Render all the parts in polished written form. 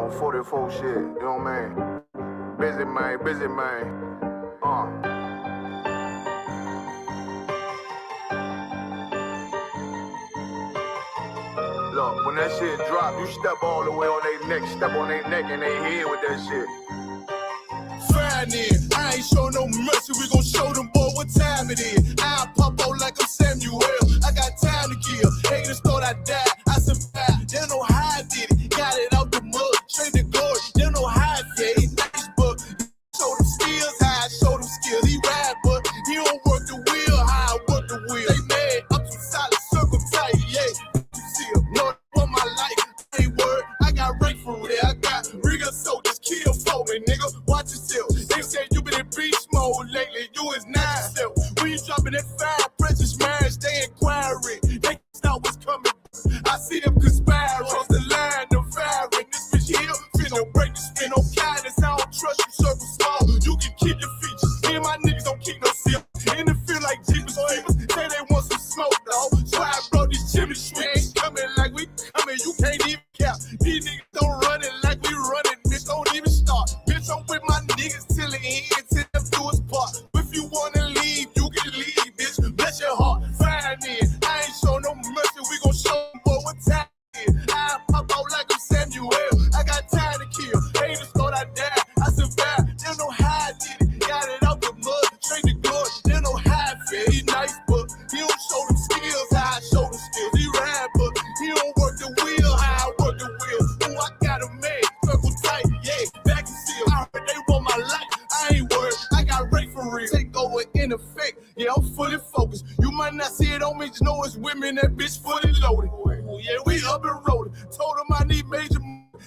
on 44 shit, you know what I mean? Busy man. Look, when that shit drop, you step all the way on their neck, step on their neck and they head with that shit. Fine then, I ain't show no mercy, we gon' show them boy what time it is. I pop out like I'm Samuel, I got time to kill. Haters thought I died, I survived. They don't know how I did it, got it out the mud, straight to glory. They don't know how I did it, nice but show them skills, how I show them skills. He ride but he don't work the wheel, how I work the wheel. They mad, I'm too solid, circle tight, yeah. You see them, know for my life, I ain't word. I got rank for real, I got real soldiers, kill for me, nigga. Watch yourself. They say you been in beast mode lately, you is not yourself. When you dropping that fire, precious marriage, they inquiring. They start what's coming. I see them conspiring. Cross the line, them firing. This bitch here, finna break the spin. No kindness, I don't trust you, circle small. You can keep your features. Me and my niggas don't keep no seal. And it feel like Jeepers Creepers. Say they want some smoke, dog. So I brought these chimney sweeps. Coming like we coming, you can't even count. These niggas don't run it like we running, bitch. Don't even start. Bitch, I'm with my niggas till the end, till them do us part. If you wanna leave, you can leave, bitch. Bless your heart, fine then. I ain't show no mercy, we gon' show them boy what time it is. I pop out like I'm Samuel, I got time to kill. Haters thought I died, I survived. They don't know how I did it, got it out the mud, straight to glory. They don't know how I feel. He nice, but he don't show them skills, how I show them skills. He ride, but he don't work the wheel, how I work the wheel. Ooh, I got a man, circle tight, yeah, back and seal. I heard they want my life, I ain't worried, I got rate for real. Take over in effect, yeah, I'm fully focused. You might not see it on me, just know it's women, that bitch fully loaded. Ooh, yeah, we up and rolling. Told them I need major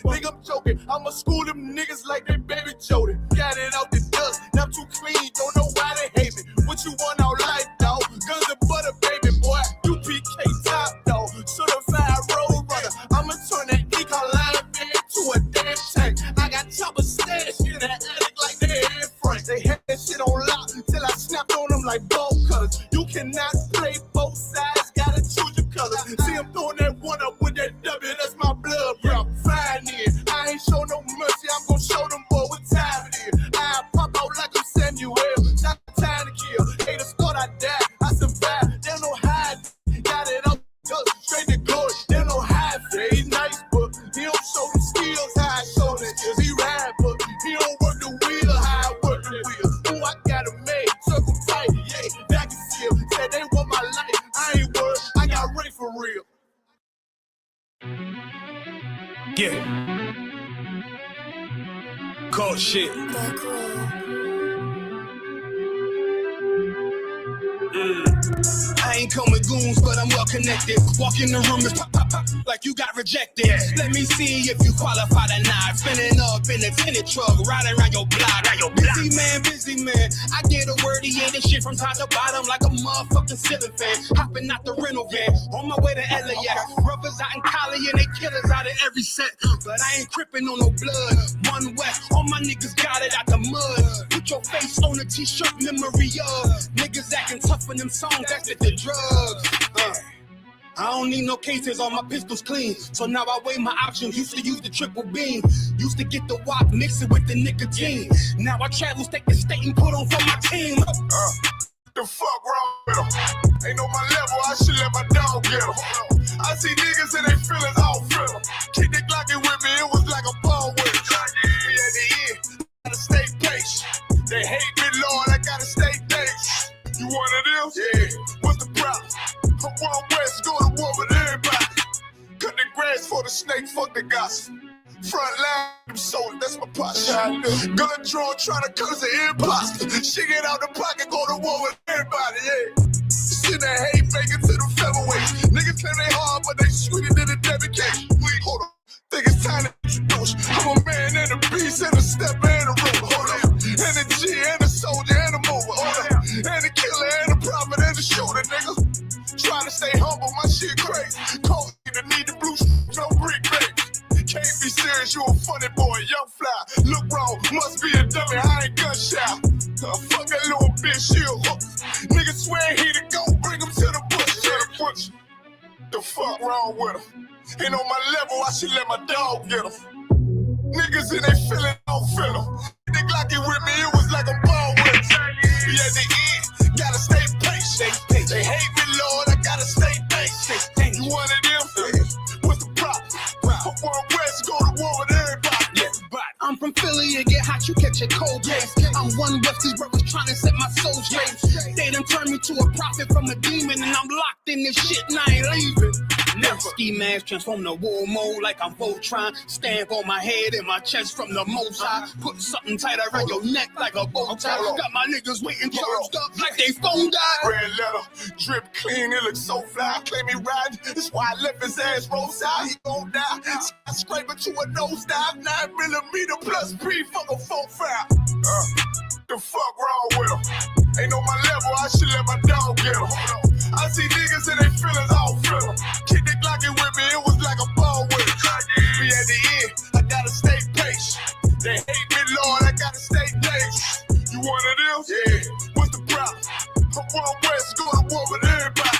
nigga, I'm joking. I'ma school them niggas like they baby Jody. Got it out the dust, now I'm too clean, don't know why they hate me. What you want out life, dog? Guns and butter, baby boy. UPK top, dog. Certified road runner. I'ma turn that eco-line to a damn tank. I got chopper stash in the attic like they Air Frank. They had that shit on lock till I snapped on them like bolt cutters. You cannot play both sides, gotta choose your colors. See I'm throwing that one up with that W, that's my blood, bro. Fine then, I ain't show no mercy, I'm gon' show them boy what time it is. I pop out like I'm Samuel, not time to kill. Haters thought I died, I survived. They don't know how I got it up, straight to glory. They don't know how I feel. He nice, but he don't show them skills, how I show them skills. He ride, but he don't work the wheel, how I work the wheel. Ooh, I got a man, circle tight, yeah, back and seal. Said they want my life, I ain't worried, I got rate for real. Yeah. Cold shit. I ain't come with goons, but I'm well connected. Walk in the room, it's pop, pop, pop, like you got rejected. Let me see if you qualify or not. Spinning up in a tinted truck, riding around your block. Busy man. I get a word, he ain't this shit from top to bottom like a motherfucking ceiling fan. Hopping out the rental van, on my way to LAX. Brothers out in Cali and they killers out of every set. But I ain't crippin' on no blood. One West, all my niggas got it out the mud. Put your face on a t-shirt, memory of niggas acting tough in them songs, acted the drugs. I don't need no cases, all my pistols clean. So now I weigh my options, used to use the triple beam. Used to get the wop, mix it with the nicotine. Now I travel state to state and put on for my team. The fuck wrong with them? Ain't on my level, I should let my dog get them. I see niggas and they feelings all fill them. Kick the Glocky with me, it was like a ball with it. Me at the end, gotta stay patient. They hate me, Lord, I gotta stay patient. You one of them? Yeah. What's the problem? I'm one West, go to war with everybody. Cut the grass for the snake, fuck the gossip. Front line, soldiers, that's my posture. Gun draw, trying to curse an imposter. She get out the pocket, go to war with everybody, yeah. Shit that hate, make it to the featherweights. Niggas claim they hard, but they sweeter than a dedication. Hold on, think it's time to introduce. I'm a man and a beast and a stepper and a rover. Hold on, and a G and a soldier and a mover. Hold on, and a killer and a prophet and a shooter, nigga. Trying to stay humble, my shit crazy. Cold, you need the blue, no brick, baby. Can't be serious, you a funny boy, young fly. Look wrong, must be a dummy, I ain't gunshot. Fuck that little bitch, she a hook. Nigga swear he the go, bring him to the bush. The fuck wrong with him? Ain't on my level, I should let my dog get him. Niggas in they feeling, don't feel them. They Glocky with me, it was like a ball with us. We at the end, gotta stay patient. They hate me, Lord, I gotta stay patient. You one of them? What's the problem? From one west, go to war with everybody. I'm from Philly, and get hot, you catch a cold case. I'm one West, these brothers trying to set my soul straight. They done turned me to a prophet from a demon, and I'm locked in this shit and I ain't leaving. Never. Ski mask transform to war mode like I'm Voltron. Stamp on my head and my chest from the most high. Put something tight around your neck like a bow tie. Got my niggas waiting charged up like they phone died. Red letter, drip clean, it looks so fly. Claim me riding, that's why I left his ass roadside. He gon' die. I scrape it to a nosedive. 9mm plus P, fuck a 4-5. The fuck wrong with him? Ain't on my level, I should let my dog get him. I see niggas and they feelings all feel. Kick the Glocky with me, it was like a ball with us. We at the end, I gotta stay patient. They hate me, Lord, I gotta stay patient. You one of them? Yeah. What's the problem? From one west, go to war with everybody.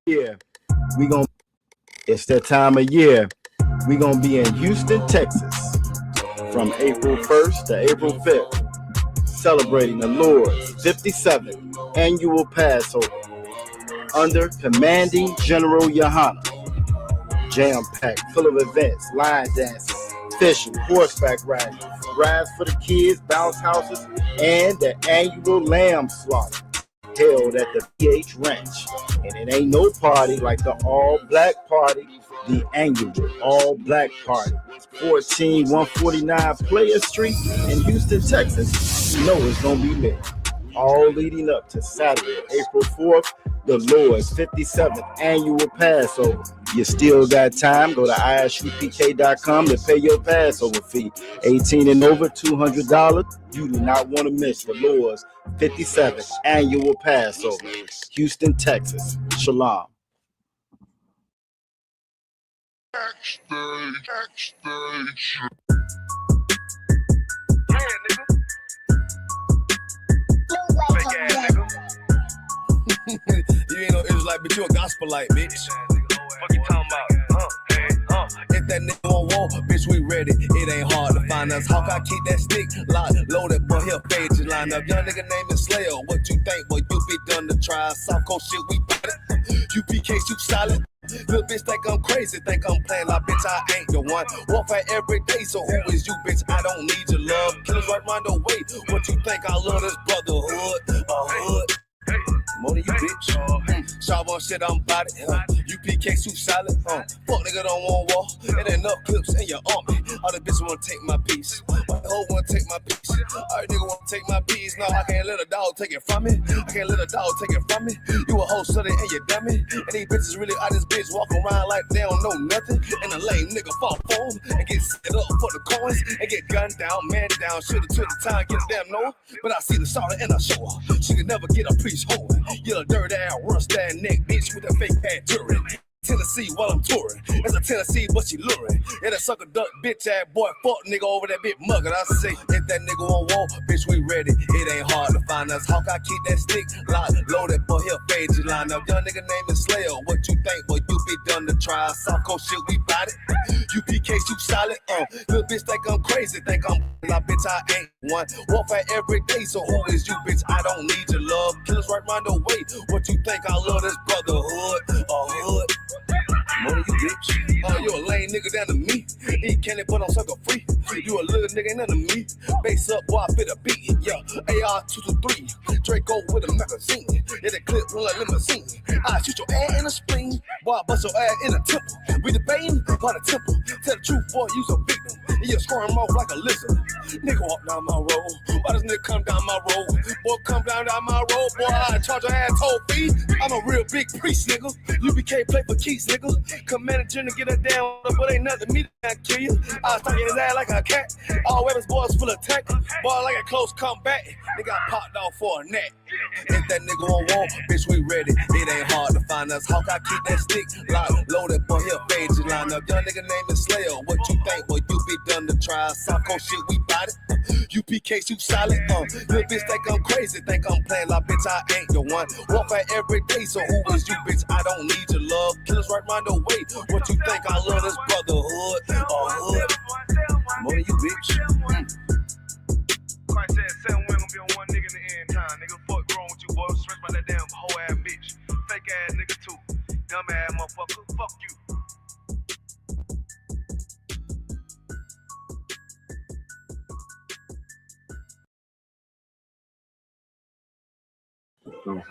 Yeah, it's that time of year. We gonna be in Houston, Texas from April 1st to April 5th, celebrating the Lord's 57th annual Passover under Commanding General Yohana. Jam-packed, full of events, line dances, fishing, horseback riding, rides for the kids, bounce houses, and the annual lamb slaughter held at the PH Ranch. And it ain't no party like the all-black party, the annual all-black party. 14149 Player Street in Houston, Texas. You know it's gonna be lit. All leading up to Saturday, April 4th, the Lord's 57th annual Passover. You still got time. Go to ISUPK.com to pay your Passover fee. 18 and over, $200. You do not want to miss the Lord's 57th annual Passover. Houston, Texas. Shalom. You ain't no Israelite, but you a gospelite, bitch. Fuck you talking about? If that nigga on wall, bitch, we ready. It ain't hard to find us. How can I keep that stick locked, loaded, boy, here, pages line up. Young nigga name is Slayer. What you think, boy, you be done to try. South Coast shit, we got it. UPK, you solid. Little bitch think I'm crazy, think I'm playing like bitch, I ain't the one. Warfare every day, so who is you, bitch? I don't need your love. Killers right round the way. What you think? I love this brotherhood, a hood. More than you, bitch. Sharp on shit, I'm about it. UPK soup salad. Fuck nigga don't want war. It ain't enough clips in your army. All the bitches wanna take my piece. My hoe wanna take my piece. All the nigga wanna take my piece. No, I can't let a dog take it from me. I can't let a dog take it from me. You a hoe study and you dummy. And these bitches really out this bitch walking around like they don't know nothing. And a lame nigga fall for them and get set up for the coins and get gunned down, man down. Should've took the time, get a damn no. But I see the solid and I show her. She could never get a priest hold. You a dirty ass, rust that neck bitch with a fake ass jury. Tennessee while I'm touring. That's a Tennessee, but she luring. And a sucker duck bitch ass boy, fuck nigga over that bitch muggin'. I say, if that nigga on wall, bitch, we ready. It ain't hard to find us. How can I keep that stick locked, loaded, boy, here, page line up. Young nigga name is Slayer. What you think, boy, you be done to try. South Coast shit, we bout it. UPK, you solid. Little bitch think I'm crazy, think I'm like, bitch, I ain't one. Warfare every day, so who is you, bitch? I don't need your love. Killers right round the way. What you think? I love this brotherhood, a hood. More than you, bitch. You a lame nigga down to me. Eat candy, but I'm sucker free. You a little nigga, ain't none of me. Base up, boy, I fit a beat. Yeah, AR-223. Draco with a magazine. Yeah, the clip run like limousine. I shoot your ass in the spring. Boy, I bust your ass in the temple. We debating by the temple. Tell the truth, boy, you's a victim. And you squirm off like a lizard. Nigga walk down my road. Why does nigga come down my road? Boy, come down my road. Boy, I charge your ass toll fee. I'm a real big priest, nigga. UPK play for keys, nigga. Commander General get her down, but ain't nothing me that kill you. I stuck in his ass like a cat. All weapons, boys full of tech. Boy, like a close combat. They got popped off for a neck. If that nigga on wall, bitch, we ready. It ain't hard to find us. How can I keep that stick locked, loaded, boy, here, page line up. Young nigga name is Slayer. What you think, boy, you be done to try. South Coast shit, we bout it. UPK too solid, little bitch think I'm crazy, think I'm playing like bitch, I ain't the one. Warfare every day, so who is you, bitch? I don't need your love. Killers right round the way. What you think I love this brotherhood or hood? More than you, bitch. Christ said 7 women gonna be on one nigga in the end time. Nigga, fuck wrong with you, boy? Stressed by that damn hoe ass bitch. Fake ass nigga too. Dumb ass motherfucker. Fuck you.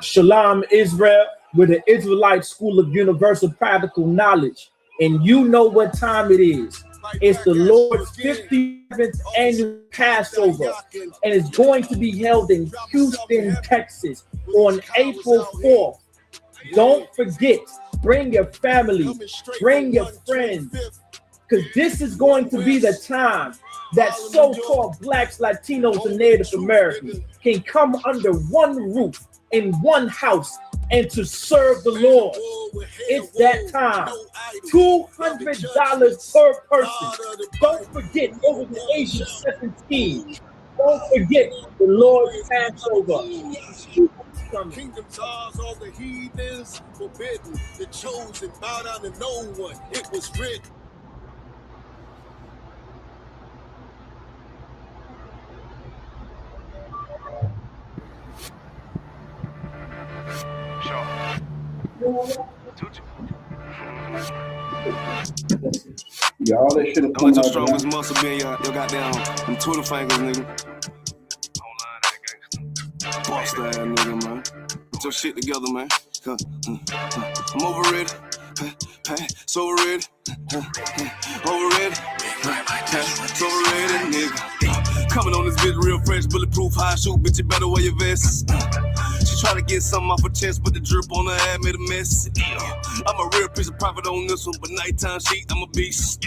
Shalom Israel, with the Israelite School of Universal Practical Knowledge. And you know what time it is. It's the Lord's 57th annual Passover, and it's going to be held in Houston, Texas on April 4th. Don't forget, bring your family, bring your friends, because this is going to be the time that so-called blacks, Latinos, and Native Americans can come under one roof in one house and to serve the Lord. It's that time. $200 per person. Don't forget, over the age of 17. Don't forget the Lord's Passover. Kingdoms ours, all the heathens forbidden. The chosen bow down to no one. It was written. Y'all, that should have Don't let your strongest muscle be in your goddamn them Twitter fingers, nigga. Boss that nigga, man. Put your shit together, man. I'm overrated. So overrated. Overrated. So overrated, nigga. Coming on this bitch real fresh, bulletproof, high shoot, bitch, you better wear your vest. She try to get something off her chest, but the drip on her head made a mess. I'm a real piece of profit on this one, but nighttime sheet, I'm a beast.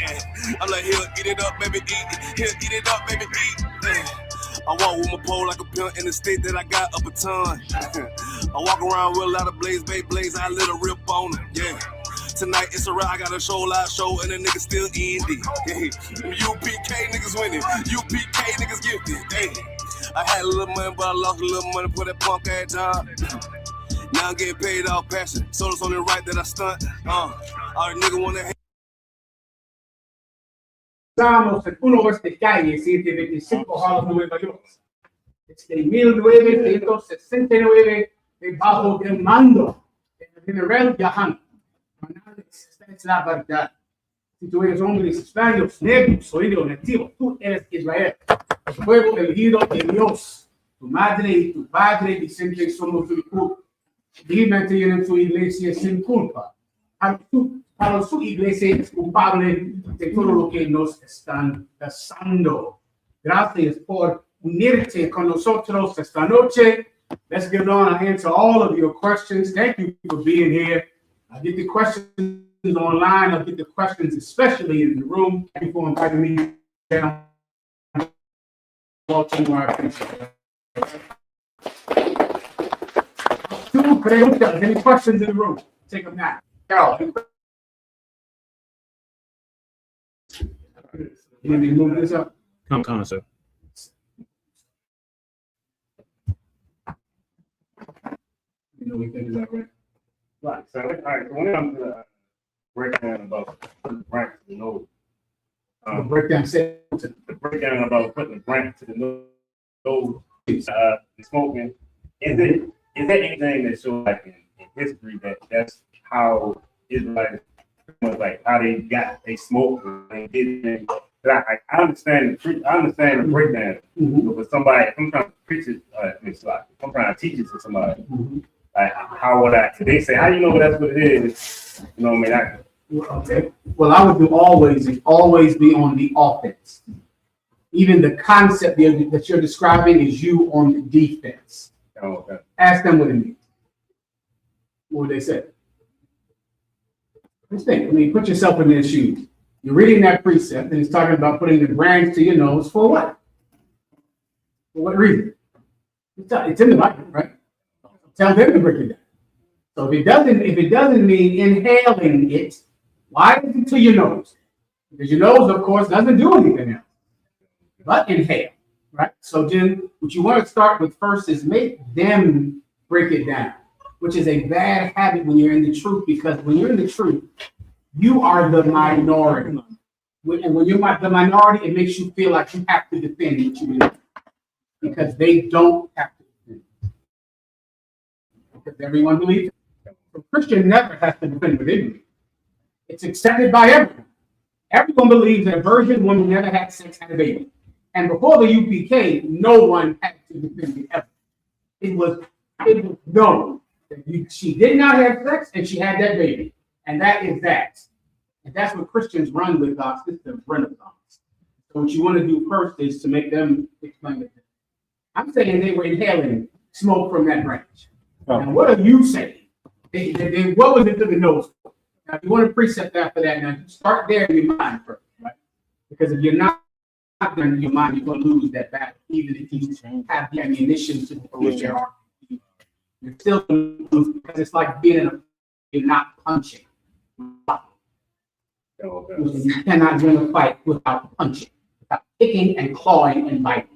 I'm like, here, eat it up, baby, eat. Here, eat it up, baby, eat. I walk with my pole like a pimp in the state that I got up a ton. I walk around with a lot of blaze, I lit a rip on it, yeah. Tonight it's a rap, I got a show, live show, and the nigga still indie. Yeah. UPK niggas winning, UPK niggas gifted. Hey. I had a little money, but I lost a little money for that punk ass job. Now I'm getting paid off passion, so it's only right that I stunt. All right, nigga wanna hate. Estábamos en un oeste calle 725 Harlem, Nueva York. Desde 1969, bajo el mando del general Jahan. Esta es la verdad. Si tú eres hombre hispano, negro, oído, nativo, tú eres Israel, el pueblo elegido de Dios. Tu madre y tu padre dicen que somos libremente en su iglesia sin culpa. Para su iglesia es culpable de todo lo que nos están pasando. Gracias por unirte con nosotros esta noche. Let's get on and answer all of your questions. Thank you for being here. I get the questions online. I'll get the questions, especially in the room. Thank you for inviting me down. Two preguntas. Any questions in the room? Take them now. Carol. You need me to move this up? Come, sir. You know, we think is that right? Right. So, all right. So when it comes to breakdown about putting the branch to the node, The breakdown set. the breakdown about putting the branch to the node, the smoking, is there anything that shows like in history that that's how Israelites like how they smoked and they did things? I understand the breakdown, but for somebody, if I'm trying to preach it, if I'm trying to teach it to somebody, like how would I? They say, how do you know that's what it is? You know what I mean? Okay. Well, I would do always be on the offense. Even the concept that you're describing is you on the defense. Oh, okay. Ask them what it means. What would they say? Just think. I mean, put yourself in their shoes. You're reading that precept, and it's talking about putting the branch to your nose for what? For what reason? It's in the Bible, right? Tell them to break it down. So if it doesn't mean inhaling it, why is it to your nose? Because your nose, of course, doesn't do anything else but inhale. right? So then what you want to start with first is make them break it down, which is a bad habit when you're in the truth, because when you're in the truth, you are the minority. And when you're the minority, it makes you feel like you have to defend what you believe, because they don't have to defend it. Because everyone believes it. A Christian never has to defend what they believe. It's accepted by everyone. Everyone believes that a virgin woman never had sex, had a baby. And before the UPK, no one had to defend it ever. It was known that she did not have sex and she had that baby. And that is that. And that's what Christians run with our system, Renaissance. So what you want to do first is to make them explain it. I'm saying they were inhaling smoke from that branch. And what are you saying? What was it to the nose? Now, if you want to precept after that, now start there in your mind first, right? Because if you're not there in your mind, you're going to lose that battle, even if you have the ammunition to push your arm. You're still going to lose, because it's like being in a, you're not punching. You cannot win a fight without punching, without kicking and clawing and biting.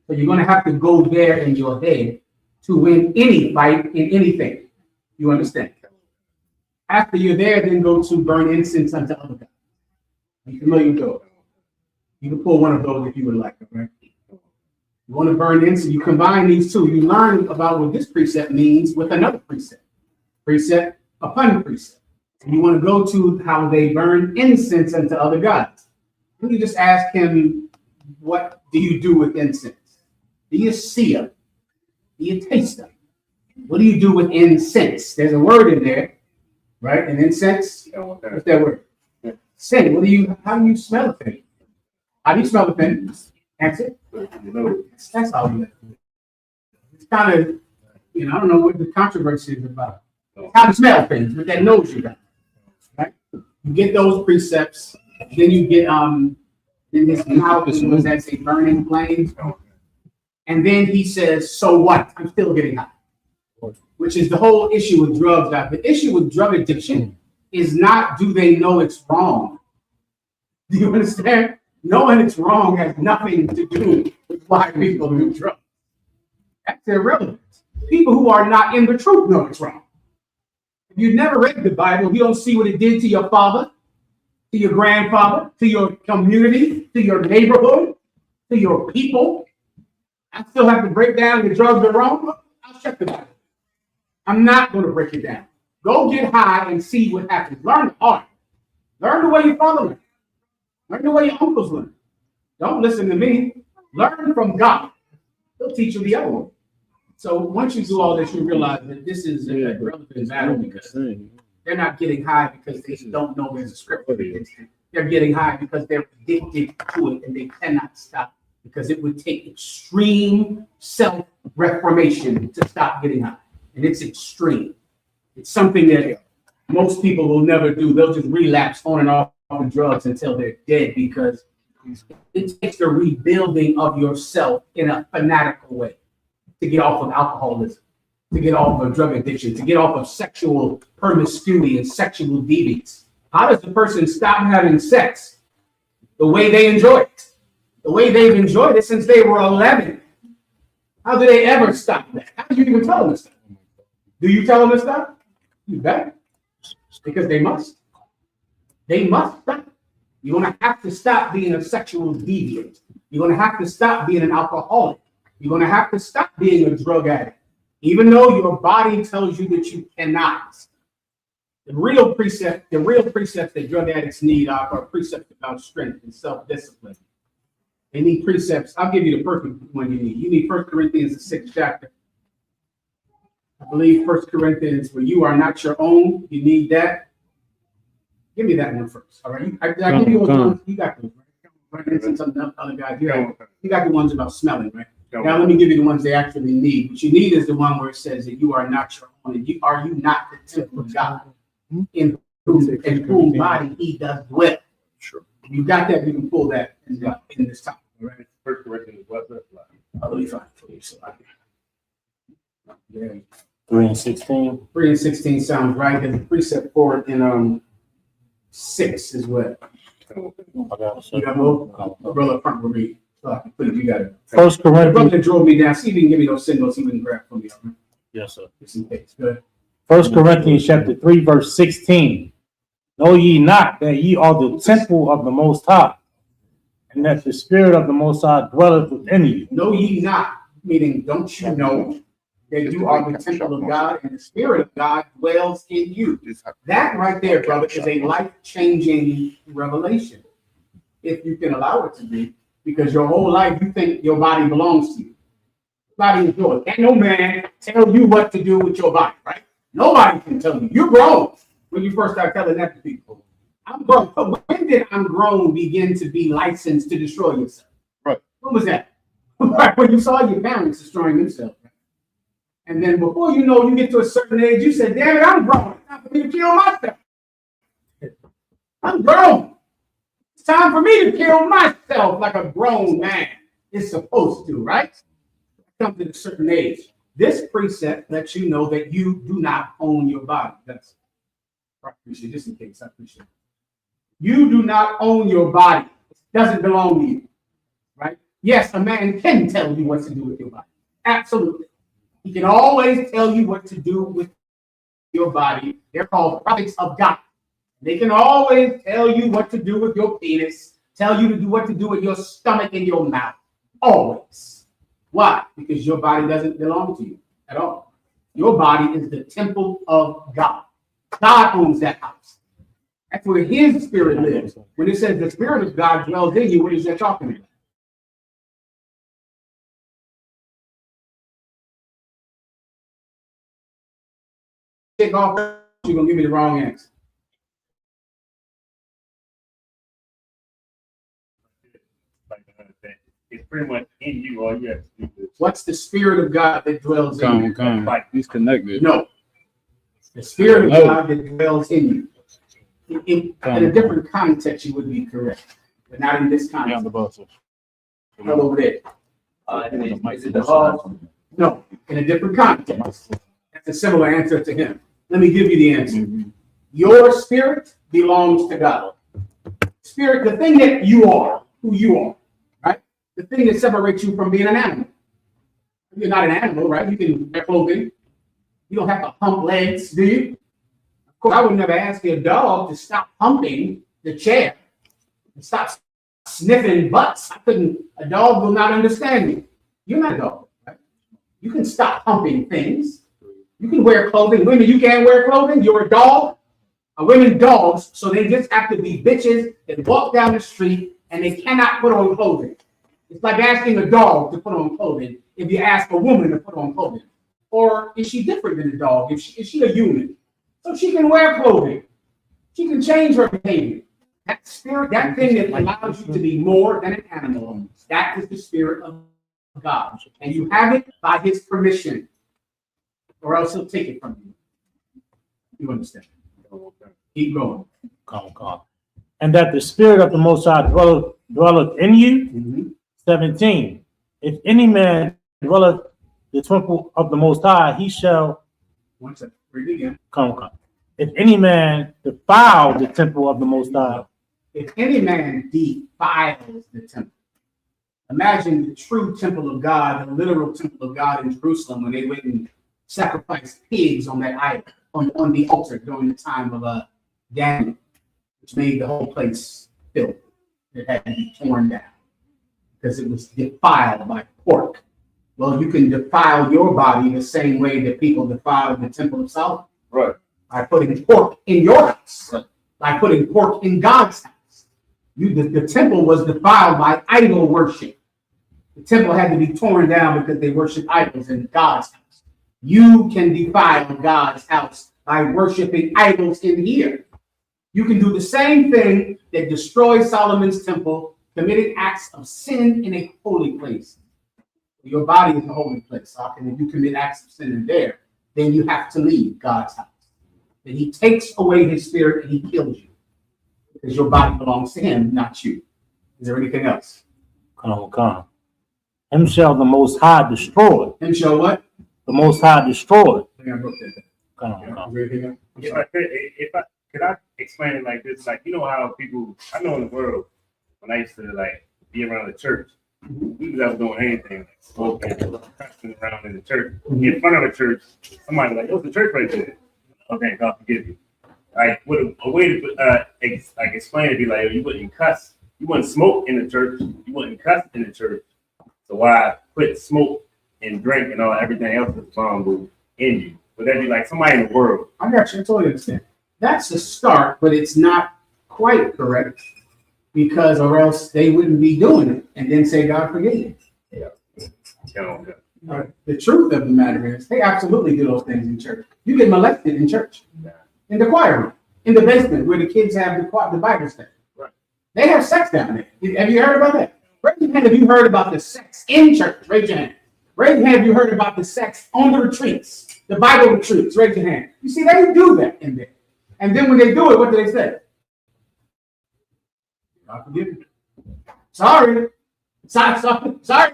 So you're going to have to go there in your head to win any fight in anything. You understand? After you're there, then go to burn incense unto other gods. Are you familiar with those? You can pull one of those if you would like, okay? You want to burn incense, you combine these two. You learn about what this precept means with another precept. Precept upon precept. And you want to go to how they burn incense unto other gods. And you just ask him, what do you do with incense? Do you see them? Do you taste them? What do you do with incense? There's a word in there, right? And incense, what's that word? Say, how do you smell the thing? How do you smell the thing? Answer. That's all you have. It's kind of, I don't know what the controversy is about. How to smell things with that nose you got, right? You get those precepts, then you get in his mouth was that's a burning flame, and then he says, "So what? I'm still getting high." Which is the whole issue with drugs. The issue with drug addiction is not, do they know it's wrong? Do you understand? Knowing it's wrong has nothing to do with why people do drugs. That's irrelevant. People who are not in the truth know it's wrong. If you've never read the Bible, you don't see what it did to your father, to your grandfather, to your community, to your neighborhood, to your people. I still have to break down the drugs are wrong. I'll check the Bible. I'm not going to break it down. Go get high and see what happens. Learn the art. Learn the way your father learned. Learn the way your uncles learned. Don't listen to me. Learn from God. He'll teach you the other one. So once you do all this, you realize that this is a relevant matter, because they're not getting high because they don't know there's a scripture against it. They're getting high because they're addicted to it and they cannot stop, because it would take extreme self-reformation to stop getting high. And it's extreme. It's something that most people will never do. They'll just relapse on and off on drugs until they're dead, because it takes the rebuilding of yourself in a fanatical way to get off of alcoholism, to get off of drug addiction, to get off of sexual promiscuity and sexual deviance. How does the person stop having sex? The way they enjoy it. The way they've enjoyed it since they were 11. How do they ever stop that? How do you even tell them to stop? Do you tell them to stop? You bet. Because they must. They must stop. You're going to have to stop being a sexual deviant. You're going to have to stop being an alcoholic. You're going to have to stop being a drug addict, even though your body tells you that you cannot. The real precepts that drug addicts need are precepts about strength and self-discipline. They need precepts. I'll give you the perfect one you need. You need 1 Corinthians, the 6th chapter. I believe 1 Corinthians, where you are not your own. You need that. Give me that one first. All right. I give you those. You got those, right? And some other guys. You got the ones about smelling, right? Now let me give you the ones they actually need. What you need is the one where it says that you are not your own. And are you not the temple of God, in whose body he does dwell? Sure. If you got that, you can pull that in this topic. All right. 1 Corinthians, what's that? I'll be fine for you. Yeah. 3 and 16. 3 and 16 sounds right. There's a precept for it in 6 as well. You got more? Brother front with me. So I can put it together. First The brother Corinthians. that drove me down, see if he can give me those signals he wouldn't grab from me. Yes, sir. Just in case. Good. 1 Corinthians chapter 3, verse 16. Know ye not that ye are the temple of the Most High, and that the Spirit of the Most High dwelleth within you? Know ye not, meaning don't you know that you are the temple of God and the Spirit of God dwells in you? That right there, brother, is a life-changing revelation. If you can allow it to be, because your whole life you think your body belongs to you. Body is yours. Can't no man tell you what to do with your body, right? Nobody can tell you. You're grown when you first start telling that to people. I'm grown. But when did I'm grown begin to be licensed to destroy yourself? Right. When was that? When you saw your parents destroying themselves. And then before you know, you get to a certain age, you said, damn it, I'm grown. It's time for me to kill myself. I'm grown. It's time for me to kill myself like a grown man is supposed to, right? Come to a certain age. This precept lets you know that you do not own your body. That's I appreciate it, just in case. I appreciate it. You do not own your body. It doesn't belong to you, right? Yes, a man can tell you what to do with your body. Absolutely. He can always tell you what to do with your body. They're called prophets of God. They can always tell you what to do with your penis, tell you to do what to do with your stomach and your mouth. Always. Why? Because your body doesn't belong to you at all. Your body is the temple of God. God owns that house. That's where his spirit lives. When it says the Spirit of God dwells in you, what is that talking about? Take off, you're going to give me the wrong answer. It's pretty much in you. All you have to do is What's the Spirit of God that dwells in you? Come. He's connected. No. The Spirit of God that dwells in you. In a different context, you would be correct, but not in this context. All over there. Is it the heart? No, in a different context. That's a similar answer to him. Let me give you the answer. Your spirit belongs to God. Spirit, the thing that you are, who you are, right? The thing that separates you from being an animal. You're not an animal, right? You can wear clothing. You don't have to hump legs, do you? Of course, I would never ask a dog to stop humping the chair and stop sniffing butts. A dog will not understand me. You're not a dog, right? You can stop humping things. You can wear clothing. Women, you can't wear clothing. You're a dog. Women, dogs, so they just have to be bitches that walk down the street and they cannot put on clothing. It's like asking a dog to put on clothing if you ask a woman to put on clothing. Or is she different than a dog? Is she a human? So she can wear clothing. She can change her behavior. That spirit, that thing that allows you to be more than an animal, that is the Spirit of God. And you have it by his permission, or else he'll take it from you. You understand? Keep going. Come. And that the Spirit of the Most High dwelleth in you. 17. If any man dwelleth the temple of the Most High, he shall. One second. Read it again. Come. If any man defile the temple of the Most High. If any man defiles the temple. Imagine the true temple of God, the literal temple of God in Jerusalem, when they went and sacrificed pigs on that idol, on the altar during the time of Daniel, which made the whole place filthy. It had to be torn down because it was defiled by pork. Well, you can defile your body the same way that people defile the temple of Solomon. Right. By putting pork in your house. Right. By putting pork in God's house. The temple was defiled by idol worship. The temple had to be torn down because they worship idols in God's house. You can defile God's house by worshiping idols in here. You can do the same thing that destroyed Solomon's temple, committing acts of sin in a holy place. Your body is a holy place. And if you commit acts of sin in there, then you have to leave God's house. Then he takes away his spirit and he kills you. Because your body belongs to him, not you. Is there anything else? Come. Him shall the Most High destroy. Him shall what? The Most High destroy. I think I broke that down. Come. Is there anything else? Could I explain it like this? Like, you know how people, I know in the world, when I used to like be around the church, we was out doing anything, like smoking, cussing around in the church, in front of a church. Somebody like, "What's the church right there?" Okay, God forgive you. Like, what a way to explain it, be like, you wouldn't cuss, you wouldn't smoke in the church, you wouldn't cuss in the church. So why put smoke and drink and all everything else that's vulnerable in you? Would that be like somebody in the world? I got you. I totally understand. That's the start, but it's not quite correct because, or else they wouldn't be doing it and then say, God forgive you. The truth of the matter is, they absolutely do those things in church. You get molested in church, in the choir room, in the basement where the kids have the Bible study. Right. They have sex down there. Have you heard about that? Raise your hand if you heard about the sex in church. Raise your hand. Raise your hand if you heard about the sex on the retreats, the Bible retreats. Raise your hand. You see, they do that in there. And then when they do it, what do they say? God forgive you. Sorry,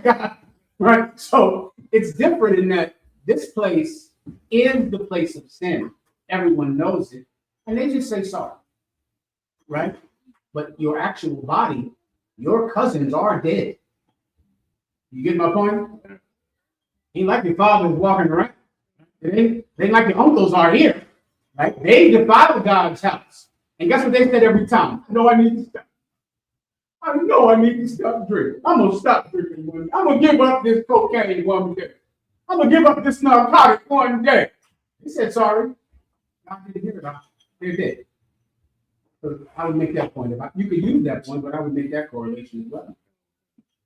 God. Right? So it's different in that this place is the place of sin. Everyone knows it. And they just say sorry. Right? But your actual body, your cousins are dead. You get my point? Ain't like your father is walking around. They ain't like your uncles are here. Right? They defiled God's house. And guess what they said every time? I know I need to stop. I know I need to stop drinking. I'm going to stop drinking one day. I'm going to give up this cocaine one day. I'm going to give up this narcotic one day. He said, sorry. I didn't hear it. They're dead. So I would make that point. You could use that point, but I would make that correlation as well.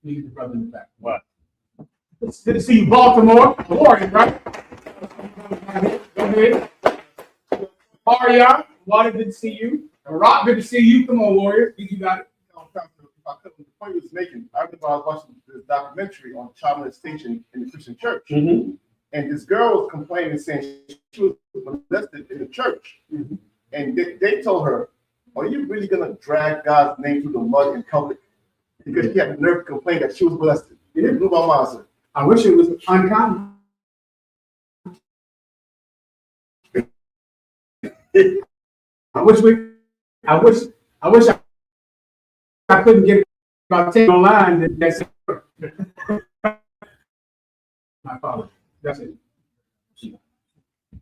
Leave the brother in the back. What? It's good to see you, Baltimore. Warriors, right? Go ahead. Aria, Water, good to see you. Rock, good to see you. Come on, Warriors. You got it. The point he was making, I remember I was watching this documentary on child molestation in the Christian church. Mm-hmm. And this girl was complaining, saying she was molested in the church. Mm-hmm. And they told her, are you really going to drag God's name through the mud in public? Because she had the nerve to complain that she was molested. It blew my mind, sir. I wish it was uncommon. I wish I couldn't get about 10 online. That's it. My father. That's it.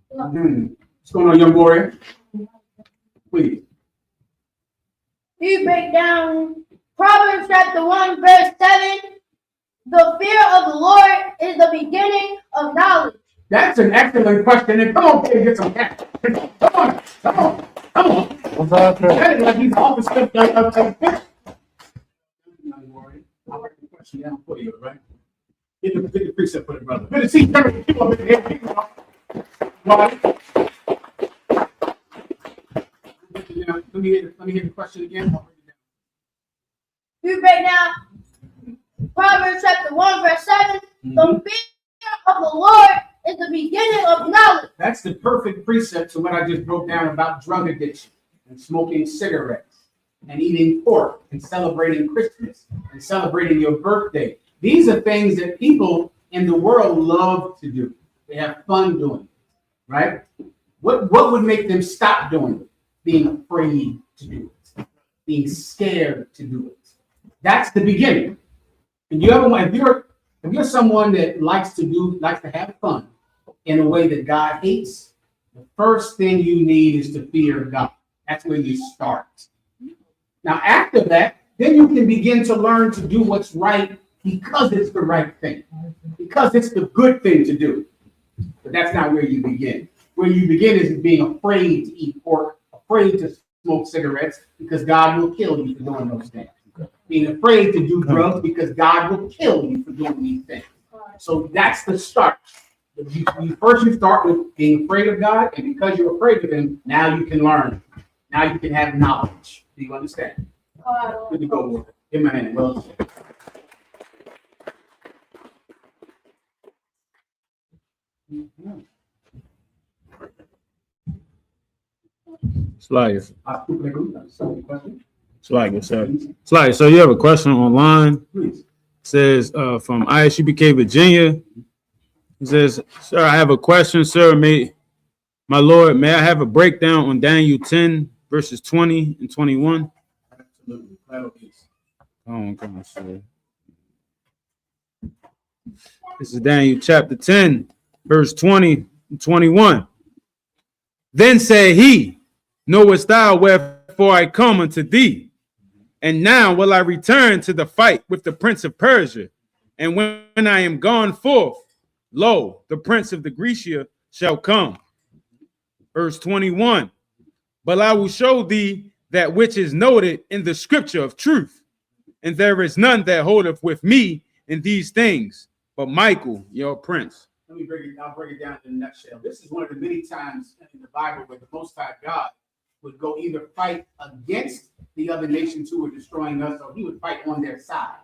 What's going on, young warrior? Please. We break down Proverbs chapter 1, verse 7. The fear of the Lord is the beginning of knowledge. That's an excellent question. And come on, kid, get some cash. Come on. That is like he's off the script. I'll break the question down for you, right? Get the precept for the brother. Good to see you. Keep up in here. Let me hear the question again. We break down Proverbs chapter 1, verse 7. The fear of the Lord is the beginning of knowledge. That's the perfect precept to what I just broke down about drug addiction and smoking cigarettes and eating pork and celebrating Christmas and celebrating your birthday. These are things that people in the world love to do. They have fun doing it, right? What would make them stop doing it? Being afraid to do it, being scared to do it. That's the beginning. And if you're someone that likes to have fun in a way that God hates, the first thing you need is to fear God. That's where you start. Now, after that, then you can begin to learn to do what's right because it's the right thing, because it's the good thing to do. But that's not where you begin. Where you begin is being afraid to eat pork, afraid to smoke cigarettes, because God will kill you for doing those things. Being afraid to do drugs because God will kill you for doing these things. So that's the start. You start with being afraid of God, and because you're afraid of Him, now you can learn. Now you can have knowledge. Do you understand? Good to go with it. Give my hand. Well said. Slayer. Slayer, sir. Slayer, so you have a question online? Please. It says from ISUPK, Virginia. It says, sir, I have a question, sir. My Lord, may I have a breakdown on Daniel 10, verses 20 and 21? Absolutely. Oh, okay, sir. This is Daniel chapter 10, verse 20 and 21. Then said he, knowest thou wherefore I come unto thee? And now will I return to the fight with the prince of Persia. And when I am gone forth, lo, the prince of the Grecia shall come. Verse 21. But I will show thee that which is noted in the scripture of truth. And there is none that holdeth with me in these things, but Michael, your prince. I'll break it down in a nutshell. This is one of the many times in the Bible where the Most High God would go either fight against the other nations who were destroying us, or he would fight on their side.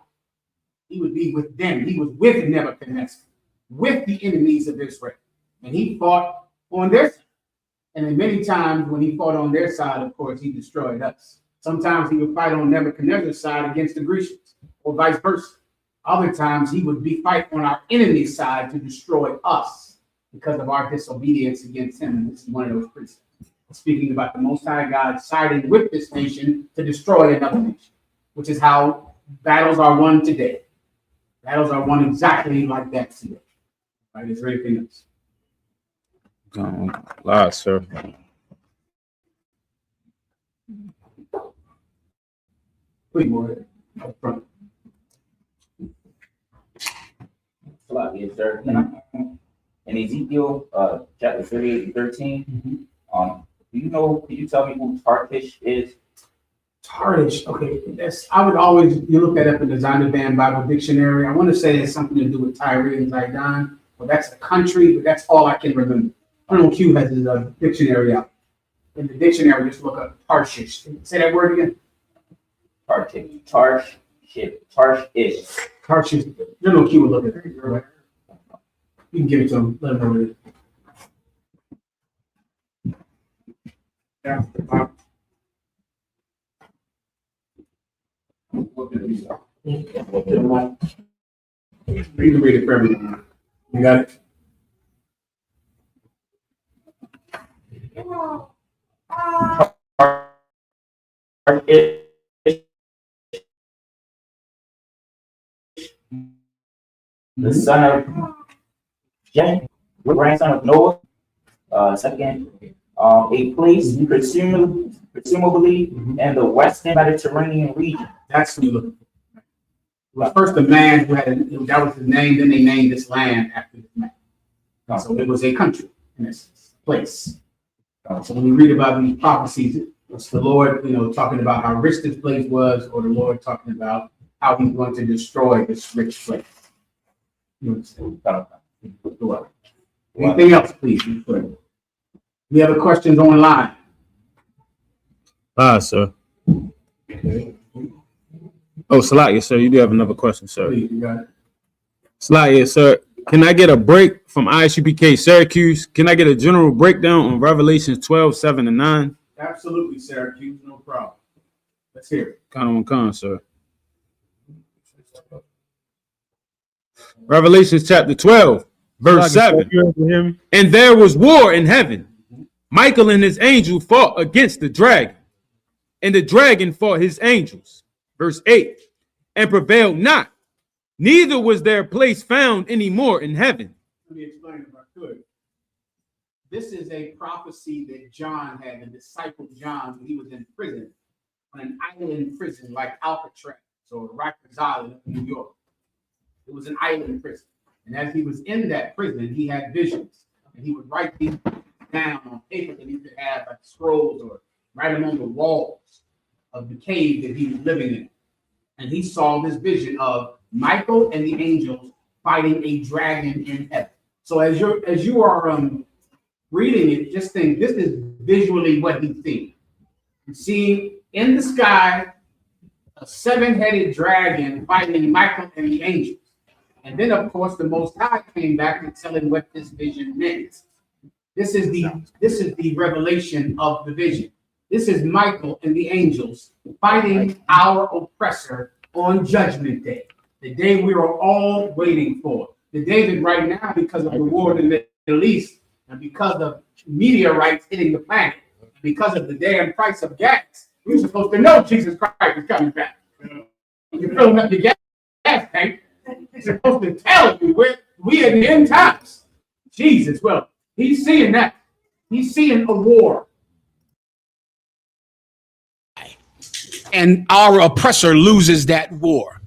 He would be with them. He was with Nebuchadnezzar, with the enemies of Israel. And he fought on their side. And then many times when he fought on their side, of course, he destroyed us. Sometimes he would fight on Nebuchadnezzar's side against the Grecians, or vice versa. Other times he would be fight on our enemy's side to destroy us because of our disobedience against him. And this is one of those precepts. Speaking about the Most High God siding with this nation to destroy another nation, which is how battles are won today. Battles are won exactly like that today. Right? Is there anything else? Lots, sir. Please, more up front. Yes, sir. In Ezekiel chapter 38 and 13, do you know, can you tell me who Tarshish is? Tarshish, okay. I would always, you look that up in the Zondervan Bible Dictionary. I want to say it's something to do with Tyre and Zidon, but that's a country, but that's all I can remember. I don't know, Q has his dictionary out. In the dictionary, just look up Tarshish. Say that word again. Tarshish. Tarshish. Tarshish. You know, Q would look at it. Right? You can give it to him. Let him know what it is. Yeah. You can read it for everyone. You got it? The son of Jen, grandson of Noah. Second, a place presumably in the Western Mediterranean region. That's what you look for. Well, first, a man who had that was his name. Then they named this land after this man. So it was a country in this place. So when we read about these prophecies, it's the Lord, talking about how rich this place was, or the Lord talking about how he's going to destroy this rich place. You understand? Anything else, please? We have questions online. Sir. Oh, Salakia, sir, you do have another question, sir. Please, you got it. Salakia, sir, can I get a break from ISUPK Syracuse? Can I get a general breakdown on Revelations 12, 7 and 9? Absolutely, Syracuse, no problem. Let's hear it. Con, sir. Revelations chapter 12, verse 7. And there was war in heaven. Michael and his angel fought against the dragon, and the dragon fought his angels. Verse 8. And prevailed not, neither was their place found any more in heaven. Let me explain if I could. This is a prophecy that John had, the disciple John, when he was in prison, on an island prison like Alcatraz or Rikers Island in New York. It was an island prison. And as he was in that prison, he had visions. And he would write these down on paper that he could have like scrolls or write them on the walls of the cave that he was living in. And he saw this vision of Michael and the angels fighting a dragon in heaven. So as you are reading it, just think this is visually what he's seeing. You see in the sky a seven-headed dragon fighting Michael and the angels. And then, of course, the Most High came back and telling what this vision meant. This is the revelation of the vision. This is Michael and the angels fighting our oppressor on Judgment Day, the day we are all waiting for. The day that right now, because of the war in the Middle East, and because of meteorites hitting the planet, and because of the damn price of gas, we're supposed to know Jesus Christ is coming back. You're filling up your gas tank. He's supposed to tell you we in the end times. Jesus, well, he's seeing that. He's seeing a war. And our oppressor loses that war.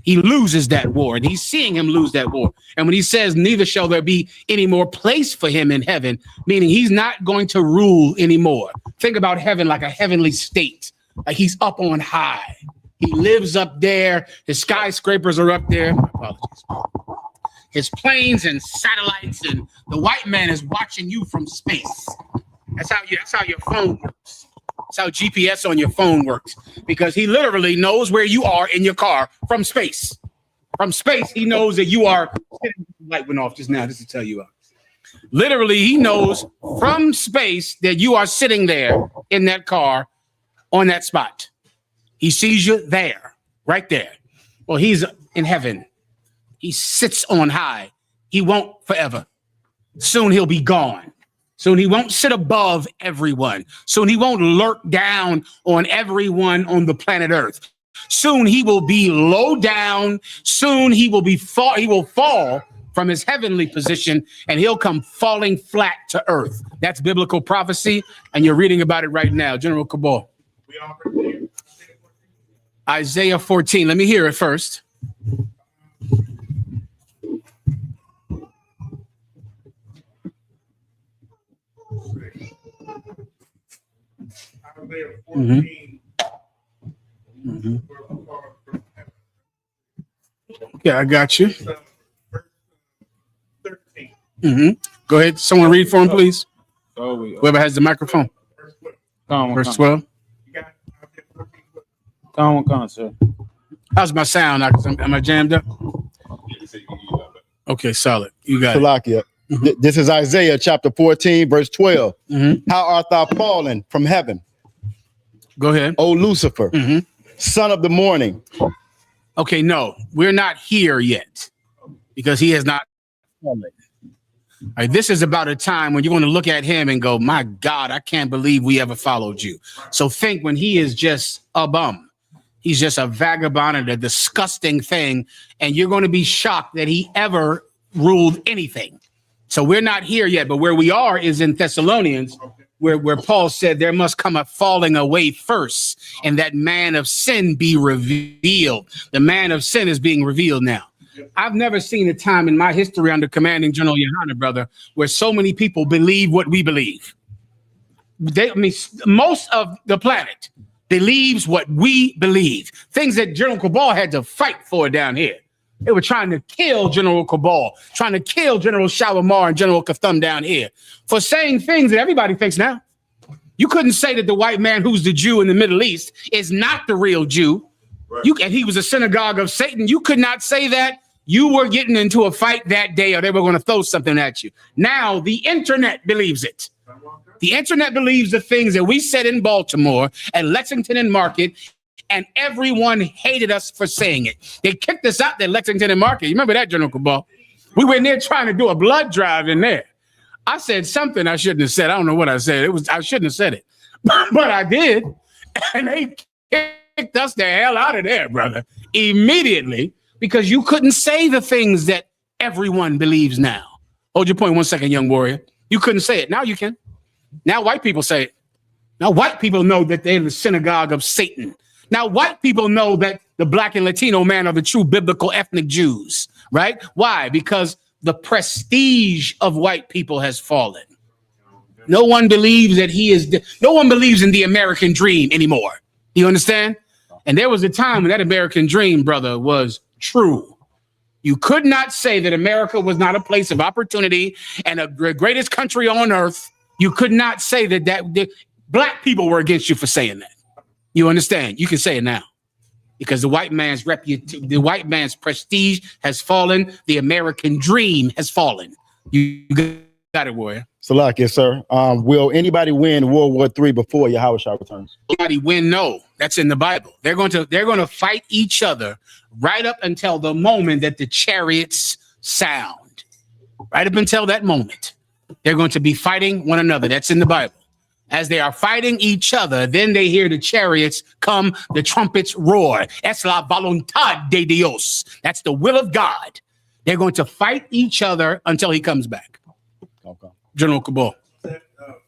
He loses that war, and he's seeing him lose that war. And when he says, neither shall there be any more place for him in heaven, meaning he's not going to rule anymore. Think about heaven like a heavenly state, like he's up on high. He lives up there. His skyscrapers are up there. Apologies. His planes and satellites, and the white man is watching you from space. That's how your phone works. That's how GPS on your phone works, because he literally knows where you are in your car from space. From space, he knows that you are. Light went off just now, just to tell you. Literally, he knows from space that you are sitting there in that car on that spot. He sees you there, right there. Well, he's in heaven. He sits on high. He won't forever. Soon he'll be gone. Soon he won't sit above everyone. Soon he won't lurk down on everyone on the planet Earth. Soon he will be low down. Soon he will fall from his heavenly position, and he'll come falling flat to earth. That's biblical prophecy, and you're reading about it right now. General Cabal. Isaiah 14. Let me hear it first. Yeah, I got you. Go ahead. Someone read for him, please. Whoever has the microphone. Verse 12. Sir. How's my sound? Am I jammed up? Okay, solid. You got Salakia. This is Isaiah chapter 14, verse 12. How art thou fallen from heaven? Go ahead. O Lucifer, son of the morning. Okay, no, we're not here yet because he has not fallen. All right, this is about a time when you're going to look at him and go, my God, I can't believe we ever followed you. So think when he is just a bum. He's just a vagabond and a disgusting thing. And you're going to be shocked that he ever ruled anything. So we're not here yet, but where we are is in Thessalonians, where Paul said there must come a falling away first, and that man of sin be revealed. The man of sin is being revealed now. I've never seen a time in my history under commanding General Yohana, brother, where so many people believe what we believe. Most of the planet believes what we believe. Things that General Cabal had to fight for down here. They were trying to kill General Cabal, trying to kill General Shalimar and General Katham down here for saying things that everybody thinks now. You couldn't say that the white man who's the Jew in the Middle East is not the real Jew. Right. And he was a synagogue of Satan. You could not say that. You were getting into a fight that day, or they were going to throw something at you. Now the internet believes it. The internet believes the things that we said in Baltimore and Lexington and Market, and everyone hated us for saying it. They kicked us out there, Lexington and Market. You remember that, General Cabal? We were in there trying to do a blood drive in there. I said something I shouldn't have said. I don't know what I said. I shouldn't have said it, but I did. And they kicked us the hell out of there, brother, immediately, because you couldn't say the things that everyone believes now. Hold your point 1 second, young warrior. You couldn't say it. Now you can. Now white people say it. Now white people know that they're the synagogue of Satan. Now white people know that the black and Latino man are the true biblical ethnic Jews, right? Why? Because the prestige of white people has fallen. No one believes that no one believes in the American dream anymore. You understand? And there was a time when that American dream, brother, was true. You could not say that America was not a place of opportunity and the greatest country on earth. You could not say that black people were against you for saying that. You understand? You can say it now, because the white man's prestige has fallen. The American dream has fallen. You got it, warrior. Salakia, sir. Will anybody win World War III before Yahushua returns? Anybody win? No, that's in the Bible. They're going to fight each other right up until the moment that the chariots sound. Right up until that moment, they're going to be fighting one another. That's in the Bible. As they are fighting each other, then they hear the chariots come, the trumpets roar. Es la voluntad de Dios. That's the will of God. They're going to fight each other until he comes back. Okay. General Cabal.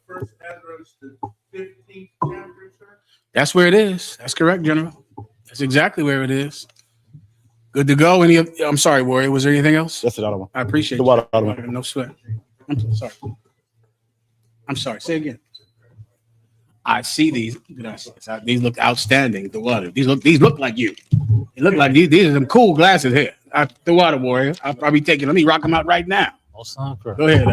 First Ezra's the 15th chapter, sir? That's where it is. That's correct, General. That's exactly where it is. Good to go. I'm sorry, Warrior. Was there anything else? That's the other one. I appreciate The you. water other one. No sweat. I'm sorry. I'm sorry. Say again. I see these. These look outstanding. The water. These look like you. They look like these are some cool glasses here. The water, Warrior. I'll probably take it. Let me rock them out right now. Go ahead.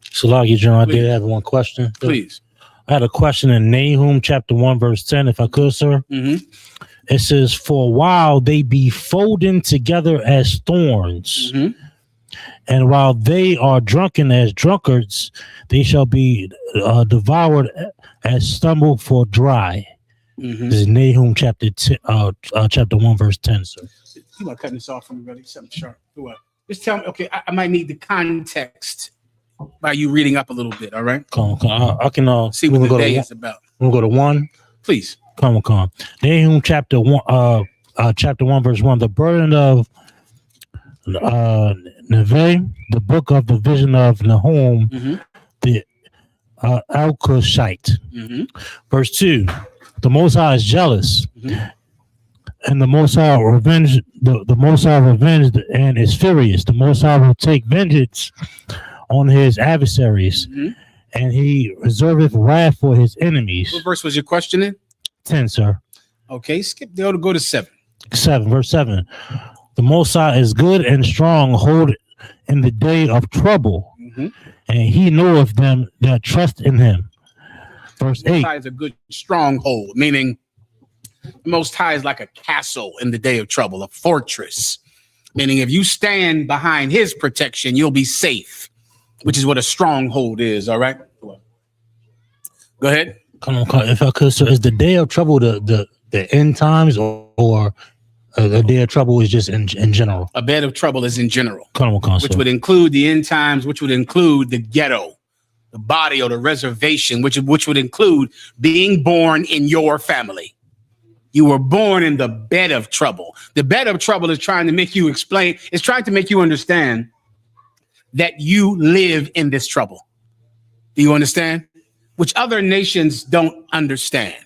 Salagi John, I did have one question. Please. I had a question in Nahum chapter 1, verse 10, if I could, sir. Mm-hmm. It says, for a while they be folding together as thorns. Mm-hmm. And while they are drunken as drunkards, they shall be devoured as stumble for dry. Mm-hmm. This is Nahum chapter 1, verse 10, sir. You want cutting this off from me, buddy? Something sharp. What? Just tell me. Okay, I might need the context by you reading up a little bit. All right. Come on. I can see what the day is about. We'll go to 1. Please. Come on. Nahum chapter 1, verse 1. The burden of Nevi, the book of the vision of Nahum, the Al-Kushite. Verse 2. The Most High is jealous, and the Most High revenged. The Most High revenged and is furious. The Most High will take vengeance on his adversaries, and he reserveth wrath for his enemies. What verse was your question in? 10, sir. Okay, skip there to go to 7. 7, verse 7. The Most High is good and strong, hold in the day of trouble, and he knoweth them that trust in him. Verse 8. Most High is a good stronghold, meaning the Most High is like a castle in the day of trouble, a fortress. Meaning if you stand behind his protection, you'll be safe, which is what a stronghold is, all right? Go ahead. Come on, if I could, sir. Is the day of trouble the end times or the day of trouble is just in general? A bed of trouble is in general. Come on, which would include the end times, which would include the ghetto, the body or the reservation, which would include being born in your family. You were born in the bed of trouble. The bed of trouble is trying to make you explain, it's trying to make you understand that you live in this trouble. Do you understand? Which other nations don't understand.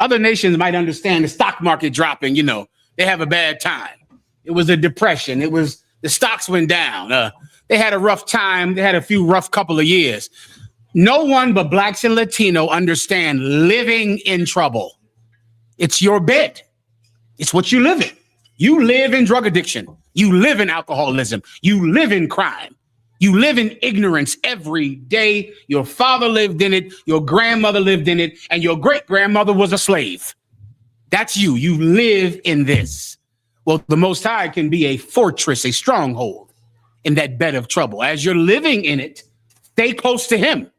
Other nations might understand the stock market dropping, they have a bad time. It was a depression. It was the stocks went down. They had a rough time. They had a few rough couple of years. No one but blacks and Latino understand living in trouble. It's your bed. It's what you live in. You live in drug addiction. You live in alcoholism. You live in crime. You live in ignorance every day. Your father lived in it. Your grandmother lived in it. And your great-grandmother was a slave. That's you. You live in this. Well, the Most High can be a fortress, a stronghold in that bed of trouble. As you're living in it, stay close to him.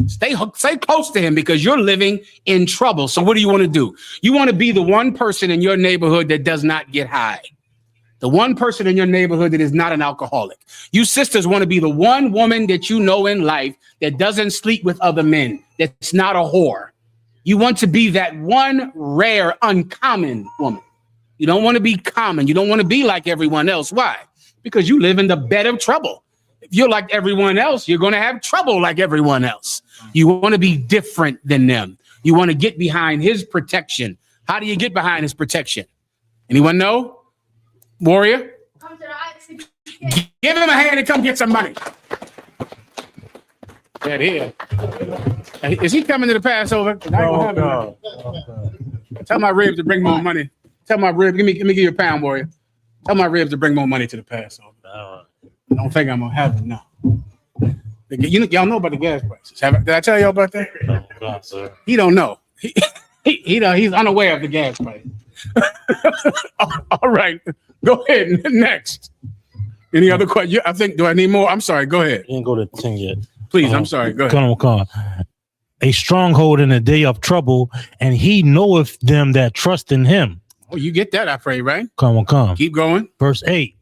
Stay close to him because you're living in trouble. So what do you want to do? You want to be the one person in your neighborhood that does not get high. The one person in your neighborhood that is not an alcoholic. You sisters want to be the one woman that you know in life that doesn't sleep with other men, that's not a whore. You want to be that one rare, uncommon woman. You don't want to be common. You don't want to be like everyone else. Why? Because you live in the bed of trouble. If you're like everyone else, you're going to have trouble like everyone else. You want to be different than them. You want to get behind his protection. How do you get behind his protection? Anyone know? Warrior? Give him a hand and come get some money. That here. Is he coming to the Passover? No. Tell my ribs to bring more money. Tell my ribs, let me give you a pound, Warrior. Tell my ribs to bring more money to the Passover. I don't think I'm gonna have it now. Y'all know about the gas prices. Did I tell y'all about that? No, God, sir. He don't know. He's unaware of the gas price. All right, go ahead. Next. Any other question? I think. Do I need more? I'm sorry. Go ahead. You didn't go to 10 yet. Please. I'm sorry. Go ahead. Come on. A stronghold in the day of trouble, and he knoweth them that trust in him. Oh, you get that? I pray, right? Come on. Keep going. Verse 8.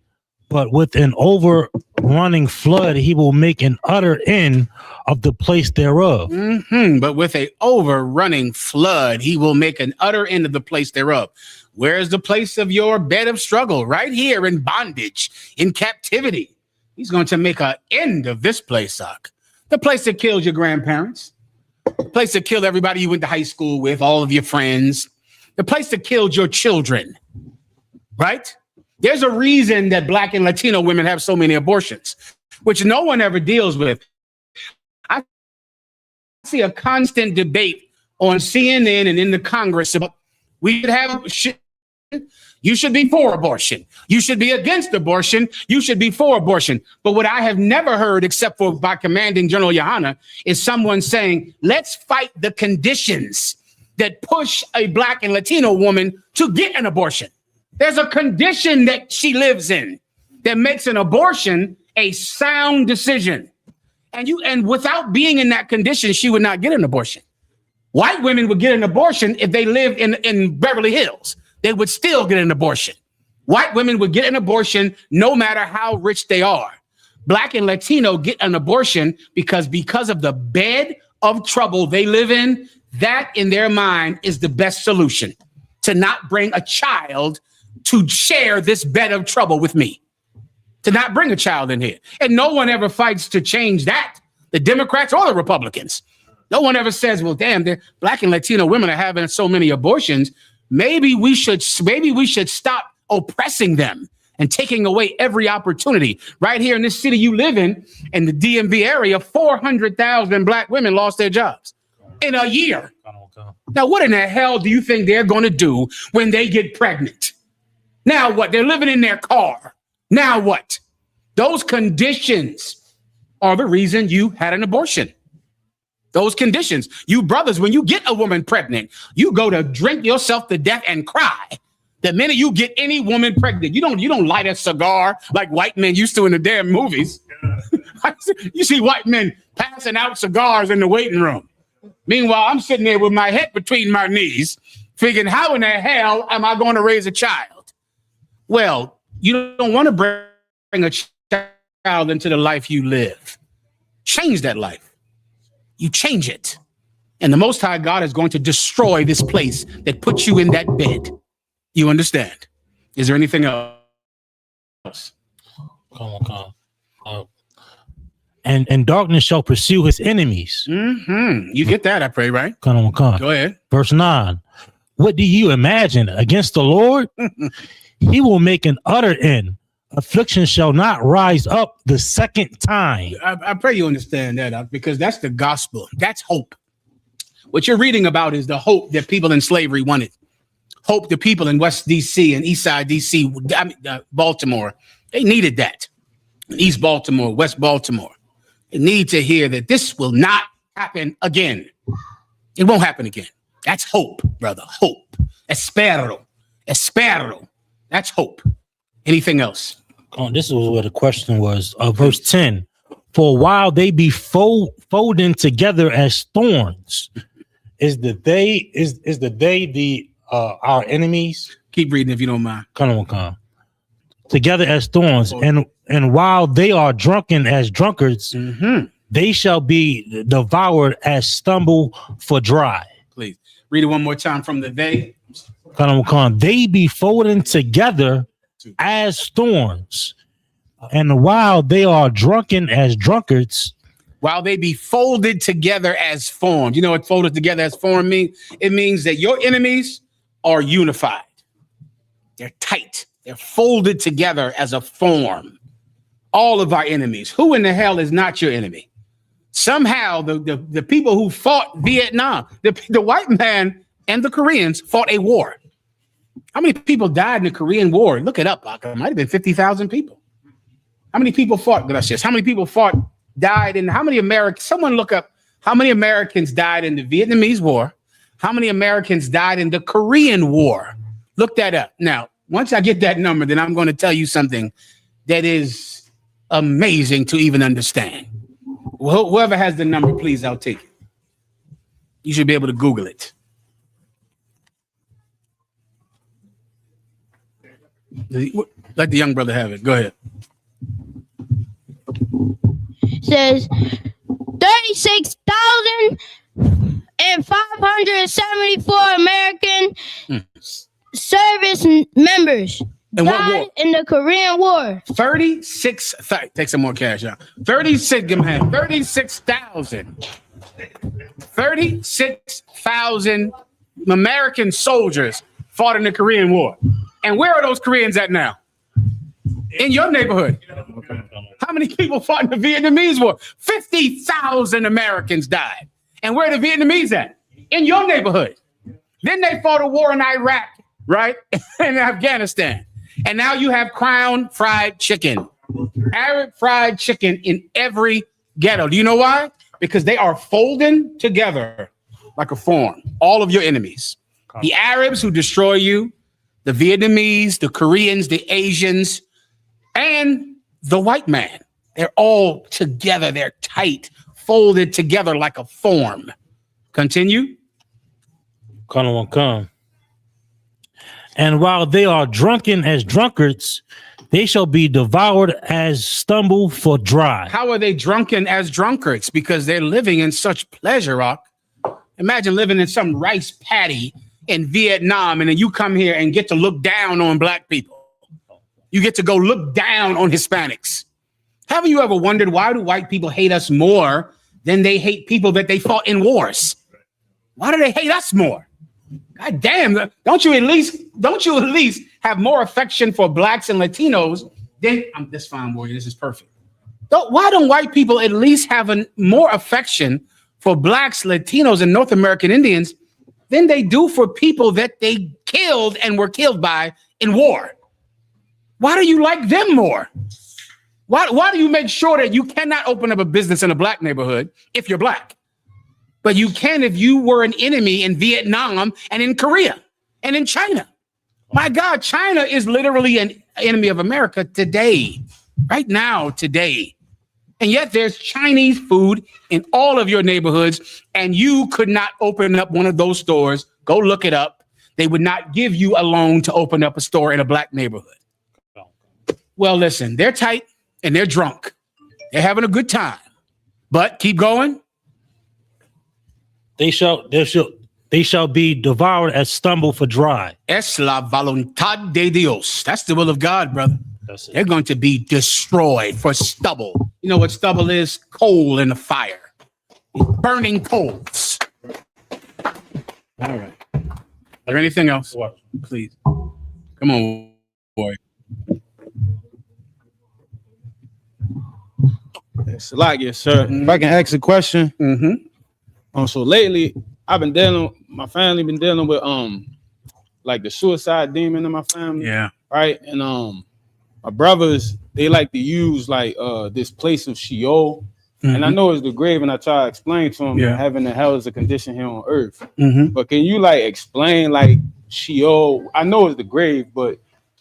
but with an overrunning flood, he will make an utter end of the place thereof. But with a overrunning flood, he will make an utter end of the place thereof. Where's the place of your bed of struggle? Right here in bondage, in captivity. He's going to make an end of this place, Doc. The place that killed your grandparents. The place that killed everybody you went to high school with, all of your friends. The place that killed your children. Right? There's a reason that Black and Latino women have so many abortions, which no one ever deals with. I see a constant debate on CNN and in the Congress about we should have you should be for abortion. You should be against abortion. You should be for abortion. But what I have never heard, except for by commanding General Yohana, is someone saying, let's fight the conditions that push a Black and Latino woman to get an abortion. There's a condition that she lives in that makes an abortion a sound decision. And without being in that condition, she would not get an abortion. White women would get an abortion if they lived in Beverly Hills. They would still get an abortion. White women would get an abortion no matter how rich they are. Black and Latino get an abortion because of the bed of trouble they live in. That in their mind is the best solution, to not bring a child to share this bed of trouble with me, to not bring a child in here. And no one ever fights to change that, the Democrats or the Republicans. No one ever says, well, damn, Black and Latino women are having so many abortions. Maybe we should stop oppressing them and taking away every opportunity. Right here in this city you live in the DMV area, 400,000 Black women lost their jobs in a year. Now, what in the hell do you think they're going to do when they get pregnant? Now what? They're living in their car. Now what? Those conditions are the reason you had an abortion. Those conditions. You brothers, when you get a woman pregnant, you go to drink yourself to death and cry. The minute you get any woman pregnant, you don't light a cigar like white men used to in the damn movies. You see white men passing out cigars in the waiting room. Meanwhile, I'm sitting there with my head between my knees, thinking, how in the hell am I going to raise a child? Well, you don't want to bring a child into the life you live. Change that life. You change it. And the Most High God is going to destroy this place that puts you in that bed. You understand? Is there anything else? Come on. And darkness shall pursue his enemies. You get that, I pray, right? Come on. Go ahead. Verse 9. What do you imagine against the Lord? He will make an utter end. Affliction shall not rise up the second time. I pray you understand that, because that's the gospel. That's hope. What you're reading about is the hope that people in slavery wanted. Hope the people in West D.C. and East Side D.C., Baltimore, they needed that. East Baltimore, West Baltimore. They need to hear that this will not happen again. It won't happen again. That's hope, brother. Hope. Espero. That's hope. Anything else? This is where the question was. Verse 10. For while they be folding together as thorns, is the they our enemies? Keep reading if you don't mind. Come on. Together as thorns, and while they are drunken as drunkards, they shall be devoured as stumble for dry. Please read it one more time from the they. Come on. They be folding together as thorns, and while they are drunken as drunkards, while they be folded together as formed. You know what folded together as formed means? It means that your enemies are unified. They're tight. They're folded together as a form. All of our enemies. Who in the hell is not your enemy? Somehow the people who fought Vietnam, the white man and the Koreans fought a war. How many people died in the Korean War? Look it up. It might have been 50,000 people. How many people fought? Gracias. How many people died in, how many Americans? Someone look up how many Americans died in the Vietnamese War. How many Americans died in the Korean War? Look that up. Now, once I get that number, then I'm going to tell you something that is amazing to even understand. Whoever has the number, please, I'll take it. You should be able to Google it. Let the young brother have it. Go ahead. says 36,574 American service members In what died war? in the Korean War. 36. Take some more cash out. 36. Give me a hand. 36,000. 36,000 American soldiers fought in the Korean War. And where are those Koreans at now? In your neighborhood. How many people fought in the Vietnamese War? 50,000 Americans died. And where are the Vietnamese at? In your neighborhood. Then they fought a war in Iraq, right? And Afghanistan. And now you have Crown fried chicken, Arab fried chicken in every ghetto. Do you know why? Because they are folding together like a form. All of your enemies. The Arabs who destroy you, the Vietnamese, the Koreans, the Asians, and the white man. They're all together. They're tight, folded together like a form. Continue. And while they are drunken as drunkards, they shall be devoured as stumble for dry. How are they drunken as drunkards? Because they're living in such pleasure, Rock. Imagine living in some rice paddy in Vietnam, and then you come here and get to look down on black people. You get to go look down on Hispanics. Haven't you ever wondered why do white people hate us more than they hate people that they fought in wars? Why do they hate us more? God damn, don't you at least have more affection for blacks and Latinos than I'm this fine, warrior. This is perfect. Why don't white people at least have more affection for blacks, Latinos, and North American Indians than they do for people that they killed and were killed by in war? Why do you like them more? Why do you make sure that you cannot open up a business in a black neighborhood if you're black? But you can if you were an enemy in Vietnam and in Korea and in China. My God, China is literally an enemy of America today, right now, today. And yet there's Chinese food in all of your neighborhoods, and you could not open up one of those stores. Go look it up. They would not give you a loan to open up a store in a black neighborhood. Well, listen, they're tight and they're drunk. They're having a good time. But keep going. They shall be devoured as stumble for dry. Es la voluntad de Dios. That's the will of God, brother. They're going to be destroyed for stubble. You know what stubble is? Coal in the fire. Burning coals. All right. Is there anything else? Please. Come on, boy. It's a lot, yes, sir. If I can ask a question. So lately, my family been dealing with like the suicide demon in my family. Yeah. Right. And my brothers, they like to use like this place of Sheol. And I know it's the grave, and I try to explain to them that heaven and hell is a condition here on earth. But can you like explain like Sheol? I know it's the grave, but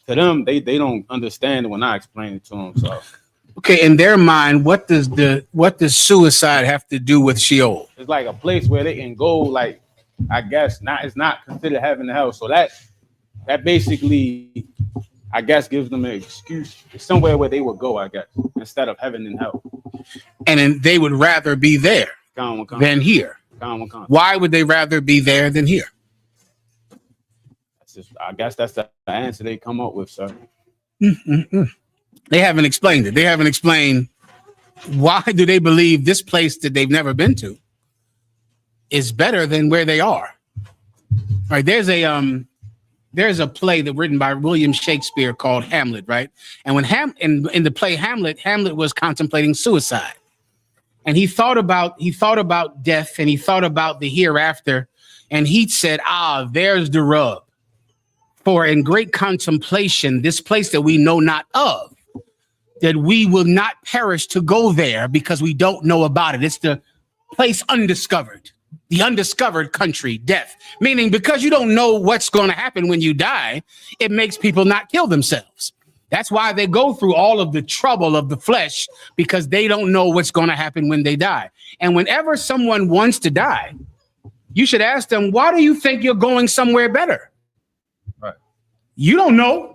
to them, they don't understand it when I explain it to them. So okay, in their mind, what does suicide have to do with Sheol? It's like a place where they can go, like, I guess it's not considered heaven and hell. So that basically, I guess, gives them an excuse. It's somewhere where they would go, I guess, instead of heaven and hell. And then they would rather be there than here. Why would they rather be there than here? I guess that's the answer they come up with, sir. They haven't explained it. They haven't explained why do they believe this place that they've never been to is better than where they are. All right, there's a play that written by William Shakespeare called Hamlet, right? And when in the play Hamlet was contemplating suicide. And he thought about death, and he thought about the hereafter, and he said, there's the rub. For in great contemplation, this place that we know not of, that we will not perish to go there because we don't know about it. It's the place undiscovered, the undiscovered country, death. Meaning because you don't know what's going to happen when you die, it makes people not kill themselves. That's why they go through all of the trouble of the flesh, because they don't know what's going to happen when they die. And whenever someone wants to die, you should ask them, why do you think you're going somewhere better? Right. You don't know.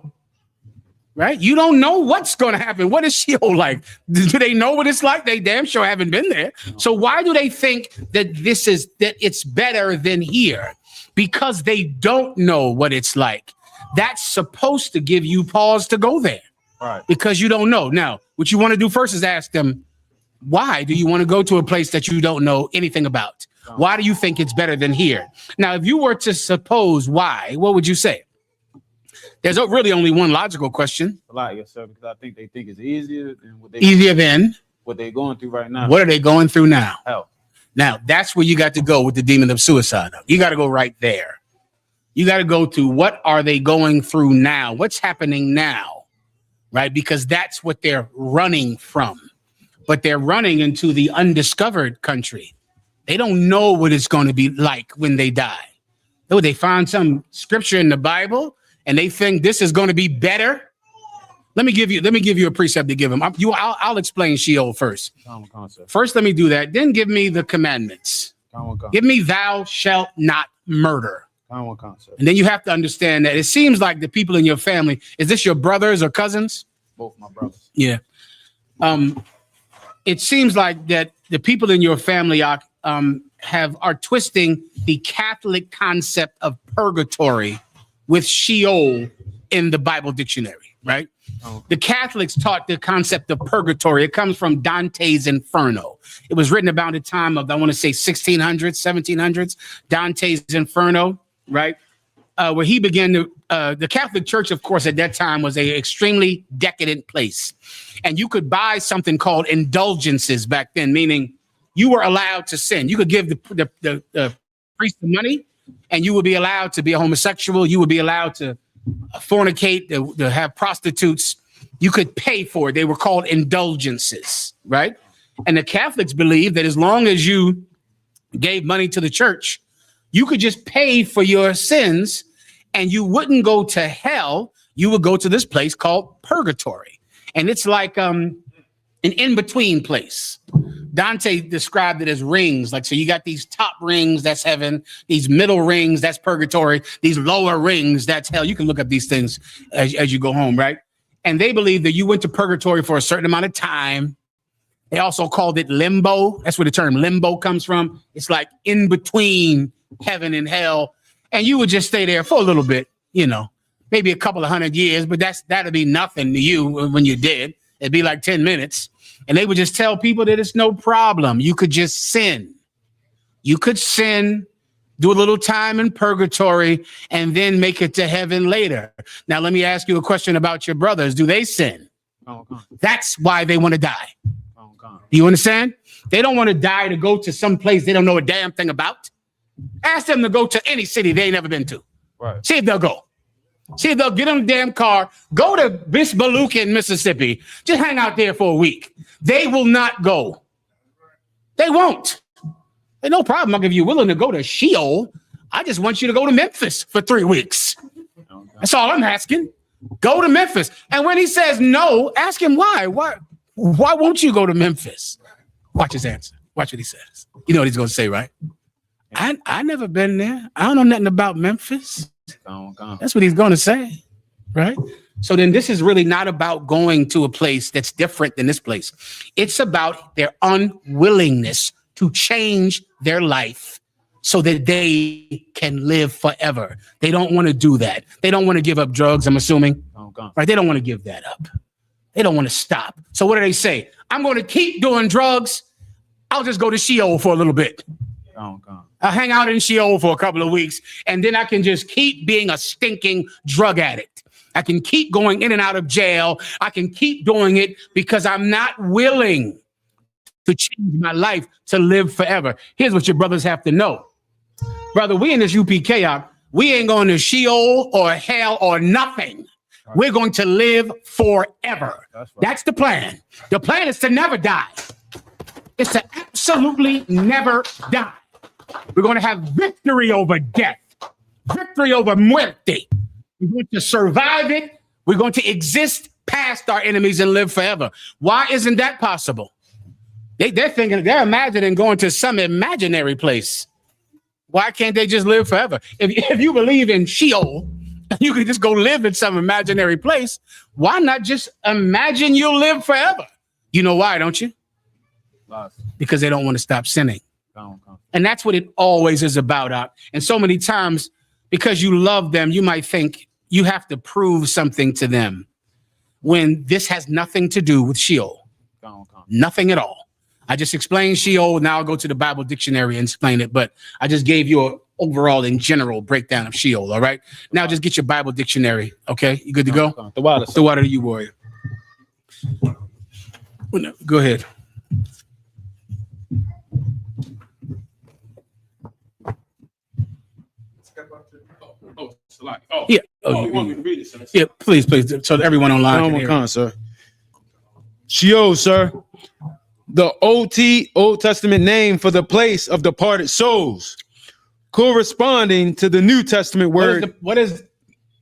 right? You don't know what's going to happen. What is Sheol like? Do they know what it's like? They damn sure haven't been there. So why do they think that it's better than here? Because they don't know what it's like. That's supposed to give you pause to go there. Right. Because you don't know. Now, what you want to do first is ask them, why do you want to go to a place that you don't know anything about? Why do you think it's better than here? Now, if you were to suppose why, what would you say? There's really only one logical question. A lot, yes, sir, because I think they think it's easier than what they're going through right now. What are they going through now? Hell. Now, that's where you got to go with the demon of suicide. You got to go right there. You got to go to what are they going through now? What's happening now? Right? Because that's what they're running from. But they're running into the undiscovered country. They don't know what it's going to be like when they die. Oh, they find some scripture in the Bible and they think this is going to be better. Let me give you a precept to give them. I'll explain Sheol first. First, let me do that. Then give me the commandments. Give me thou shalt not murder. And then you have to understand that it seems like the people in your family, is this your brothers or cousins? Both my brothers. Yeah. It seems like that the people in your family are twisting the Catholic concept of purgatory with Sheol in the Bible dictionary, right? The Catholics taught the concept of purgatory. It comes from Dante's Inferno. It was written about the time of, I want to say 1600s, 1700s, Dante's Inferno, right? Where he began to, the Catholic Church, of course, at that time was an extremely decadent place. And you could buy something called indulgences back then, meaning you were allowed to sin. You could give the priest the money and you would be allowed to be a homosexual. You would be allowed to fornicate, to have prostitutes. You could pay for it. They were called indulgences, right? And the Catholics believed that as long as you gave money to the church, you could just pay for your sins and you wouldn't go to hell. You would go to this place called purgatory. And it's like an in-between place. Dante described it as rings. Like, so you got these top rings, that's heaven. These middle rings, that's purgatory. These lower rings, that's hell. You can look up these things as you go home, right? And they believe that you went to purgatory for a certain amount of time. They also called it limbo. That's where the term limbo comes from. It's like in between heaven and hell. And you would just stay there for a little bit, maybe a couple of 100 years, but that'd be nothing to you when you're dead. It'd be like 10 minutes. And they would just tell people that it's no problem. You could just sin. You could sin, do a little time in purgatory, and then make it to heaven later. Now, let me ask you a question about your brothers. Do they sin? Oh, God. That's why they want to die. Oh, God. Do you understand? They don't want to die to go to some place they don't know a damn thing about. Ask them to go to any city they ain't never been to. Right. See if they'll go. See if they'll get in a damn car, go to Bismarck in Mississippi, just hang out there for a week. They will not go. They won't. Hey, no problem. If you're willing to go to Sheol, I just want you to go to Memphis for 3 weeks. That's all I'm asking. Go to Memphis. And when he says no, ask him why. Why won't you go to Memphis? Watch his answer. Watch what he says. You know what he's going to say, right? I never been there. I don't know nothing about Memphis. That's what he's going to say, right? So then this is really not about going to a place that's different than this place. It's about their unwillingness to change their life so that they can live forever. They don't want to do that. They don't want to give up drugs, I'm assuming. Right? They don't want to give that up. They don't want to stop. So what do they say? I'm going to keep doing drugs. I'll just go to Sheol for a little bit. I'll hang out in Sheol for a couple of weeks, and then I can just keep being a stinking drug addict. I can keep going in and out of jail. I can keep doing it because I'm not willing to change my life to live forever. Here's what your brothers have to know. Brother, we in this UPK, we ain't going to Sheol or hell or nothing. Right. We're going to live forever. That's the plan. The plan is to never die. It's to absolutely never die. We're going to have victory over death, victory over muerte. We're going to survive it. We're going to exist past our enemies and live forever. Why isn't that possible? They're thinking, they're imagining going to some imaginary place. Why can't they just live forever? If you believe in Sheol You could just go live in some imaginary place. Why not just imagine you'll live forever? You know why, don't you? Because they don't want to stop sinning. And that's what it always is about. And so many times, because you love them, you might think you have to prove something to them when this has nothing to do with Sheol. Nothing at all. I just explained Sheol. Now I'll go to the Bible dictionary and explain it. But I just gave you an overall in general breakdown of Sheol. All right. Now just get your Bible dictionary. Okay. You good to go? The water to you, warrior. Go ahead. Yeah. You want me to read it, sir? Yeah, please, so that everyone online can hear. Sir. Sheol, sir. The Old Testament name for the place of departed souls, corresponding to the New Testament word. What does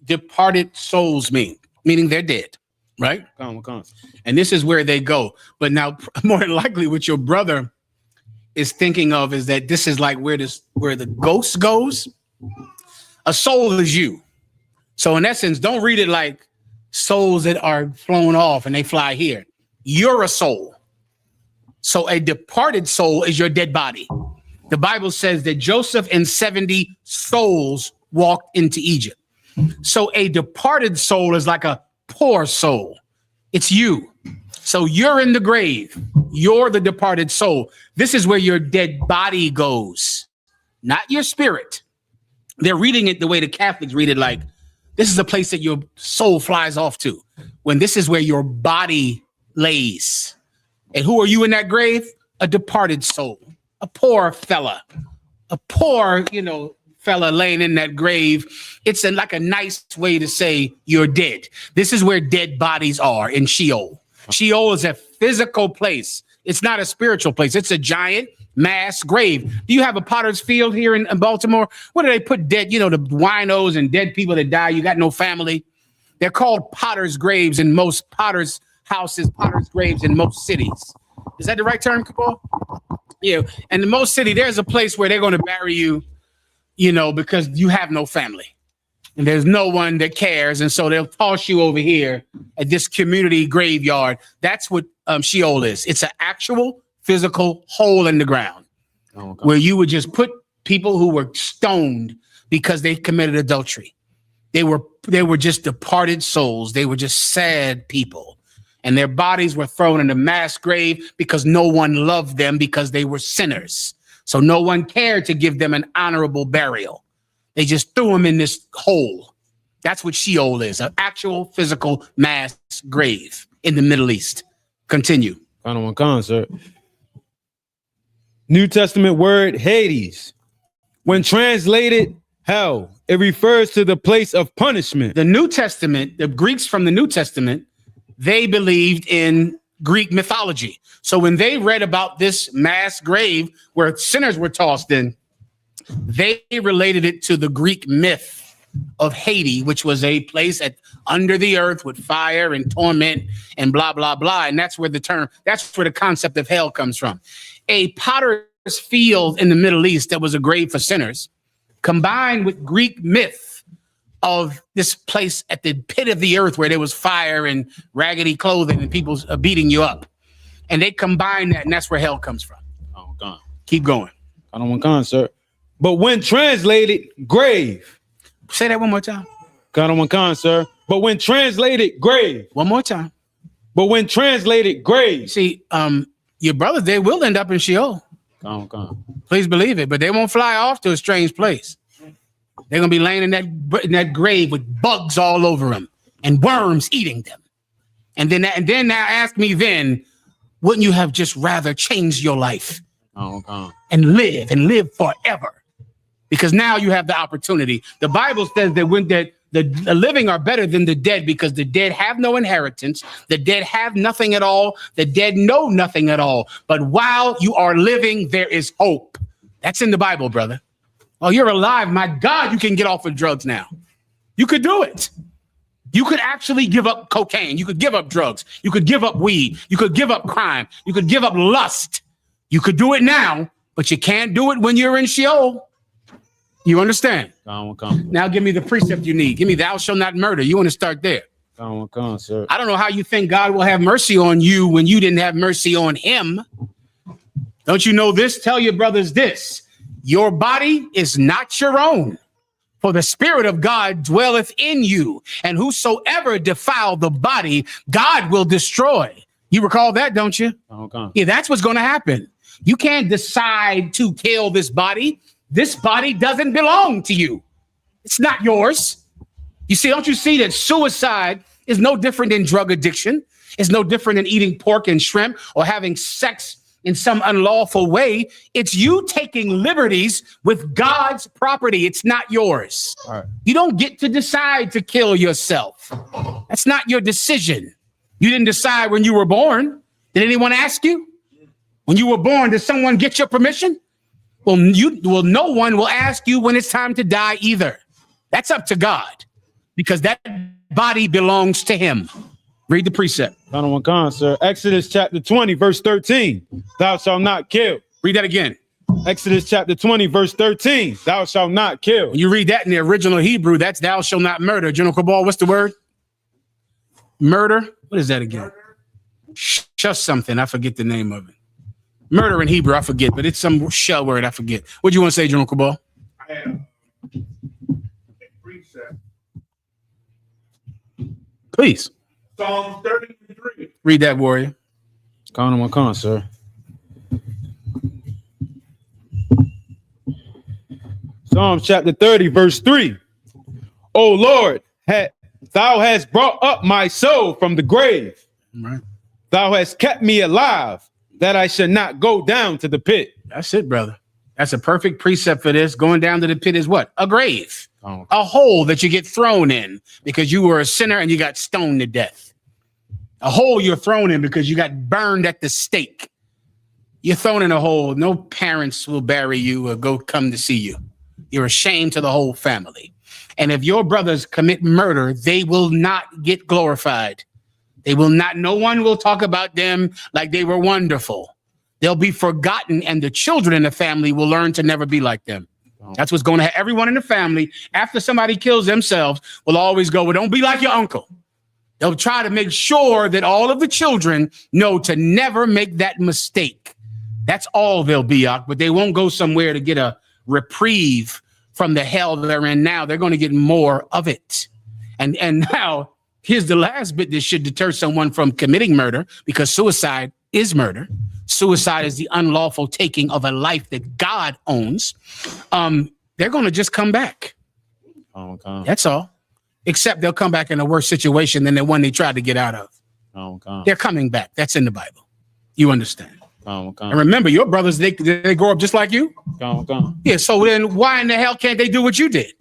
departed souls mean? Meaning they're dead, right? And this is where they go. But now, more than likely, what your brother is thinking of is that this is like where the ghost goes. A soul is you. So in essence, don't read it like souls that are flown off and they fly here. You're a soul. So a departed soul is your dead body. The Bible says that Joseph and 70 souls walked into Egypt. So a departed soul is like a poor soul. It's you. So you're in the grave. You're the departed soul. This is where your dead body goes, not your spirit. They're reading it the way the Catholics read it, like this is a place that your soul flies off to, when this is where your body lays. And who are you in that grave? A departed soul, a poor fella, fella laying in that grave. It's like a nice way to say you're dead. This is where dead bodies are, in Sheol. Sheol is a physical place. It's not a spiritual place. It's a giant mass grave. Do you have a potter's field here in Baltimore? Where do they put dead, the winos and dead people that die? You got no family. They're called potter's graves in most potter's houses, potter's graves in most cities. Is that the right term, Kabul? Yeah. And in most city, there's a place where they're going to bury you, because you have no family. And there's no one that cares. And so they'll toss you over here at this community graveyard. That's what Sheol is. It's an actual physical hole in the ground where you would just put people who were stoned because they committed adultery. They were just departed souls. They were just sad people. And their bodies were thrown in a mass grave because no one loved them because they were sinners. So no one cared to give them an honorable burial. They just threw them in this hole. That's what Sheol is, an actual physical mass grave in the Middle East. Continue. Final one, sir. New Testament word Hades. When translated hell, it refers to the place of punishment. The New Testament, the Greeks from the New Testament, they believed in Greek mythology. So when they read about this mass grave where sinners were tossed in, they related it to the Greek myth of Hades, which was a place under the earth with fire and torment and blah, blah, blah. And that's where the concept of hell comes from. A potter's field in the Middle East that was a grave for sinners, combined with Greek myth of this place at the pit of the earth where there was fire and raggedy clothing and people beating you up. And they combine that, and that's where hell comes from. Oh, God. Keep going. I don't want to, sir. But when translated grave. Say that one more time. God, I don't want, sir. But when translated grave. One more time. But when translated grave. See, your brothers, they will end up in Sheol. Please believe it, but they won't fly off to a strange place. They're going to be laying in that grave with bugs all over them and worms eating them. And then now ask me then, wouldn't you have just rather changed your life and live forever? Because now you have the opportunity. The Bible says that the living are better than the dead because the dead have no inheritance. The dead have nothing at all. The dead know nothing at all. But while you are living, there is hope. That's in the Bible, brother. Oh, you're alive. My God, you can get off of drugs now. You could do it. You could actually give up cocaine. You could give up drugs. You could give up weed. You could give up crime. You could give up lust. You could do it now, but you can't do it when you're in Sheol. You understand? Come. Now give me the precept you need. Give me thou shalt not murder. You want to start there. Come, sir. I don't know how you think God will have mercy on you when you didn't have mercy on him. Don't you know this? Tell your brothers this. Your body is not your own, for the Spirit of God dwelleth in you, and whosoever defile the body, God will destroy. You recall that, don't you? Yeah, that's what's going to happen. You can't decide to kill this body. This body doesn't belong to you. It's not yours. You see, don't you see that suicide is no different than drug addiction? It's no different than eating pork and shrimp or having sex in some unlawful way. It's you taking liberties with God's property. It's not yours. All right. You don't get to decide to kill yourself. That's not your decision. You didn't decide when you were born. Did anyone ask you? When you were born, did someone get your permission? Well, no one will ask you when it's time to die either. That's up to God, because that body belongs to him. Read the precept. Con, sir. Exodus chapter 20, verse 13. Thou shalt not kill. Read that again. Exodus chapter 20, verse 13. Thou shalt not kill. When you read that in the original Hebrew, that's thou shalt not murder. General Cabal, what's the word? Murder? What is that again? Just something. I forget the name of it. Murder in Hebrew, I forget, but it's some shell word, I forget. What do you want to say, General Cabal? I have a precept. Please. Psalm 33. Read that, warrior. Con, sir. Psalm chapter 30, verse 3. O Lord, thou hast brought up my soul from the grave. Right. Thou hast kept me alive, that I should not go down to the pit. That's it, brother. That's a perfect precept for this. Going down to the pit is what? A grave. A hole that you get thrown in because you were a sinner and you got stoned to death. A hole you're thrown in because you got burned at the stake. You're thrown in a hole. No parents will bury you or come to see you. You're a shame to the whole family. And if your brothers commit murder, they will not get glorified. They will not. No one will talk about them like they were wonderful. They'll be forgotten, and the children in the family will learn to never be like them. That's what's going to happen. Everyone in the family, after somebody kills themselves, will always go, well, don't be like your uncle. They'll try to make sure that all of the children know to never make that mistake. That's all they'll be, but they won't go somewhere to get a reprieve from the hell they're in now. They're going to get more of it. And now, here's the last bit that should deter someone from committing murder, because suicide is murder. Suicide is the unlawful taking of a life that God owns. They're going to just come back. That's all. Except they'll come back in a worse situation than the one they tried to get out of. They're coming back. That's in the Bible. You understand? And remember, your brothers, they grow up just like you. Yeah, so then why in the hell can't they do what you did?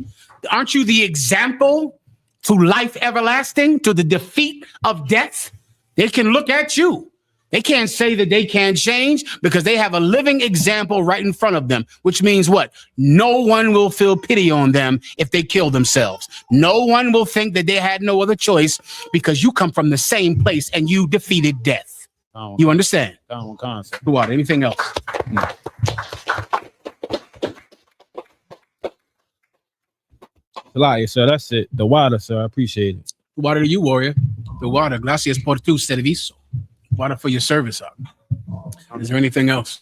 Aren't you the example to life everlasting, to the defeat of death? They can look at you. They can't say that they can't change because they have a living example right in front of them, which means what? No one will feel pity on them if they kill themselves. No one will think that they had no other choice because you come from the same place and you defeated death. You understand? What? Anything else? Sir, that's it. The water, sir. I appreciate it. Water to you, warrior. The water. Gracias por tu servicio. Water for your service. Is there anything else?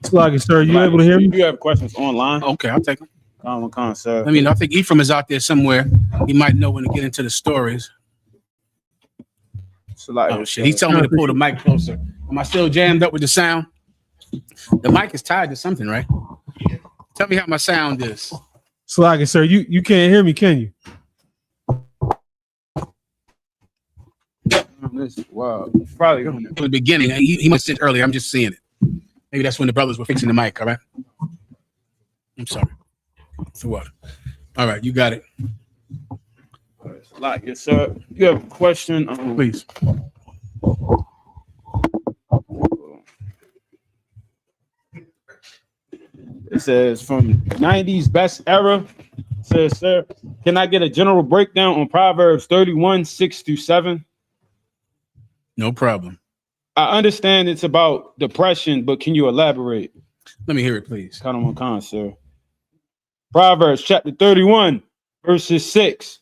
Sir, you able to hear me? You have questions online? Okay, I'll take them. Sir. I mean, I think Ephraim is out there somewhere. He might know when to get into the stories. Oh, shit. He told me to pull the mic closer. Am I still jammed up with the sound? The mic is tied to something, right? Tell me how my sound is. Sir, you can't hear me, can you? Wow. Probably from the beginning. He must have said earlier. I'm just seeing it. Maybe that's when the brothers were fixing the mic. All right. I'm sorry. So what? All right, you got it. Yes, sir. You have a question? Please. It says from 90s best era. It says, sir, can I get a general breakdown on Proverbs 31, 6-7? No problem. I understand it's about depression, but can you elaborate? Let me hear it, please. Sir. Proverbs chapter 31, verses 6.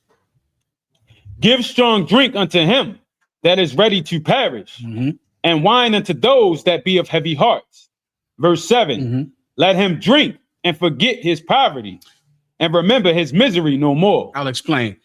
Give strong drink unto him that is ready to perish, and wine unto those that be of heavy hearts. Verse 7. Let him drink and forget his poverty, and remember his misery no more. I'll explain.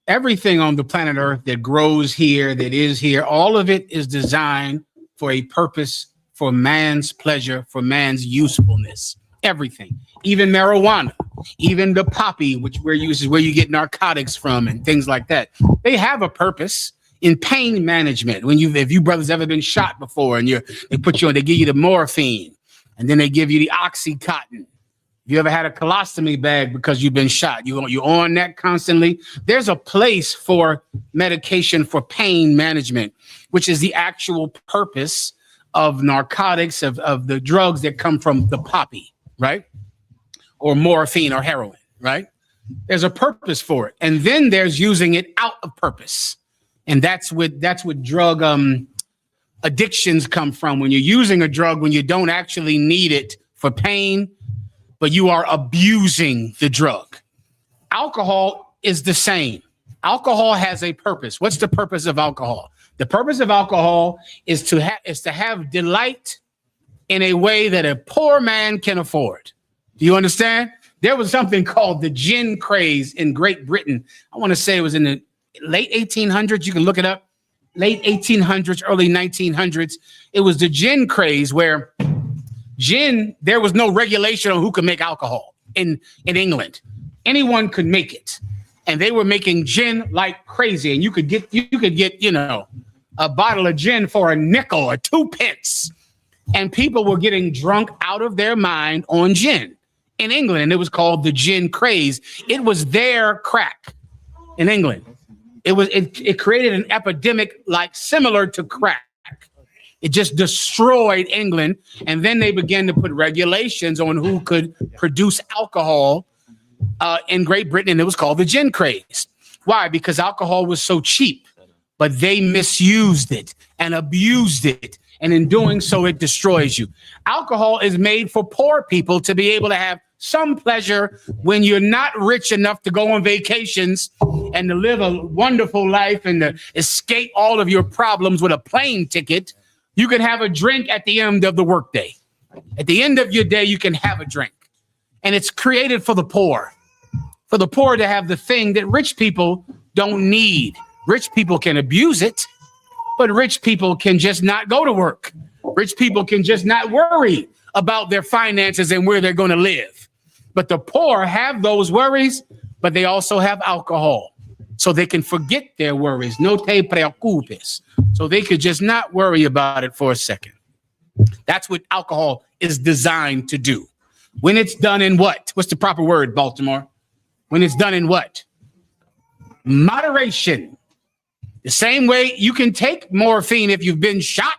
Everything on the planet Earth that grows here, that is here, all of it is designed for a purpose, for man's pleasure, for man's usefulness. Everything, even marijuana, even the poppy, where you get narcotics from and things like that. They have a purpose in pain management. If you brothers ever been shot before and they put you on, they give you the morphine and then they give you the Oxycontin. If you ever had a colostomy bag because you've been shot, you're on that constantly. There's a place for medication for pain management, which is the actual purpose of narcotics, of the drugs that come from the poppy, right? Or morphine or heroin, right? There's a purpose for it. And then there's using it out of purpose. And that's what drug addictions come from. When you're using a drug when you don't actually need it for pain, but you are abusing the drug. Alcohol is the same. Alcohol has a purpose. What's the purpose of alcohol? The purpose of alcohol is to have delight in a way that a poor man can afford. Do you understand? There was something called the gin craze in Great Britain. I want to say it was in the late 1800s. You can look it up. Late 1800s, early 1900s. It was the gin craze where gin, there was no regulation on who could make alcohol in England. Anyone could make it. And they were making gin like crazy. And you could get, a bottle of gin for a nickel or 2 pence. And people were getting drunk out of their mind on gin in England. And it was called the gin craze. It was their crack in England. It created an epidemic like similar to crack. It just destroyed England. And then they began to put regulations on who could produce alcohol in Great Britain. And it was called the gin craze. Why? Because alcohol was so cheap, but they misused it and abused it. And in doing so, it destroys you. Alcohol is made for poor people to be able to have some pleasure when you're not rich enough to go on vacations and to live a wonderful life and to escape all of your problems with a plane ticket. You can have a drink at the end of the workday. At the end of your day, you can have a drink. And it's created for the poor to have the thing that rich people don't need. Rich people can abuse it, but rich people can just not go to work. Rich people can just not worry about their finances and where they're going to live. But the poor have those worries, but they also have alcohol. So they can forget their worries. No te preocupes. So they could just not worry about it for a second. That's what alcohol is designed to do. When it's done in what? What's the proper word, Baltimore? When it's done in what? Moderation. The same way you can take morphine if you've been shot,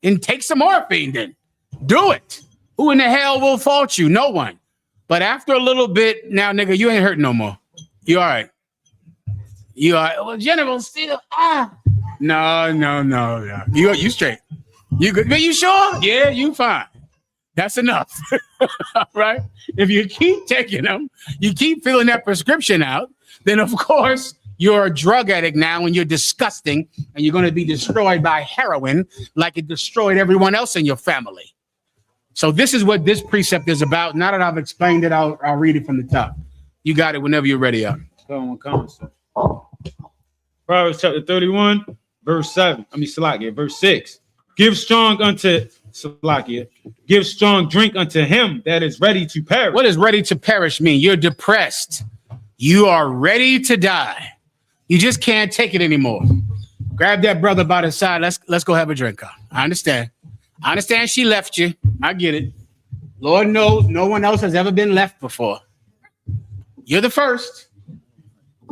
and take some morphine then. Do it. Who in the hell will fault you? No one. But after a little bit, now, nigga, you ain't hurt no more. You all right. You all right. Well, General, still, No. You straight. You good? Are you sure? Yeah, you fine. That's enough. Right? If you keep taking them, you keep filling that prescription out, then of course you're a drug addict now and you're disgusting and you're going to be destroyed by heroin like it destroyed everyone else in your family. So this is what this precept is about. Now that I've explained it, I'll read it from the top. You got it whenever you're ready. Proverbs chapter 31, verse 7. Verse 6. Give strong drink unto him that is ready to perish. What does ready to perish mean? You're depressed. You are ready to die. You just can't take it anymore. Grab that brother by the side. Let's go have a drink. I understand. I understand she left you. I get it. Lord knows no one else has ever been left before. You're the first.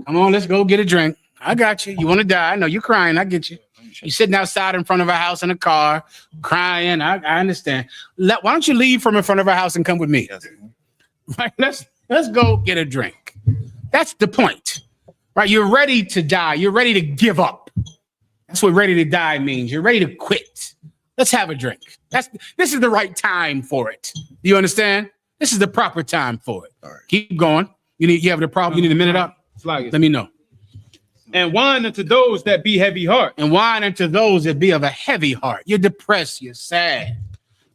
Come on, let's go get a drink. I got you. You want to die? I know you're crying. I get you. You're sitting outside in front of our house in a car, crying. I understand. Why don't you leave from in front of our house and come with me? Right? Let's go get a drink. That's the point. Right? You're ready to die. You're ready to give up. That's what ready to die means. You're ready to quit. Let's have a drink. This is the right time for it. Do you understand? This is the proper time for it. All right. Keep going. You have the problem. You need a minute up. Let me know. And wine unto those that be heavy heart. And wine unto those that be of a heavy heart. You're depressed. You're sad.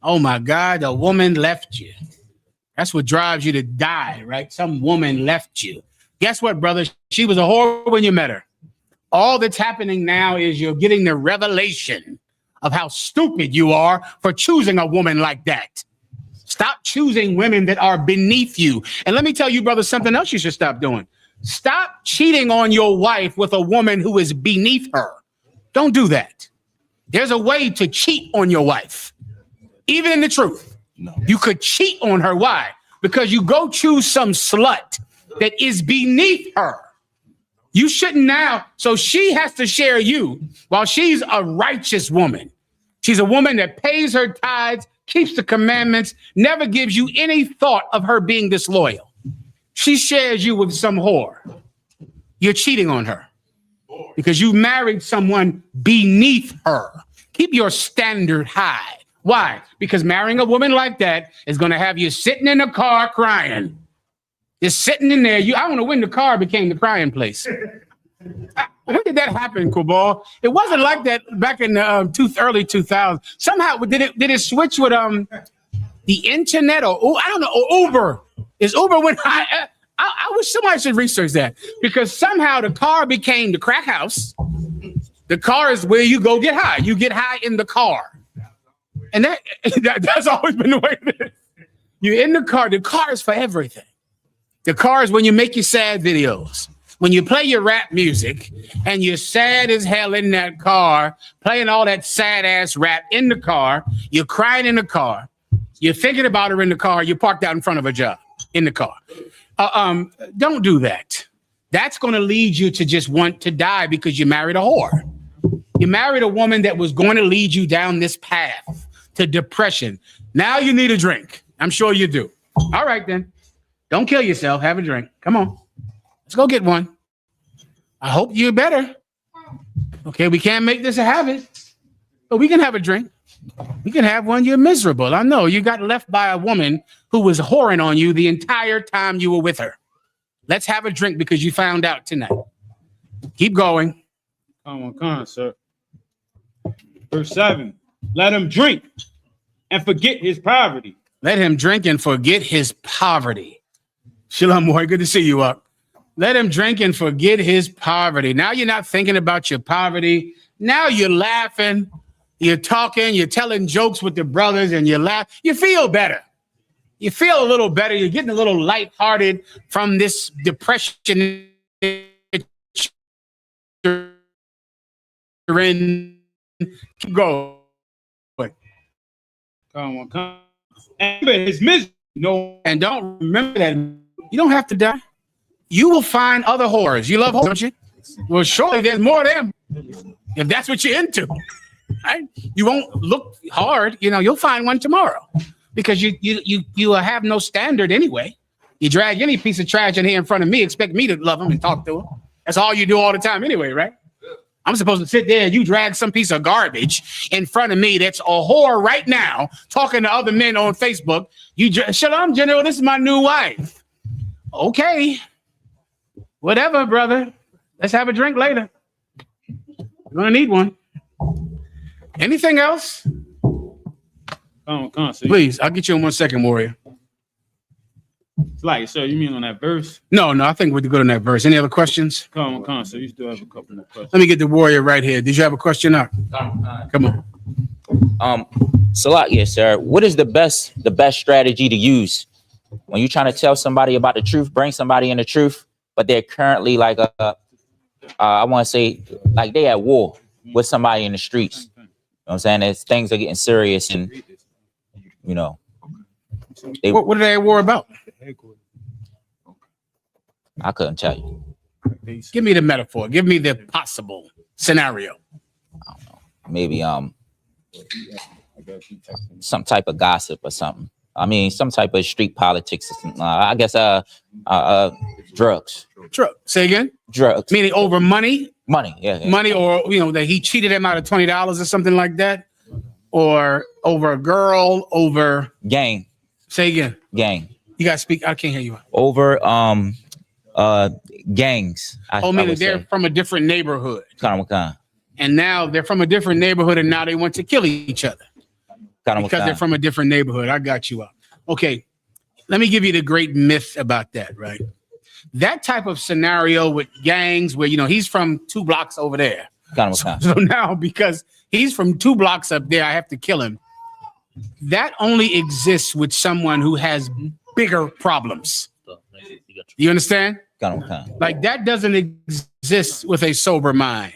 Oh my God, a woman left you. That's what drives you to die, right? Some woman left you. Guess what, brother? She was a whore when you met her. All that's happening now is you're getting the revelation of how stupid you are for choosing a woman like that. Stop choosing women that are beneath you. And let me tell you, brother, something else you should stop doing. Stop cheating on your wife with a woman who is beneath her. Don't do that. There's a way to cheat on your wife. Even in the truth, you could cheat on her. Why? Because you go choose some slut that is beneath her. You shouldn't now. So she has to share you while she's a righteous woman. She's a woman that pays her tithes, keeps the commandments, never gives you any thought of her being disloyal. She shares you with some whore. You're cheating on her because you married someone beneath her. Keep your standard high. Why? Because marrying a woman like that is going to have you sitting in the car crying. You're sitting in there. I don't know when the car became the crying place. When did that happen, Kubal? It wasn't like that back in the early 2000s. Somehow, did it switch with the internet or I don't know, or Uber? Is Uber when I wish somebody should research that because somehow the car became the crack house. The car is where you go get high. You get high in the car. And that's always been the way it is. You're in the car. The car is for everything. The car is when you make your sad videos, when you play your rap music and you're sad as hell in that car, playing all that sad ass rap in the car. You're crying in the car. You're thinking about her in the car. You're parked out in front of a job in the car. Don't do that. That's going to lead you to just want to die because you married a whore. You married a woman that was going to lead you down this path to depression. Now you need a drink. I'm sure you do. All right, then. Don't kill yourself. Have a drink. Come on. Let's go get one. I hope you're better. Okay, we can't make this a habit, but we can have a drink. We can have one. You're miserable. I know you got left by a woman who was whoring on you the entire time you were with her. Let's have a drink because you found out tonight. Keep going. Come on, sir. Verse 7. Let him drink and forget his poverty. Let him drink and forget his poverty. Shalom, boy. Good to see you up. Let him drink and forget his poverty. Now you're not thinking about your poverty. Now you're laughing. You're talking. You're telling jokes with the brothers and you laugh. You feel better. You feel a little better. You're getting a little lighthearted from this depression. Keep going. Come on. And his misery. No, and don't remember that you don't have to die. You will find other whores. You love whores, don't you? Well, surely there's more of them. If that's what you're into, right? You won't look hard. You'll find one tomorrow because you have no standard anyway. You drag any piece of trash in here in front of me, expect me to love him and talk to him. That's all you do all the time anyway, right? I'm supposed to sit there and you drag some piece of garbage in front of me that's a whore right now, talking to other men on Facebook. Shalom, General, this is my new wife. Okay. Whatever, brother. Let's have a drink later. We're going to need one. Anything else? Come on, sir. Please, I'll get you in 1 second, warrior. It's like, sir, you mean on that verse? No, I think we're good on that verse. Any other questions? Come on, sir. You still have a couple more questions. Let me get the warrior right here. Did you have a question up? Come on. Salat, yes, sir. What is the best strategy to use when you're trying to tell somebody about the truth, bring somebody in the truth, but they're currently like I want to say like they at war with somebody in the streets. You know what I'm saying? As things are getting serious and what are they at war about? I couldn't tell you. Give me the metaphor. Give me the possible scenario. I don't know. Maybe some type of gossip or something. I mean, some type of street politics or something. I guess drugs. Say again? Drugs. Meaning over money? Money, yeah. Money, or that he cheated him out of $20 or something like that, or over a girl, over gang. Say again. Gang. You gotta speak. I can't hear you. Over gangs. Meaning they're from a different neighborhood. Kind. And now they're from a different neighborhood, and now they want to kill each other because they're from a different neighborhood. I got you up. Okay, let me give you the great myth about that, right? That type of scenario with gangs where, he's from 2 blocks over there. So now, because he's from 2 blocks up there, I have to kill him. That only exists with someone who has bigger problems. You understand? Like that doesn't exist with a sober mind.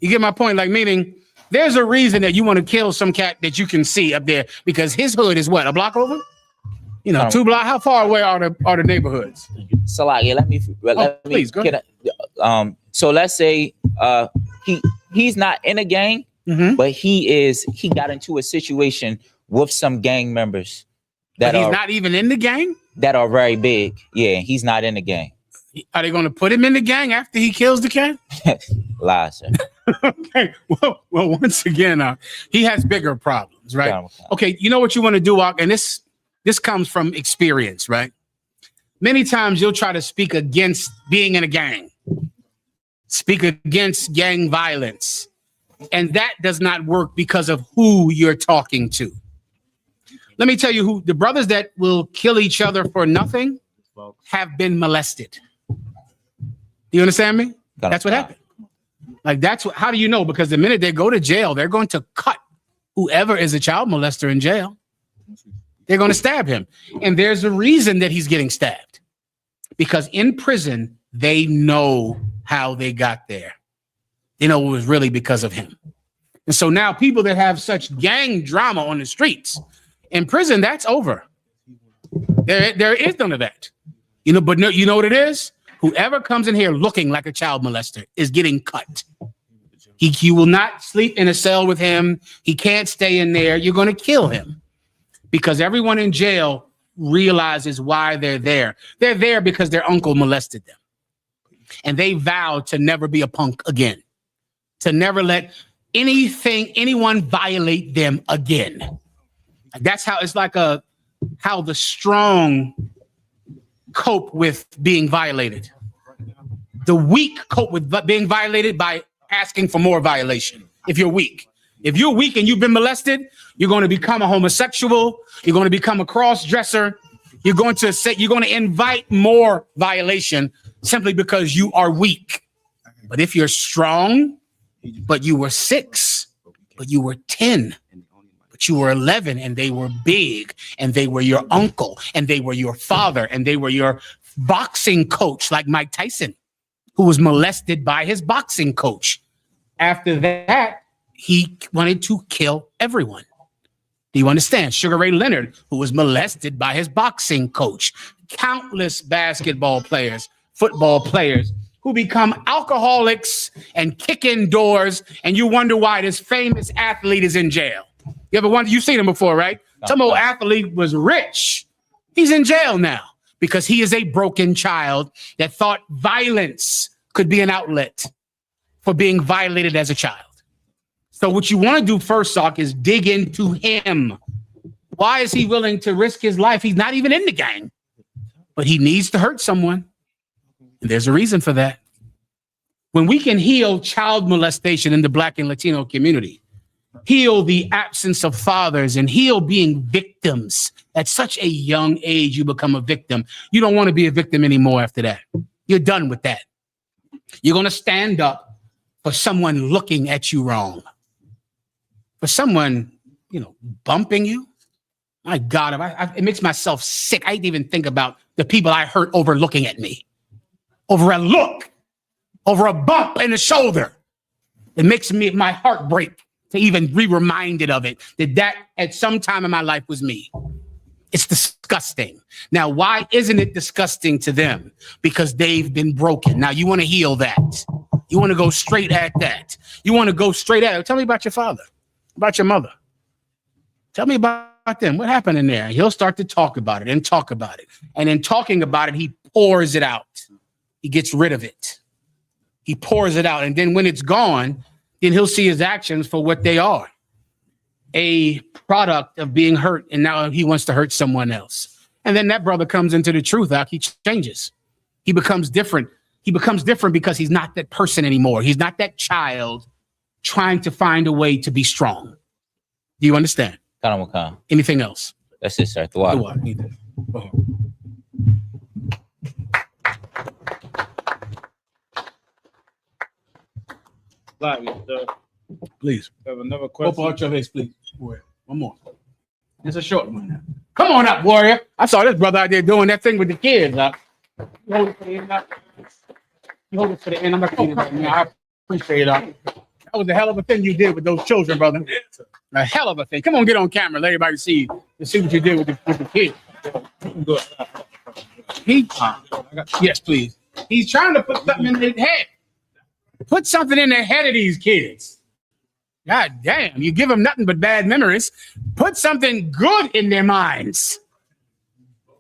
You get my point? Like, meaning there's a reason that you want to kill some cat that you can see up there because his hood is what, a block over? 2 blocks. How far away are the neighborhoods? So like, let me please go ahead. So let's say he's not in a gang, but he got into a situation with some gang members that he's not even in the gang, that are very big. Yeah, he's not in the gang. Are they going to put him in the gang after he kills the cat? Lies, sir. Okay. Well, once again, he has bigger problems, right? Okay. You know what you want to do, and this comes from experience, right? Many times you'll try to speak against being in a gang, speak against gang violence, and that does not work because of who you're talking to. Let me tell you who the brothers that will kill each other for nothing have been molested. You understand me? That's what happened. Like how do you know? Because the minute they go to jail, they're going to cut whoever is a child molester in jail. They're going to stab him. And there's a reason that he's getting stabbed. Because in prison, they know how they got there. They know it was really because of him. And so now people that have such gang drama on the streets, in prison, that's over. There is none of that. But no, you know what it is? Whoever comes in here looking like a child molester is getting cut. You will not sleep in a cell with him. He can't stay in there. You're going to kill him because everyone in jail realizes why they're there. They're there because their uncle molested them. And they vowed to never be a punk again, to never let anyone violate them again. That's how it's like how the strong cope with being violated. The weak cope with being violated by asking for more violation. If you're weak and you've been molested, you're going to become a homosexual. You're going to become a cross-dresser. You're going to invite more violation simply because you are weak. But if you're strong, but you were 6, but you were 10, but you were 11, and they were big, and they were your uncle, and they were your father, and they were your boxing coach, like Mike Tyson, who was molested by his boxing coach. After that, he wanted to kill everyone. Do you understand? Sugar Ray Leonard, who was molested by his boxing coach. Countless basketball players, football players, who become alcoholics and kick in doors, and you wonder why this famous athlete is in jail. You ever wonder? You've seen him before, right? Some old athlete was rich. He's in jail now because he is a broken child that thought violence could be an outlet for being violated as a child. So what you want to do first, Sock, is dig into him. Why is he willing to risk his life? He's not even in the gang, but he needs to hurt someone. And there's a reason for that. When we can heal child molestation in the Black and Latino community, heal the absence of fathers, and heal being victims. At such a young age, you become a victim. You don't want to be a victim anymore after that. You're done with that. You're going to stand up for someone looking at you wrong. For someone, bumping you. My God, it makes myself sick. I didn't even think about the people I hurt over looking at me. Over a look, over a bump in the shoulder. It makes my heart break to even be reminded of it, that at some time in my life was me. It's disgusting. Now, why isn't it disgusting to them? Because they've been broken. Now, you want to heal that. You want to go straight at that. You want to go straight at it. Tell me about your father, about your mother. Tell me about them. What happened in there? He'll start to talk about it and talk about it. And in talking about it, he pours it out. He gets rid of it. He pours it out. And then when it's gone, then he'll see his actions for what they are. a product of being hurt, and now he wants to hurt someone else. And then that brother comes into the truth. He changes. He becomes different. He becomes different because he's not that person anymore. He's not that child trying to find a way to be strong. Do you understand? Anything else? That's it, sir. Please. Have another question. Open out your face, please. One more. It's a short one. Come on up, warrior. I saw this brother out there doing that thing with the kids. You hold it for the end. You hold it for the end. I'm not going to now. I appreciate it. That was a hell of a thing you did with those children, brother. A hell of a thing. Come on, get on camera. Let everybody see what you did with the kids. Yes, please. He's trying to put something in their head. Put something in the head of these kids. God damn, you give them nothing but bad memories. Put something good in their minds.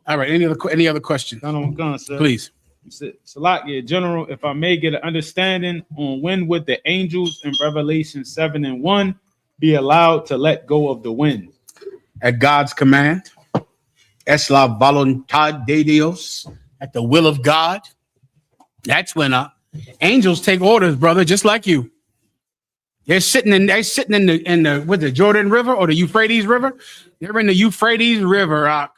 All right, any other questions? Please. Salakia, General, if I may get an understanding on when would the angels in Revelation 7:1 be allowed to let go of the wind? At God's command. Es la voluntad de Dios. At the will of God. That's when angels take orders, brother, just like you. They're sitting in the Jordan River or the Euphrates River. They're in the Euphrates River,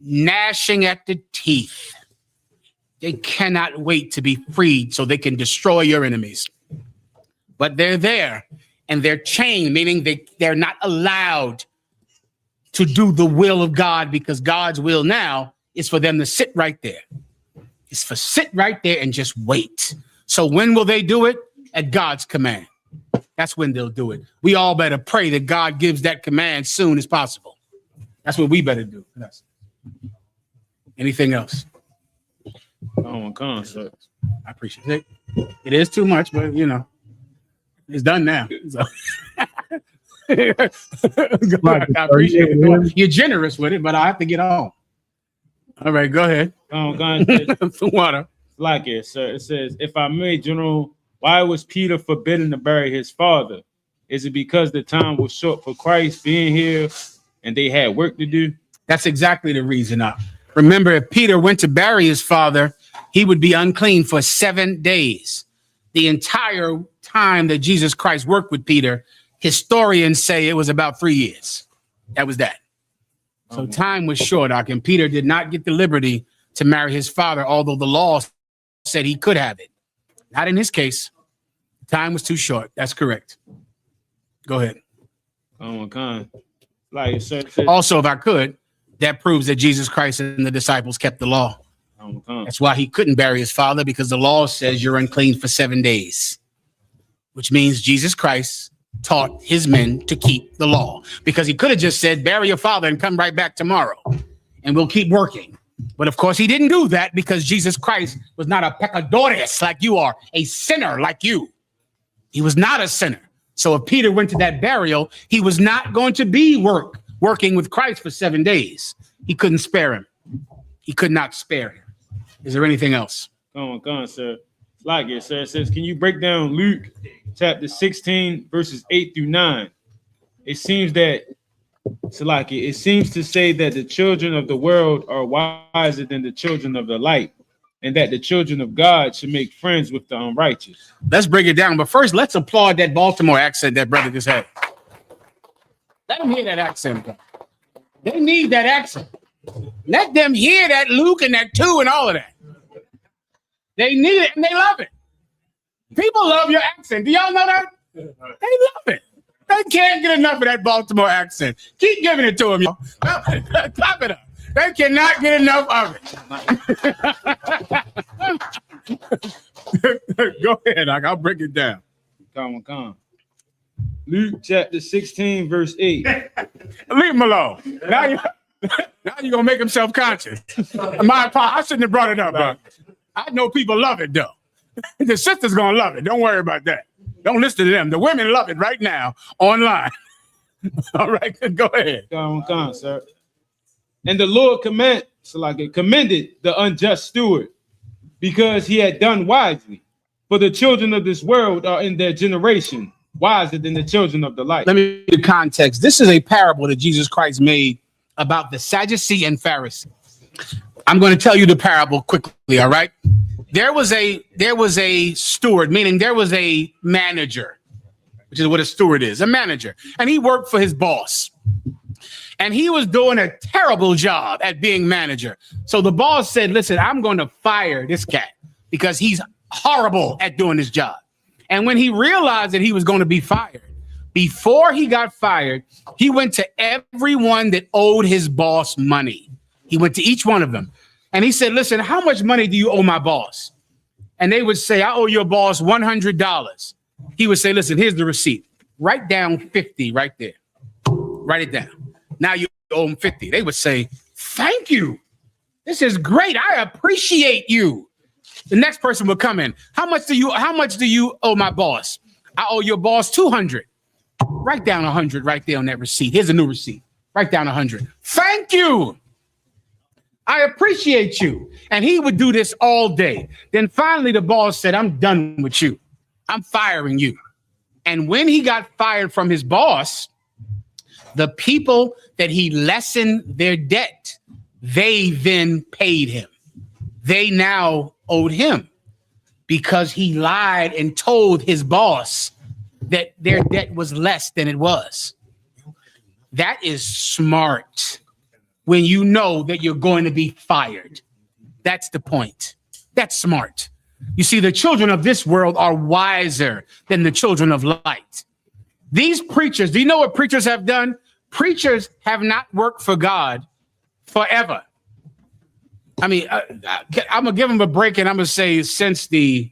gnashing at the teeth. They cannot wait to be freed so they can destroy your enemies. But they're there and they're chained, meaning they're not allowed to do the will of God, because God's will now is for them to sit right there. It's for sit right there and just wait. So when will they do it? At God's command. That's when they'll do it. We all better pray that God gives that command soon as possible. That's what we better do. Anything else? Sir. I appreciate it. It is too much, but it's done now. So. I appreciate it. You're generous with it, but I have to get on. All right, go ahead. Some water. Like it, sir. It says, if I may, General, why was Peter forbidden to bury his father? Is it because the time was short for Christ being here and they had work to do? That's exactly the reason. Remember, if Peter went to bury his father, he would be unclean for 7 days. The entire time that Jesus Christ worked with Peter, historians say it was about 3 years. That was that. So time was short, and Peter did not get the liberty to marry his father, although the law said he could have it. Not in his case. Time was too short. That's correct. Go ahead. Also, if I could, that proves that Jesus Christ and the disciples kept the law. That's why he couldn't bury his father, because the law says you're unclean for 7 days, which means Jesus Christ taught his men to keep the law, because he could have just said, bury your father and come right back tomorrow and we'll keep working. But of course he didn't do that, because Jesus Christ was not a pecadores like you are, a sinner like you. He was not a sinner. So if Peter went to that burial, he was not going to be working with Christ for 7 days. He couldn't spare him. He could not spare him. Is there anything else? Go on, sir. Like it, sir. It says, can you break down Luke chapter 16, verses 8 through 9? It seems that, it seems to say that the children of the world are wiser than the children of the light, and that the children of God should make friends with the unrighteous. Let's break it down. But first, let's applaud that Baltimore accent that brother just had. Let them hear that accent. They need that accent. Let them hear that Luke and that 2 and all of that. They need it and they love it. People love your accent. Do y'all know that? They love it. They can't get enough of that Baltimore accent. Keep giving it to them, y'all. Clap it up. They cannot get enough of it. Go ahead, I'll break it down. Come on. Luke chapter 16, verse 8. Leave him alone. Now you're going to make him self-conscious. I shouldn't have brought it up, bro. I know people love it, though. The sister's going to love it. Don't worry about that. Don't listen to them. The women love it right now online. All right, go ahead. Come on, sir. And the Lord commended the unjust steward, because he had done wisely. For the children of this world are in their generation wiser than the children of the light. Let me give you context. This is a parable that Jesus Christ made about the Sadducee and Pharisee. I'm going to tell you the parable quickly, all right? There was a steward, meaning there was a manager, which is what a steward is, a manager. And he worked for his boss. And he was doing a terrible job at being manager. So the boss said, listen, I'm going to fire this cat because he's horrible at doing his job. And when he realized that he was going to be fired, before he got fired, he went to everyone that owed his boss money. He went to each one of them. And he said, listen, how much money do you owe my boss? And they would say, I owe your boss $100. He would say, listen, here's the receipt. Write down 50 right there. Write it down. Now you owe him 50. They would say, thank you. This is great. I appreciate you. The next person would come in. How much do you owe my boss? I owe your boss 200. Write down 100 right there on that receipt. Here's a new receipt. Write down 100. Thank you. I appreciate you. And he would do this all day. Then finally the boss said, I'm done with you. I'm firing you. And when he got fired from his boss, the people that he lessened their debt, they then paid him. They now owed him because he lied and told his boss that their debt was less than it was. That is smart when you know that you're going to be fired. That's the point. That's smart. You see, the children of this world are wiser than the children of light. These preachers, do you know what preachers have done? Preachers have not worked for God forever. I mean, I'm going to give them a break and I'm going to say since the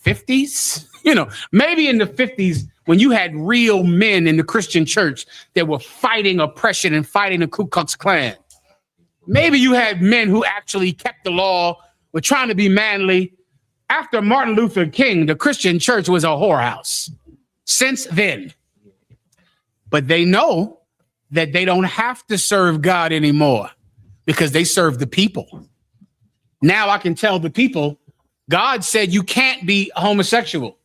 50s, maybe in the 50s when you had real men in the Christian church that were fighting oppression and fighting the Ku Klux Klan. Maybe you had men who actually kept the law, were trying to be manly. After Martin Luther King, the Christian church was a whorehouse. Since then. But they know that they don't have to serve God anymore because they serve the people. Now I can tell the people, God said you can't be homosexual,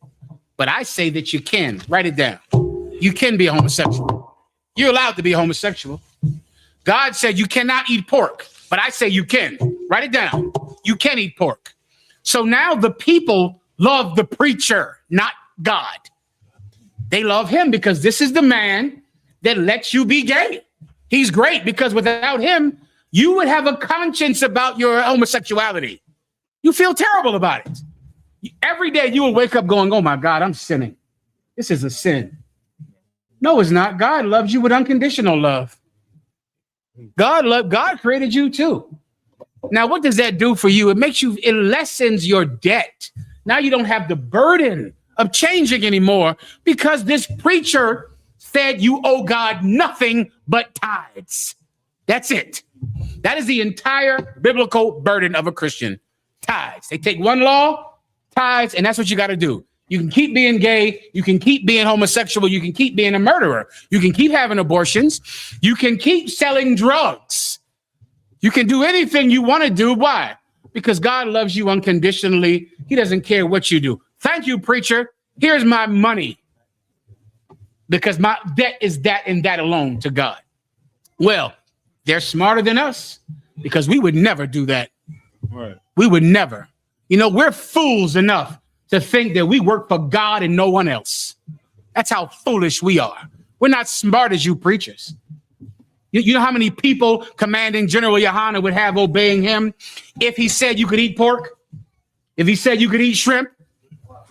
but I say that you can. Write it down. You can be a homosexual. You're allowed to be homosexual. God said you cannot eat pork, but I say you can. Write it down. You can eat pork. So now the people love the preacher, not God. They love him because this is the man that lets you be gay. He's great because without him, you would have a conscience about your homosexuality. You feel terrible about it. Every day you will wake up going, oh my God, I'm sinning. This is a sin. No, it's not. God loves you with unconditional love. God created you too. Now, what does that do for you? It lessens your debt. Now you don't have the burden of changing anymore because this preacher said you owe God nothing but tithes. That's it. That is the entire biblical burden of a Christian. Tithes. They take one law, tithes, and that's what you got to do. You can keep being gay. You can keep being homosexual. You can keep being a murderer. You can keep having abortions. You can keep selling drugs. You can do anything you want to do. Why? Because God loves you unconditionally. He doesn't care what you do. Thank you, preacher. Here's my money. Because my debt is that and that alone to God. Well, they're smarter than us because we would never do that. Right. We would never. We're fools enough to think that we work for God and no one else. That's how foolish we are. We're not smart as you preachers. You know how many people commanding General Yohana would have obeying him if he said you could eat pork? If he said you could eat shrimp?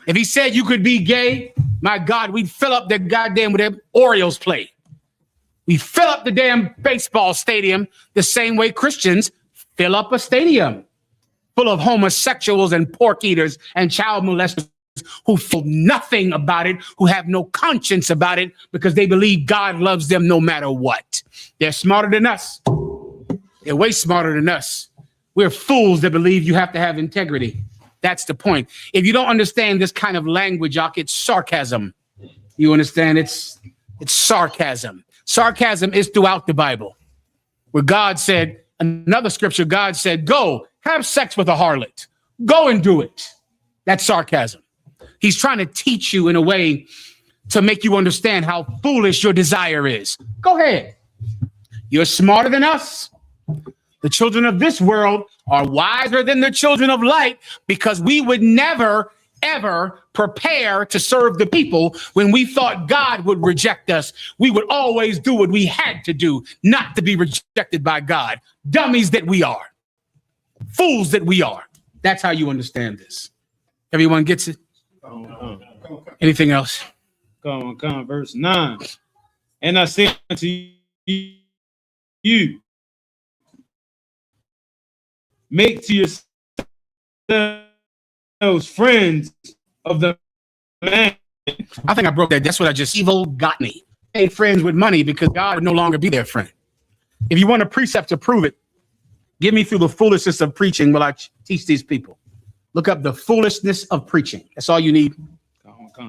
If he said you could be gay? My God, we'd fill up the goddamn with them Orioles play. We fill up the damn baseball stadium the same way Christians fill up a stadium full of homosexuals and pork eaters and child molesters who feel nothing about it, who have no conscience about it because they believe God loves them no matter what. They're smarter than us. They're way smarter than us. We're fools that believe you have to have integrity. That's the point. If you don't understand this kind of language, it's sarcasm. You understand? It's sarcasm. Sarcasm is throughout the Bible. Where God said, another scripture, God said, go have sex with a harlot. Go and do it. That's sarcasm. He's trying to teach you in a way to make you understand how foolish your desire is. Go ahead. You're smarter than us. The children of this world are wiser than the children of light, because we would never, ever prepare to serve the people when we thought God would reject us. We would always do what we had to do, not to be rejected by God. Dummies that we are. Fools that we are. That's how you understand this. Everyone gets it? Anything else? Come on, verse 9. And I say unto you, make to yourselves friends of the man. I think I broke that. That's what I just evil got me. Made friends with money because God would no longer be their friend. If you want a precept to prove it, give me through the foolishness of preaching while I teach these people. Look up the foolishness of preaching. That's all you need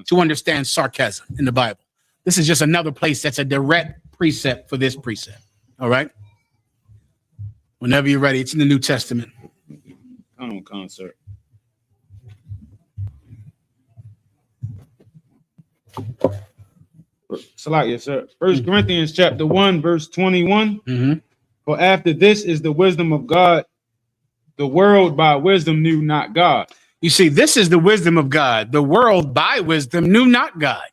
to understand sarcasm in the Bible. This is just another place that's a direct precept for this precept. All right? Whenever you're ready, it's in the New Testament. Come on, concert. Salakia, sir. 1 Corinthians chapter 1, verse 21. Mm-hmm. For after this is the wisdom of God. The world by wisdom knew not God. You see, this is the wisdom of God. The world by wisdom knew not God.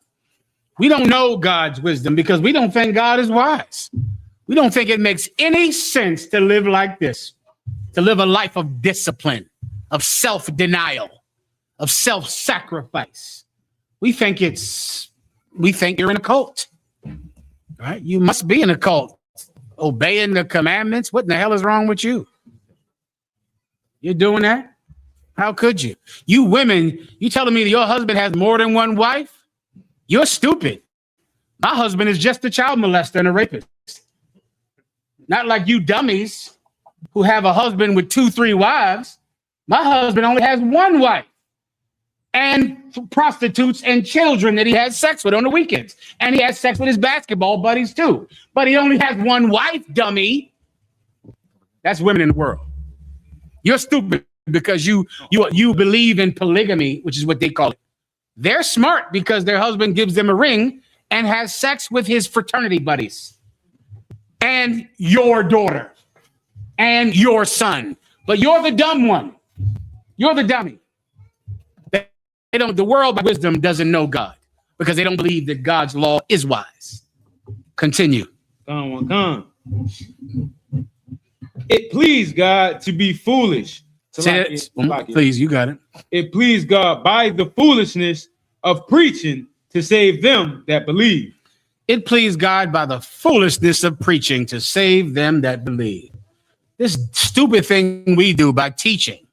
We don't know God's wisdom because we don't think God is wise. We don't think it makes any sense to live like this, to live a life of discipline, of self-denial, of self-sacrifice. We think you're in a cult, right? You must be in a cult, obeying the commandments. What in the hell is wrong with you? You're doing that? How could you? You women, you telling me that your husband has more than one wife? You're stupid. My husband is just a child molester and a rapist. Not like you dummies who have a husband with 2-3 wives. My husband only has one wife and prostitutes and children that he has sex with on the weekends. And he has sex with his basketball buddies too. But he only has one wife, dummy. That's women in the world. You're stupid because you believe in polygamy, which is what they call it. They're smart because their husband gives them a ring and has sex with his fraternity buddies and your daughter and your son. But you're the dumb one. You're the dummy. The world by wisdom doesn't know God because they don't believe that God's law is wise. Continue. Come. It pleased God to be foolish. Please, you got it. It pleased God by the foolishness of preaching to save them that believe. It pleased God by the foolishness of preaching to save them that believe. This stupid thing we do by teaching,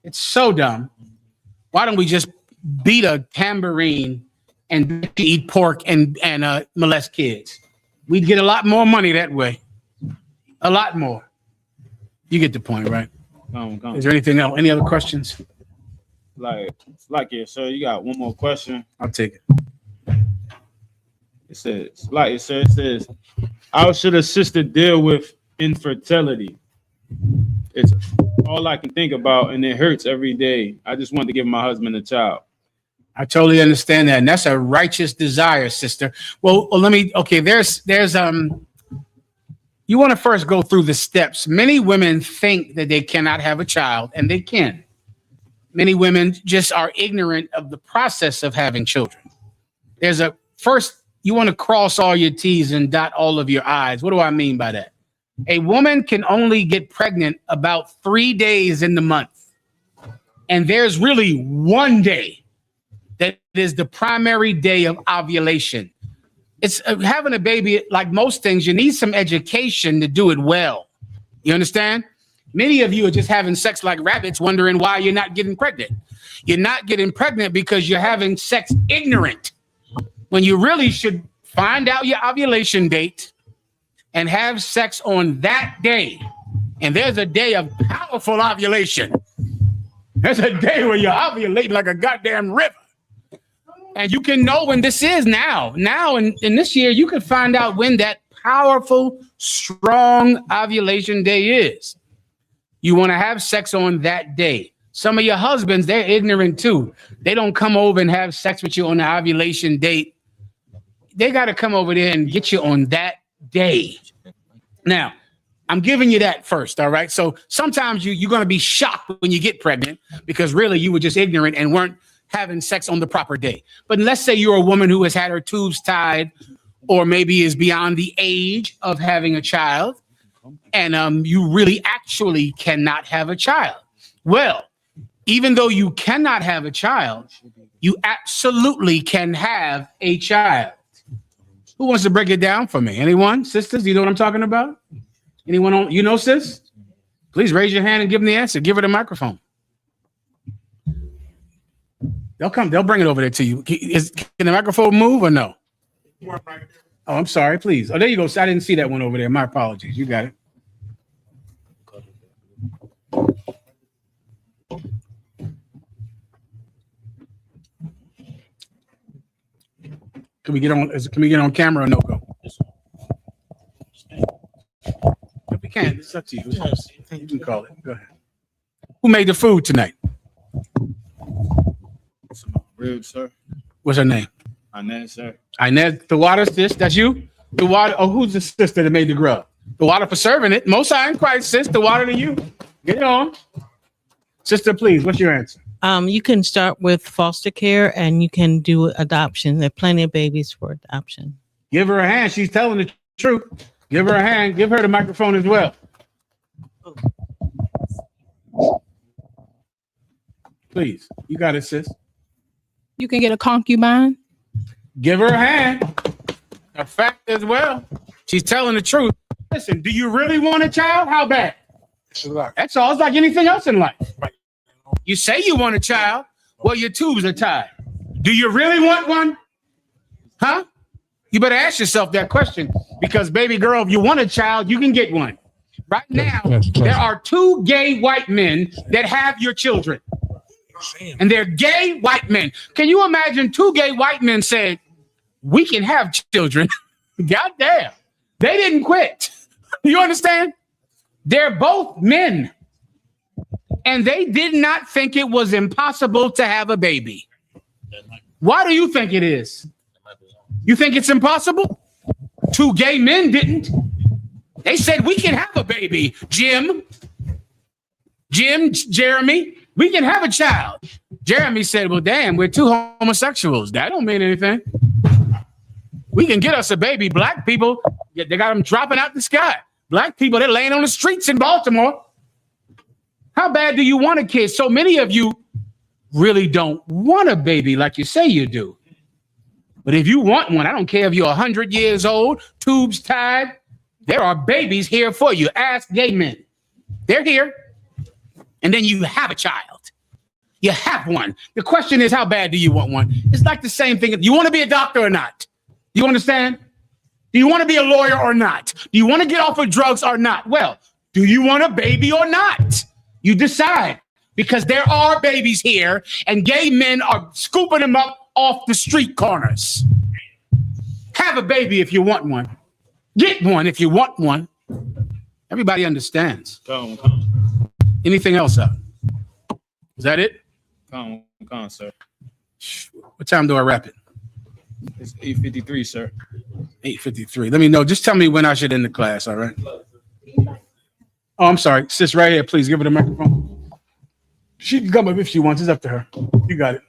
it's so dumb. Why don't we just beat a tambourine and eat pork and molest kids? We'd get a lot more money that way. A lot more. You get the point, right? Is there anything else? Any other questions? Yeah, sir. You got one more question? I'll take it. It says, how should a sister deal with infertility? It's all I can think about, and it hurts every day. I just want to give my husband a child. I totally understand that, and that's a righteous desire, sister. Well, there's you want to first go through the steps. Many women think that they cannot have a child, and they can. Many women just are ignorant of the process of having children. You want to cross all your T's and dot all of your I's. What do I mean by that? A woman can only get pregnant about 3 days in the month. And there's really one day that is the primary day of ovulation. It's having a baby, like most things, you need some education to do it well. You understand? Many of you are just having sex like rabbits, wondering why you're not getting pregnant. You're not getting pregnant because you're having sex ignorant, when you really should find out your ovulation date and have sex on that day. And there's a day of powerful ovulation. There's a day where you're ovulating like a goddamn river. And you can know when this is now. Now, in this year, you can find out when that powerful, strong ovulation day is. You want to have sex on that day. Some of your husbands, they're ignorant too. They don't come over and have sex with you on the ovulation date they got to come over there and get you on that day. Now, I'm giving you that first, all right? So sometimes you're going to be shocked when you get pregnant because really you were just ignorant and weren't having sex on the proper day. But let's say you're a woman who has had her tubes tied or maybe is beyond the age of having a child, and you really actually cannot have a child. Well, even though you cannot have a child, you absolutely can have a child. Who wants to break it down for me? Anyone? Sisters, you know what I'm talking about? Anyone, you know, sis? Please raise your hand and give them the answer. Give her the microphone. They'll bring it over there to you. Can the microphone move or no? Oh, I'm sorry, please. Oh, there you go. I didn't see that one over there. My apologies. You got it. Can we get on camera or no go? If we can, it's up to you. You can call it. Go ahead. Who made the food tonight? Ribs, sir. What's her name? Inez, sir. Inez, the water, sis. That's you? The water. Oh, who's the sister that made the grub? The water for serving it. Most I ain't quite, sis. The water to you. Get it on. Sister, please, what's your answer? You can start with foster care and you can do adoption. There are plenty of babies for adoption. Give her a hand. She's telling the truth. Give her a hand. Give her the microphone as well. Please. You got it, sis. You can get a concubine. Give her a hand. A fact as well. She's telling the truth. Listen, do you really want a child? How bad? That's all. It's like anything else in life. You say you want a child. Well, your tubes are tied. Do you really want one? Huh? You better ask yourself that question because, baby girl, if you want a child, you can get one. Right now, there are 2 gay white men that have your children. And they're gay white men. Can you imagine 2 gay white men saying, we can have children? Goddamn. They didn't quit. You understand? They're both men. And they did not think it was impossible to have a baby. Why do you think it is? You think it's impossible? 2 gay men didn't. They said, we can have a baby. Jeremy, we can have a child. Jeremy said, well, damn, we're 2 homosexuals. That don't mean anything. We can get us a baby. Black people, they got them dropping out the sky. Black people, they're laying on the streets in Baltimore. How bad do you want a kid? So many of you really don't want a baby like you say you do. But if you want one, I don't care if you're 100 years old, tubes tied, there are babies here for you. Ask gay men. They're here. And then you have a child. You have one. The question is, how bad do you want one? It's like the same thing. You want to be a doctor or not? You understand? Do you want to be a lawyer or not? Do you want to get off of drugs or not? Well, do you want a baby or not? You decide, because there are babies here and gay men are scooping them up off the street corners. Have a baby if you want one. Get one if you want one. Everybody understands. Come, Anything else up? Is that it? come, sir. What time do I wrap it? It's 8:53, sir. 8:53. Let me know. Just tell me when I should end the class, all right? Oh, I'm sorry. Sis, right here, please give her the microphone. She can come up if she wants. It's up to her. You got it.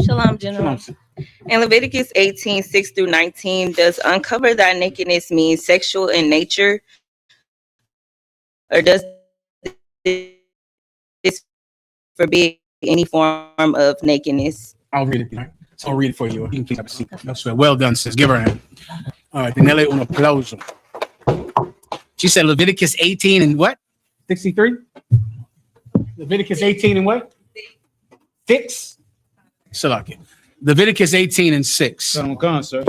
Shalom, General. Shalom. In Leviticus 18:6-19, does uncover thy nakedness mean sexual in nature? Or does this forbid any form of nakedness? I'll read it. I'll read it for you. You can please have a seat. That's well. Well done, sis. Give her a hand. All right. Denele un aplauso. She said Leviticus 18 and what? 63? Leviticus 18 and what? 6? Salaki. Leviticus 18 and 6. Come, sir.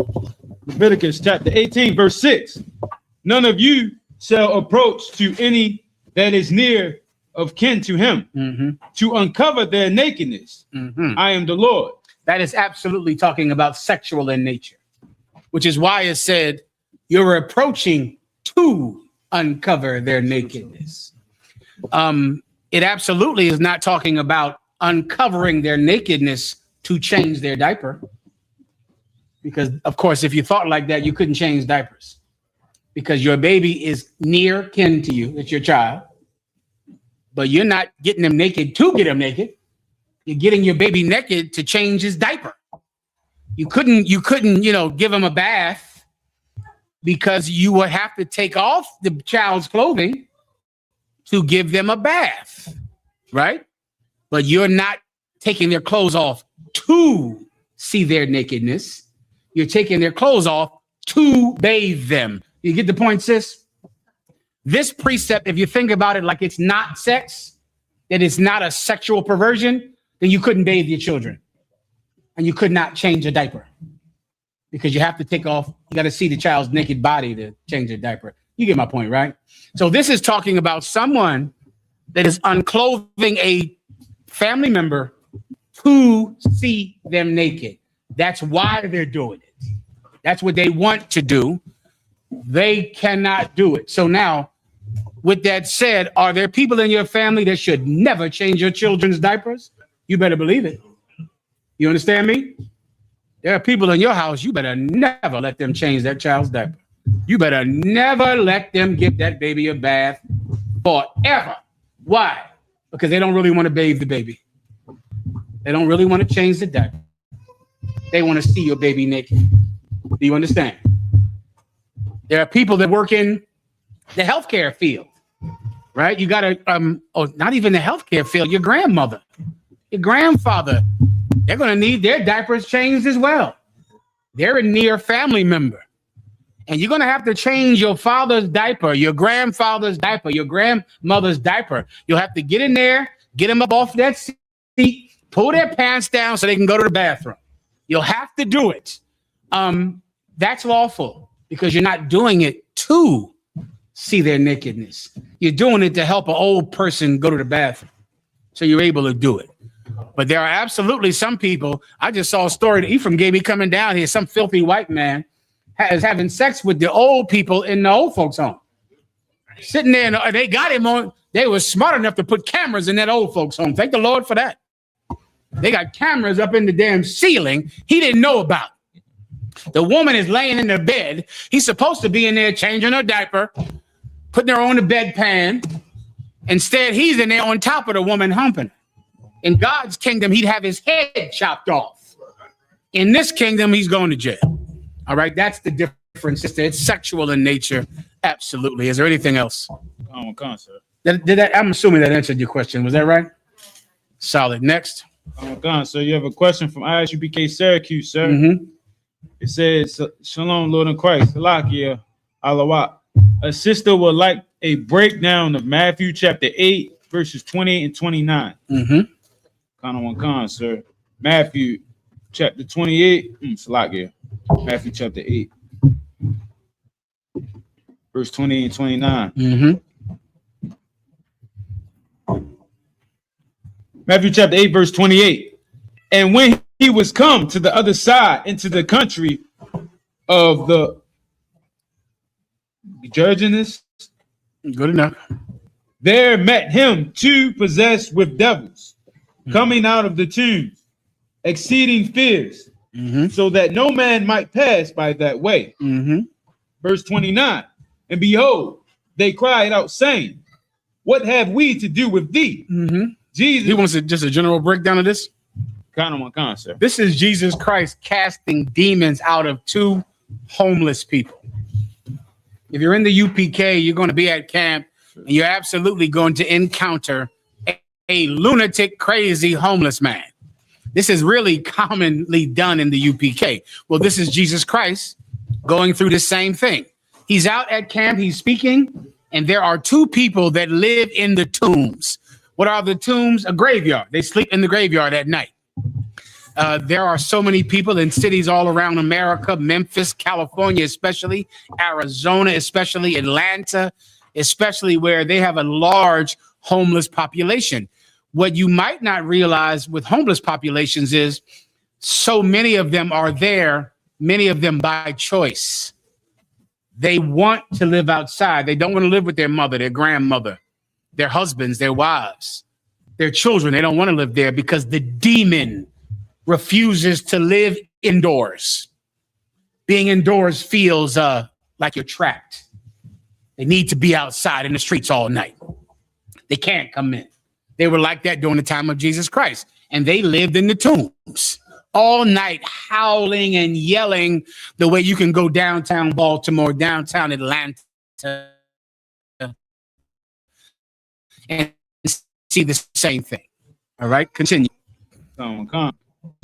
Leviticus chapter 18, verse 6. None of you shall approach to any that is near of kin to him to uncover their nakedness. I am the Lord. That is absolutely talking about sexual in nature, which is why it said you're approaching to uncover their nakedness. It absolutely is not talking about uncovering their nakedness to change their diaper. Because, of course, if you thought like that, you couldn't change diapers. Because your baby is near kin to you. It's your child. But you're not getting them naked to get them naked. You're getting your baby naked to change his diaper. You couldn't, give him a bath because you would have to take off the child's clothing to give them a bath, right? But you're not taking their clothes off to see their nakedness. You're taking their clothes off to bathe them. You get the point, sis? This precept, if you think about it like it's not sex, that it's not a sexual perversion, then you couldn't bathe your children. And you could not change a diaper. Because you have to take off, you got to see the child's naked body to change a diaper. You get my point, right? So this is talking about someone that is unclothing a family member to see them naked. That's why they're doing it. That's what they want to do. They cannot do it. So now, with that said, are there people in your family that should never change your children's diapers? You better believe it. You understand me? There are people in your house, you better never let them change that child's diaper. You better never let them give that baby a bath forever. Why? Because they don't really want to bathe the baby. They don't really want to change the diaper. They want to see your baby naked. Do you understand? There are people that work in the healthcare field, right? You got to, not even the healthcare field, your grandmother, your grandfather, they're going to need their diapers changed as well. They're a near family member. And you're going to have to change your father's diaper, your grandfather's diaper, your grandmother's diaper. You'll have to get in there, get them up off that seat, pull their pants down so they can go to the bathroom. You'll have to do it. That's lawful because you're not doing it to see their nakedness. You're doing it to help an old person go to the bathroom. So you're able to do it. But there are absolutely some people. I just saw a story that Ephraim gave me coming down here. Some filthy white man is having sex with the old people in the old folks' home. Sitting there, and they got him on. They were smart enough to put cameras in that old folks' home. Thank the Lord for that. They got cameras up in the damn ceiling he didn't know about. The woman is laying in the bed. He's supposed to be in there changing her diaper, putting her on the bedpan. Instead, he's in there on top of the woman humping. In God's kingdom, he'd have his head chopped off. In this kingdom, he's going to jail. All right, that's the difference, sister. It's sexual in nature. Absolutely. Is there anything else? I'm assuming that answered your question. Was that right? Solid. Next. So you have a question from ISUPK Syracuse, sir. Mm-hmm. It says, Shalom, Lord in Christ. Salakia, Alawat. A sister would like a breakdown of Matthew chapter 8, verses 28 and 29. Mm-hmm. Sir. Matthew chapter 28. Salakia. Matthew chapter 8, verse 28 and 29. Mm-hmm. Matthew chapter 8, verse 28. And when he was come to the other side into the country of the Gergenes, good enough. There met him two possessed with devils, coming out of the tombs, exceeding fierce, so that no man might pass by that way. Verse 29. And behold, they cried out, saying, what have we to do with thee? Jesus. He wants just a general breakdown of this. Sir. This is Jesus Christ casting demons out of two homeless people. If you're in the UPK, you're going to be at camp, and you're absolutely going to encounter a lunatic, crazy homeless man. This is really commonly done in the UPK. Well, this is Jesus Christ going through the same thing. He's out at camp, he's speaking, and there are two people that live in the tombs. What are the tombs? A graveyard. They sleep in the graveyard at night. There are so many people in cities all around America, Memphis, California, especially Arizona, especially Atlanta, especially where they have a large homeless population. What you might not realize with homeless populations is so many of them are there, many of them by choice. They want to live outside. They don't want to live with their mother, their grandmother, their husbands, their wives. their children. They don't want to live there because the demon refuses to live indoors. Being indoors feels like you're trapped. They need to be outside in the streets all night. They can't come in. They were like that during the time of Jesus Christ. And they lived in the tombs all night, howling and yelling the way you can go downtown Baltimore, downtown Atlanta, and see the same thing. All right, continue. Come on.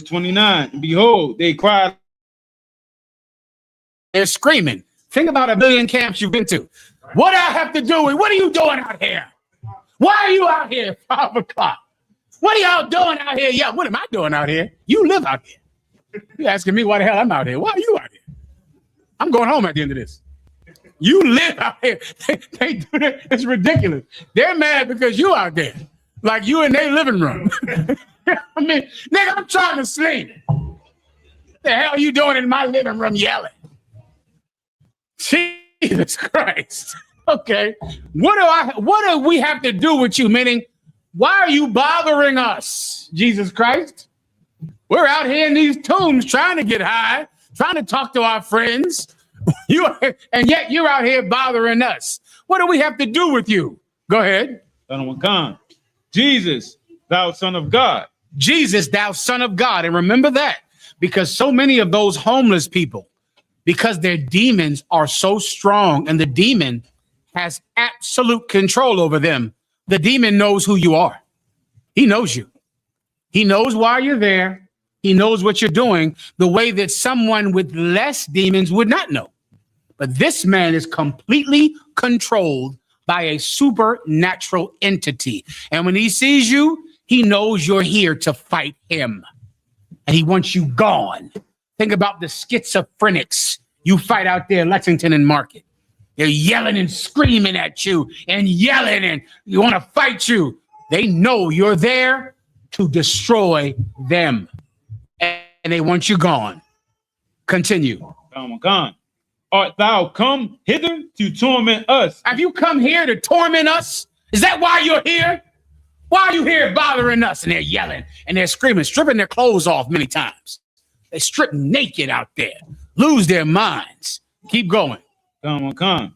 29. Behold, they cried. They're screaming. Think about 1 billion camps you've been to. What do I have to do with? What are you doing out here? Why are you out here at 5 o'clock? What are y'all doing out here? Yeah, what am I doing out here? You live out here. You're asking me why the hell I'm out here. Why are you out here? I'm going home at the end of this. You live out here. They do that. It's ridiculous. They're mad because you out there. Like you in their living room. I mean, nigga, I'm trying to sleep. The hell are you doing in my living room yelling? Jesus Christ. Okay. What do we have to do with you? Meaning, why are you bothering us, Jesus Christ? We're out here in these tombs trying to get high, trying to talk to our friends. And yet you're out here bothering us. What do we have to do with you? Go ahead. Jesus, thou Son of God. Jesus, thou Son of God. And remember that, because so many of those homeless people, because their demons are so strong and the demon has absolute control over them, the demon knows who you are. He knows you. He knows why you're there. He knows what you're doing the way that someone with less demons would not know. But this man is completely controlled by a supernatural entity. And when he sees you, he knows you're here to fight him. And he wants you gone. Think about the schizophrenics you fight out there in Lexington and Market. They're yelling and screaming at you and yelling and you want to fight you. They know you're there to destroy them. And they want you gone. Continue. Come. Art thou come hither to torment us? Have you come here to torment us? Is that why you're here? Why are you here bothering us? And they're yelling and they're screaming, stripping their clothes off many times. They strip naked out there, lose their minds. Keep going. Come.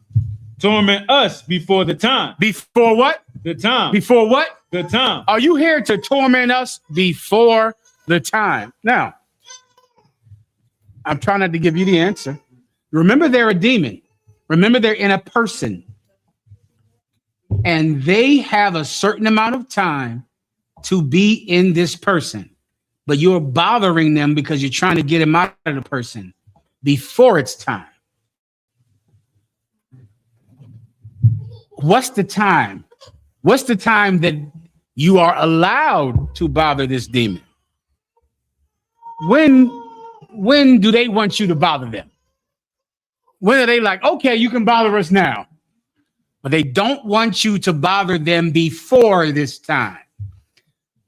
Torment us before the time. Before what? The time. Before what? The time. Are you here to torment us before the time? Now, I'm trying not to give you the answer. Remember, they're a demon. Remember, they're in a person. And they have a certain amount of time to be in this person. But you're bothering them because you're trying to get them out of the person before it's time. What's the time? What's the time that you are allowed to bother this demon? When do they want you to bother them? When are they like, okay, you can bother us now? But they don't want you to bother them before this time.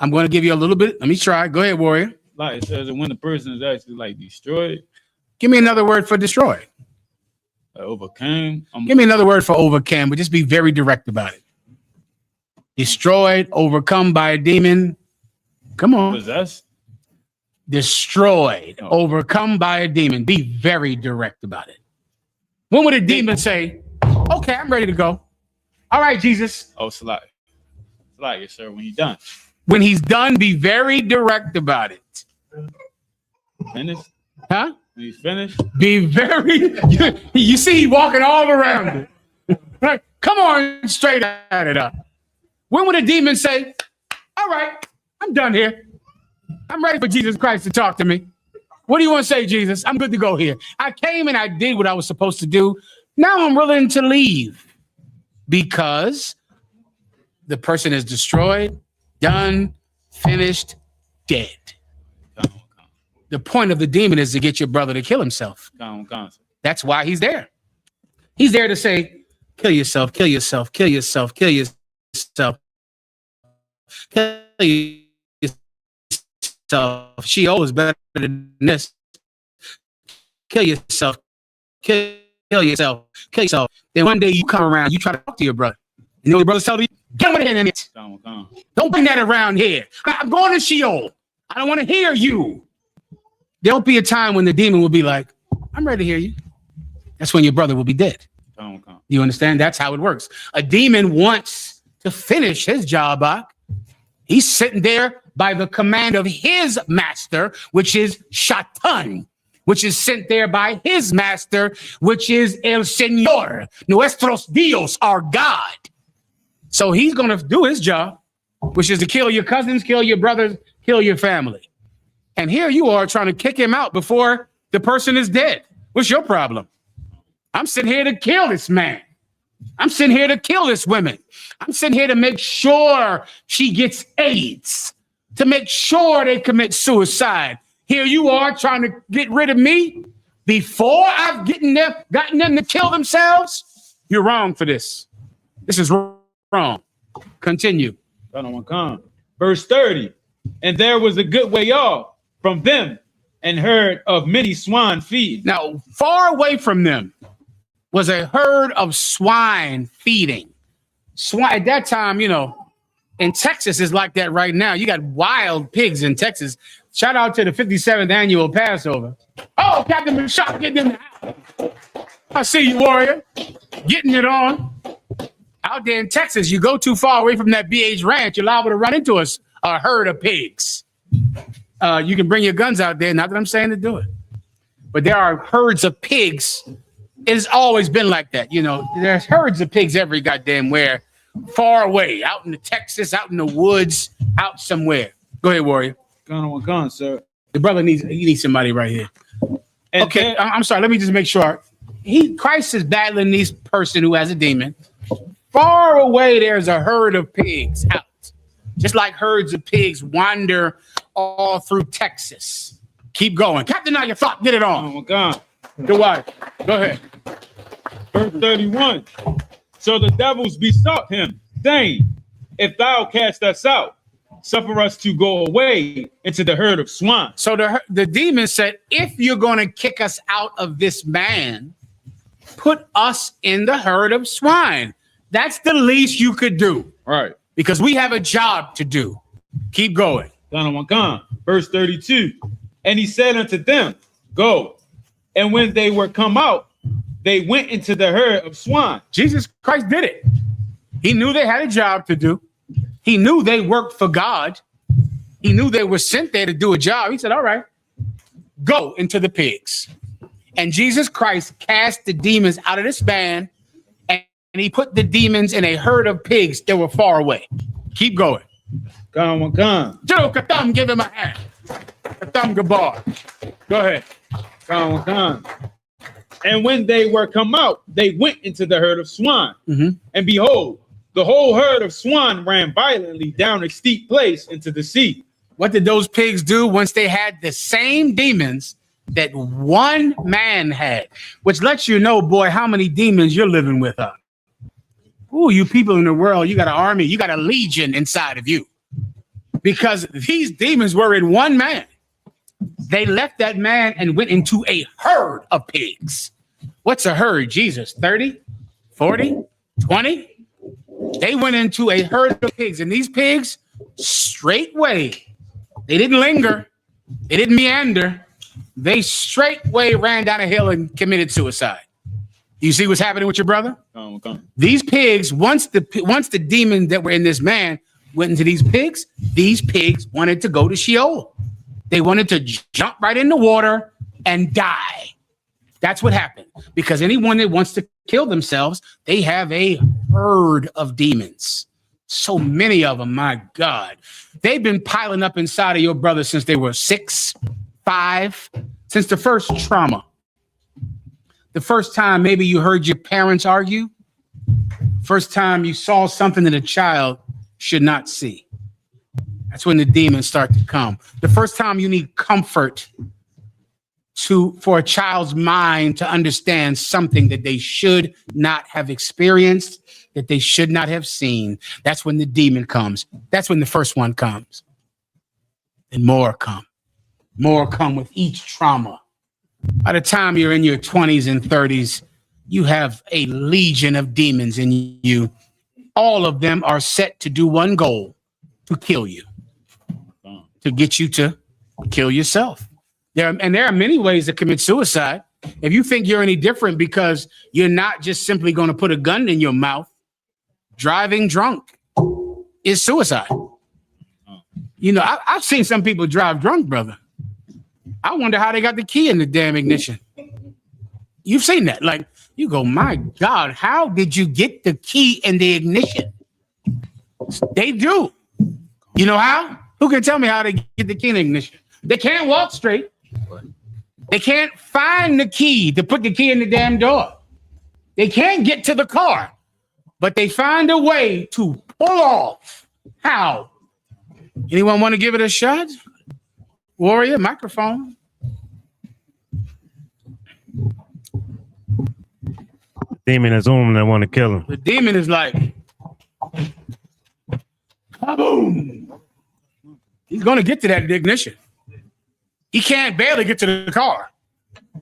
I'm going to give you a little bit. Let me try. Go ahead, Warrior. Like it says when the person is actually like destroyed. Give me another word for destroyed. Overcame. Give me another word for overcame, but just be very direct about it. Destroyed, overcome by a demon. Come on. Possessed. Destroyed, overcome by a demon. Be very direct about it. When would a demon say, okay, I'm ready to go? All right, Jesus. Oh, Salai, yes, sir, when he's done. When he's done, be very direct about it. Finished? Huh? When he's finished? Be very, you see, he walking all around it. Right? Come on, straight at it up. When would a demon say, all right, I'm done here. I'm ready for Jesus Christ to talk to me. What do you want to say, Jesus? I'm good to go here. I came and I did what I was supposed to do. Now I'm willing to leave because the person is destroyed, done, finished, dead. The point of the demon is to get your brother to kill himself. That's why he's there. He's there to say, kill yourself, kill yourself, kill yourself, kill yourself, kill yourself. Sheol is better than this. Kill yourself, kill yourself, kill yourself. Then one day you come around, you try to talk to your brother. You know what your brother's telling you? Get over here in it. Don't bring that around here. I'm going to Sheol. I don't want to hear you. There'll be a time when the demon will be like, I'm ready to hear you. That's when your brother will be dead. You understand? That's how it works. A demon wants to finish his job up. He's sitting there by the command of his master, which is Shatan, which is sent there by his master, which is El Señor, Nuestros Dios, our God. So he's going to do his job, which is to kill your cousins, kill your brothers, kill your family. And here you are trying to kick him out before the person is dead. What's your problem? I'm sitting here to kill this man. I'm sitting here to kill this woman. I'm sitting here to make sure she gets AIDS, to make sure they commit suicide. Here you are trying to get rid of me before I've gotten them to kill themselves. You're wrong for this. This is wrong. Continue. Verse 30. And there was a good way off from them and herd of many swine feeding. Now, far away from them was a herd of swine feeding. Swine at that time, you know, in Texas is like that right now. You got wild pigs in Texas. Shout out to the 57th annual Passover. Oh, Captain Bashar getting in the house. I see you, warrior. Getting it on. Out there in Texas, you go too far away from that BH ranch, you're liable to run into a herd of pigs. You can bring your guns out there. Not that I'm saying to do it. But there are herds of pigs. It's always been like that. You know, there's herds of pigs every goddamn where, far away, out in the Texas, out in the woods, out somewhere. Go ahead, warrior. Gun, sir. The brother needs somebody right here. And okay, I'm sorry. Let me just make sure. Christ is battling this person who has a demon. Far away, there's a herd of pigs out. Just like herds of pigs wander all through Texas. Keep going. Captain, now your thought. Get it on. Oh, my God. Your wife. Go ahead. Verse 31. So the devils besought him, saying, if thou cast us out, suffer us to go away into the herd of swine. So the demon said, if you're going to kick us out of this man, put us in the herd of swine. That's the least you could do. Right. Because we have a job to do. Keep going. Verse 32. And he said unto them, go. And when they were come out, they went into the herd of swine. Jesus Christ did it. He knew they had a job to do. He knew they worked for God. He knew they were sent there to do a job. He said, all right, go into the pigs. And Jesus Christ cast the demons out of this man, and he put the demons in a herd of pigs that were far away. Keep going. Gun. Joe Katham, give him a hand. Katham Gabar. Go ahead. Gun. And when they were come out, they went into the herd of swine. Mm-hmm. And behold, the whole herd of swine ran violently down a steep place into the sea. What did those pigs do once they had the same demons that one man had? Which lets you know, boy, how many demons you're living with. Ooh, you people in the world, you got an army, you got a legion inside of you. Because these demons were in one man. They left that man and went into a herd of pigs. What's a herd, Jesus? 30, 40, 20? They went into a herd of pigs, and these pigs, straightway, they didn't linger, they didn't meander, they straightway ran down a hill and committed suicide. You see what's happening with your brother? These pigs, once the demons that were in this man went into these pigs wanted to go to Sheol. They wanted to jump right in the water and die. That's what happened. Because anyone that wants to kill themselves, they have a herd of demons. So many of them, my God. They've been piling up inside of your brother since they were 6, 5, since the first trauma. The first time maybe you heard your parents argue. First time you saw something that a child should not see. That's when the demons start to come. The first time you need comfort for a child's mind to understand something that they should not have experienced, that they should not have seen. That's when the demon comes. That's when the first one comes. And more come. More come with each trauma. By the time you're in your 20s and 30s, you have a legion of demons in you. all of them are set to do one goal: to kill you, to get you to kill yourself. There are many ways to commit suicide. If you think you're any different because you're not just simply going to put a gun in your mouth, driving drunk is suicide. You know, I've seen some people drive drunk, brother. I wonder how they got the key in the damn ignition. You've seen that. Like, you go, my God, how did you get the key in the ignition? They do. You know how? Who can tell me how they get the key in the ignition? They can't walk straight. They can't find the key to put the key in the damn door. They can't get to the car, but they find a way to pull off. How? Anyone want to give it a shot? Warrior, microphone. Demon is on him that want to kill him. The demon is like, boom. He's going to get to that ignition. He can't barely get to the car.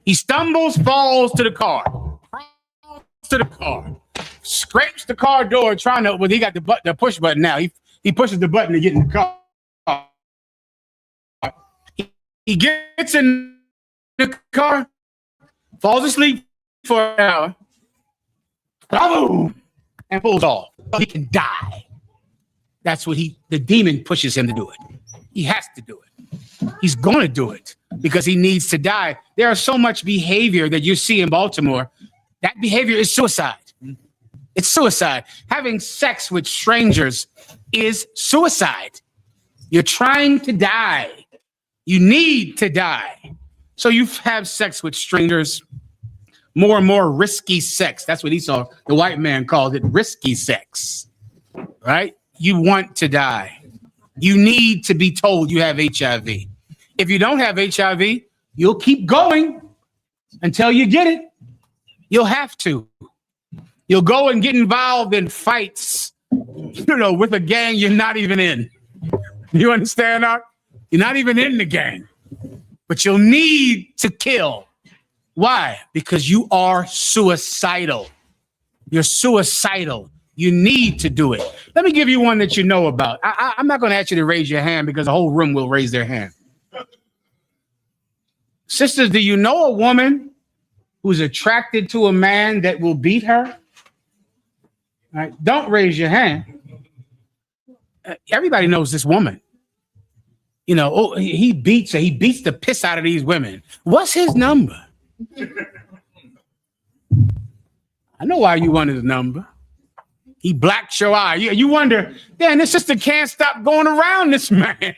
He stumbles, falls to the car, crawls to the car, scrapes the car door, trying to. Well, he got the push button now. He pushes the button to get in the car. He gets in the car, falls asleep for an hour, boom, and pulls off. He can die. That's what the demon pushes him to do it. He has to do it. He's going to do it because he needs to die. There is so much behavior that you see in Baltimore. That behavior is suicide. It's suicide. Having sex with strangers is suicide. You're trying to die. You need to die. So you have sex with strangers, more and more risky sex. That's what Esau, the white man, called it, risky sex, right? You want to die. You need to be told you have HIV. If you don't have HIV, you'll keep going until you get it. You'll have to. You'll go and get involved in fights, with a gang you're not even in. You understand that? You're not even in the gang, but you'll need to kill. Why? Because you are suicidal. You're suicidal. You need to do it. Let me give you one that you know about. I'm not going to ask you to raise your hand because the whole room will raise their hand. Sisters, do you know a woman who's attracted to a man that will beat her? All right, don't raise your hand. Everybody knows this woman. He beats her. He beats the piss out of these women. What's his number? I know why you wanted the number. He blacked your eye. You wonder, damn, this sister can't stop going around this man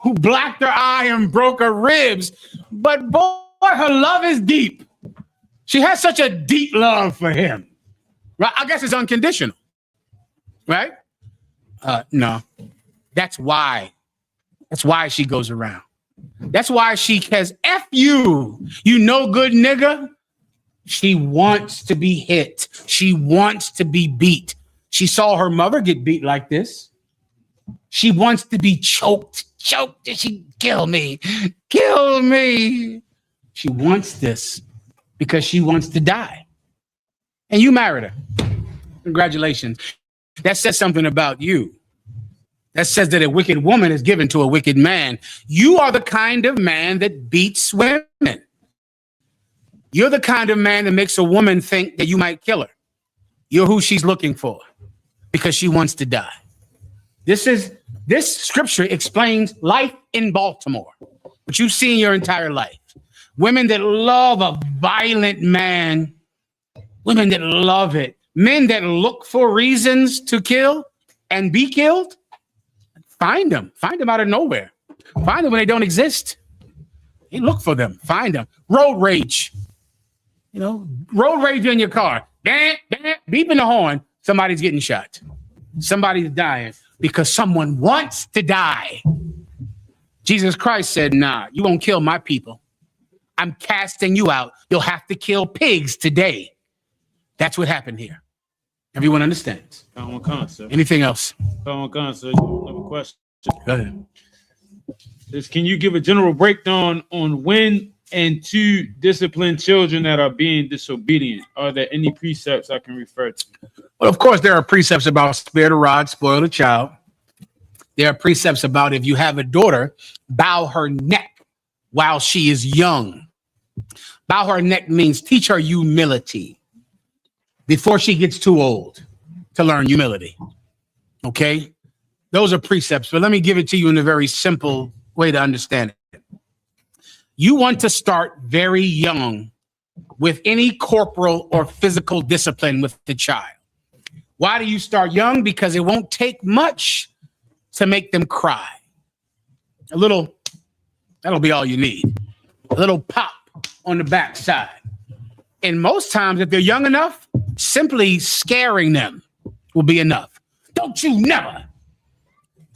who blacked her eye and broke her ribs. But boy, her love is deep. She has such a deep love for him. Right? I guess it's unconditional. Right? No. That's why. That's why she goes around. That's why she has F you. You no good nigga. She wants to be hit. She wants to be beat. She saw her mother get beat like this. She wants to be choked. Choked. She kill me. Kill me. She wants this because she wants to die. And you married her. Congratulations. That says something about you. That says that a wicked woman is given to a wicked man. You are the kind of man that beats women. You're the kind of man that makes a woman think that you might kill her. You're who she's looking for because she wants to die. This scripture explains life in Baltimore, what you've seen your entire life. Women that love a violent man, women that love it, men that look for reasons to kill and be killed. Find them out of nowhere. Find them when they don't exist. You look for them, find them. Road rage. Road rage in your car. Beeping the horn. Somebody's getting shot. Somebody's dying because someone wants to die. Jesus Christ said, nah, you won't kill my people. I'm casting you out. You'll have to kill pigs today. That's what happened here. Everyone understands. Anything else? Sir, you have a question. Go ahead. Can you give a general breakdown on when and to discipline children that are being disobedient? Are there any precepts I can refer to? Well, of course, there are precepts about spare the rod, spoil the child. There are precepts about if you have a daughter, bow her neck while she is young. Bow her neck means teach her humility before she gets too old to learn humility. Okay? Those are precepts, but let me give it to you in a very simple way to understand it. You want to start very young with any corporal or physical discipline with the child. Why do you start young? Because it won't take much to make them cry. A little, that'll be all you need. A little pop on the backside. And most times, if they're young enough, simply scaring them will be enough. Don't you never.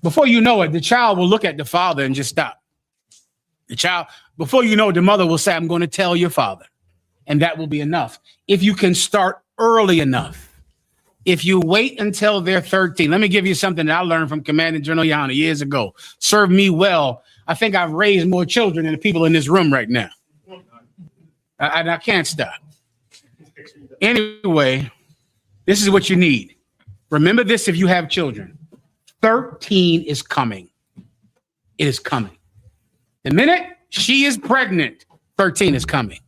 Before you know it, the child will look at the father and just stop. The child, before you know it, the mother will say, I'm going to tell your father. And that will be enough. If you can start early enough. If you wait until they're 13, let me give you something that I learned from Commanding General Yana years ago. Served me well. I think I've raised more children than the people in this room right now. I can't stop. Anyway, this is what you need. Remember this if you have children. 13 is coming. It is coming. The minute she is pregnant, 13 is coming.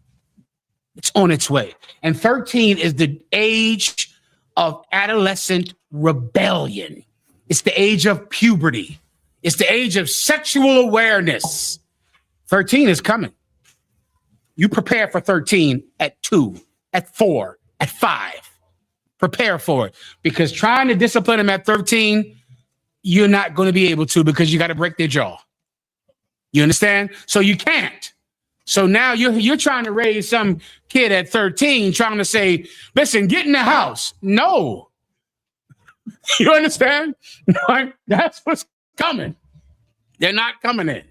It's on its way. And 13 is the age of adolescent rebellion. It's the age of puberty. It's the age of sexual awareness. 13 is coming. You prepare for 13 at 2, at 4, at 5. Prepare for it. Because trying to discipline them at 13, you're not going to be able to because you got to break their jaw. You understand? So you can't. So now you're trying to raise some kid at 13 trying to say, listen, get in the house. No. You understand? That's what's coming. They're not coming in.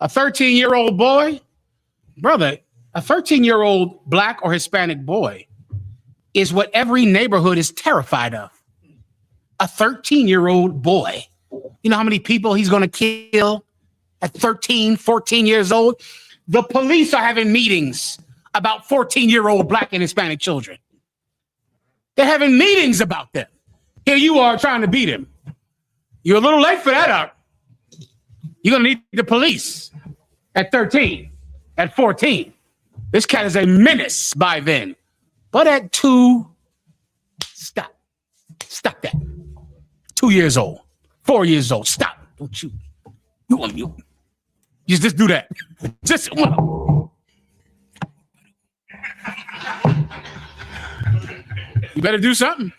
A 13-year-old boy, brother, a 13-year-old black or Hispanic boy is what every neighborhood is terrified of. A 13-year-old boy. You know how many people he's going to kill at 13, 14 years old? The police are having meetings about 14-year-old black and Hispanic children. They're having meetings about them. Here you are trying to beat him. You're a little late for that out. You're going to need the police at 13, at 14. This cat is a menace by then. But at 2, stop. Stop that. 2 years old, 4 years old. Stop. Don't you. You just do that. Just you better do something.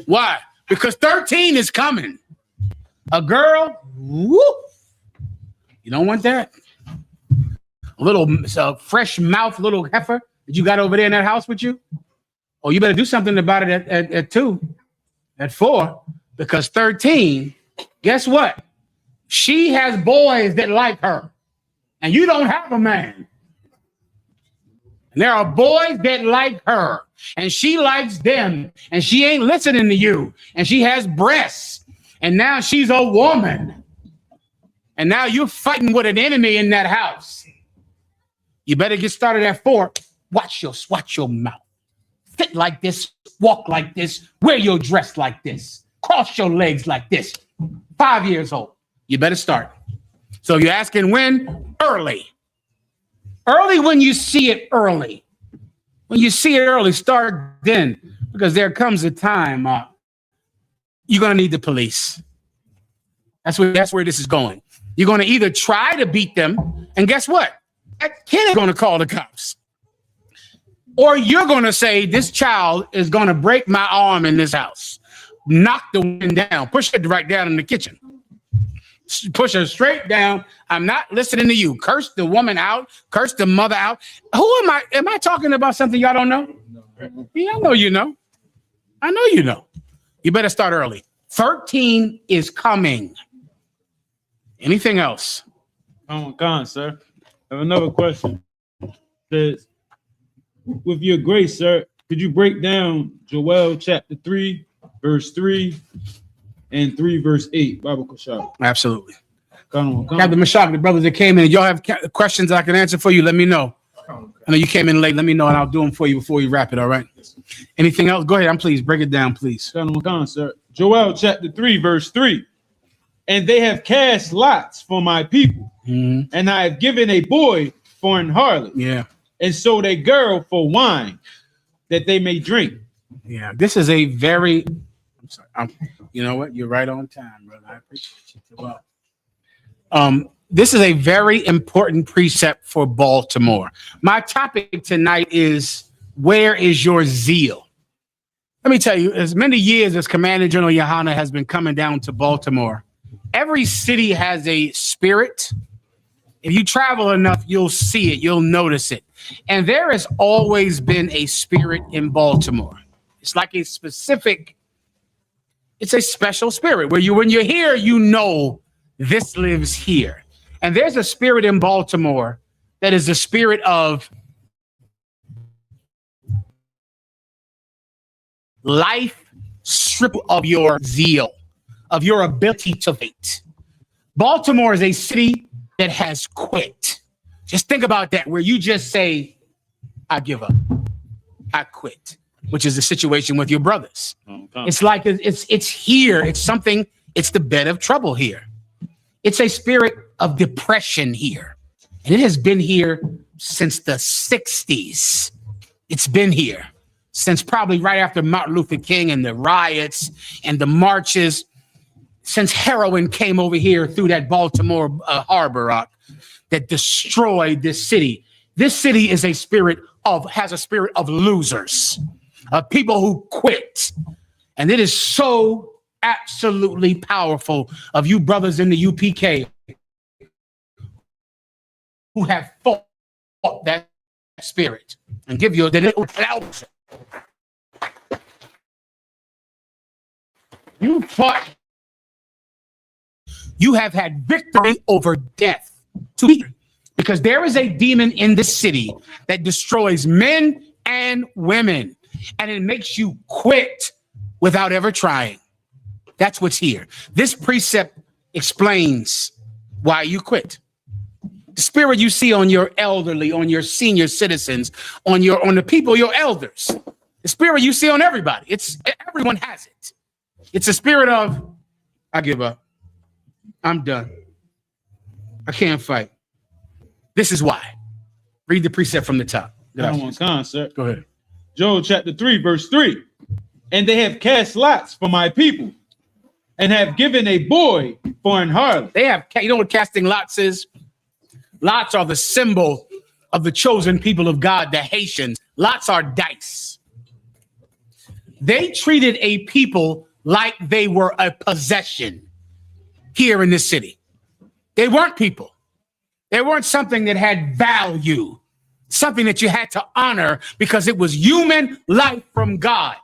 Why? Because 13 is coming. A girl, whoop. You don't want that. A little fresh mouth, little heifer that you got over there in that house with you. Oh, you better do something about it at 2, at 4, because 13, guess what? She has boys that like her, and you don't have a man. And there are boys that like her, and she likes them, and she ain't listening to you, and she has breasts, and now she's a woman. And now you're fighting with an enemy in that house. You better get started at 4. Watch your mouth. Fit like this, walk like this, wear your dress like this, cross your legs like this. 5 years old. You better start. So you're asking when? Early. Early when you see it early. When you see it early, start then. Because there comes a time you're going to need the police. That's where this is going. You're going to either try to beat them, and guess what? That kid is going to call the cops. Or you're going to say, this child is going to break my arm in this house. Knock the woman down. Push it right down in the kitchen. Push her straight down. I'm not listening to you. Curse the woman out. Curse the mother out. Who am I? Am I talking about something y'all don't know? Yeah, I know you know. I know you know. You better start early. 13 is coming. Anything else? Gone, sir. I have another question. Says, with your grace, sir, could you break down Joel chapter 3, verse 3 and 3, verse 8? Bible Kashab. Absolutely. Come on. Captain Mashak, the brothers that came in, y'all have questions I can answer for you, let me know. I know you came in late. Let me know, and I'll do them for you before we wrap it. All right. Anything else? Go ahead. Please break it down, please. Sir. Joel chapter 3, verse 3. And they have cast lots for my people, and I have given a boy for an harlot. Yeah. And sold a girl for wine that they may drink. Yeah. This is a very, I'm sorry. You know what? You're right on time, brother. I appreciate you. Well, this is a very important precept for Baltimore. My topic tonight is, where is your zeal? Let me tell you, as many years as Commander General Yohana has been coming down to Baltimore, every city has a spirit. If you travel enough, you'll see it, you'll notice it. And there has always been a spirit in Baltimore. It's like a specific, it's a special spirit where when you're here, you know this lives here. And there's a spirit in Baltimore that is the spirit of life strip of your zeal, of your ability to wait. Baltimore is a city that has quit. Just think about that, where you just say, I give up, I quit, which is the situation with your brothers. It's like it's here. It's something. It's the bed of trouble here. It's a spirit of depression here, and it has been here since the 60s. It's been here since probably right after Martin Luther King and the riots and the marches, since heroin came over here through that Baltimore harbor rock that destroyed this city. This city is has a spirit of losers, of people who quit. And it is so absolutely powerful of you brothers in the UPK who have fought that spirit and give you that. You fought. You have had victory over death. Because there is a demon in this city that destroys men and women, and it makes you quit without ever trying. That's what's here. This precept explains why you quit. The spirit you see on your elderly, on your senior citizens, on the people, your elders. The spirit you see on everybody. Everyone has it. It's a spirit of, I give up. I'm done. I can't fight. This is why. Read the precept from the top. Go ahead. Joel chapter 3, verse 3. And they have cast lots for my people, and have given a boy for an harlot. They have, you know what casting lots is? Lots are the symbol of the chosen people of God, the Haitians. Lots are dice. They treated a people like they were a possession here in this city. They weren't people. They weren't something that had value, something that you had to honor because it was human life from God.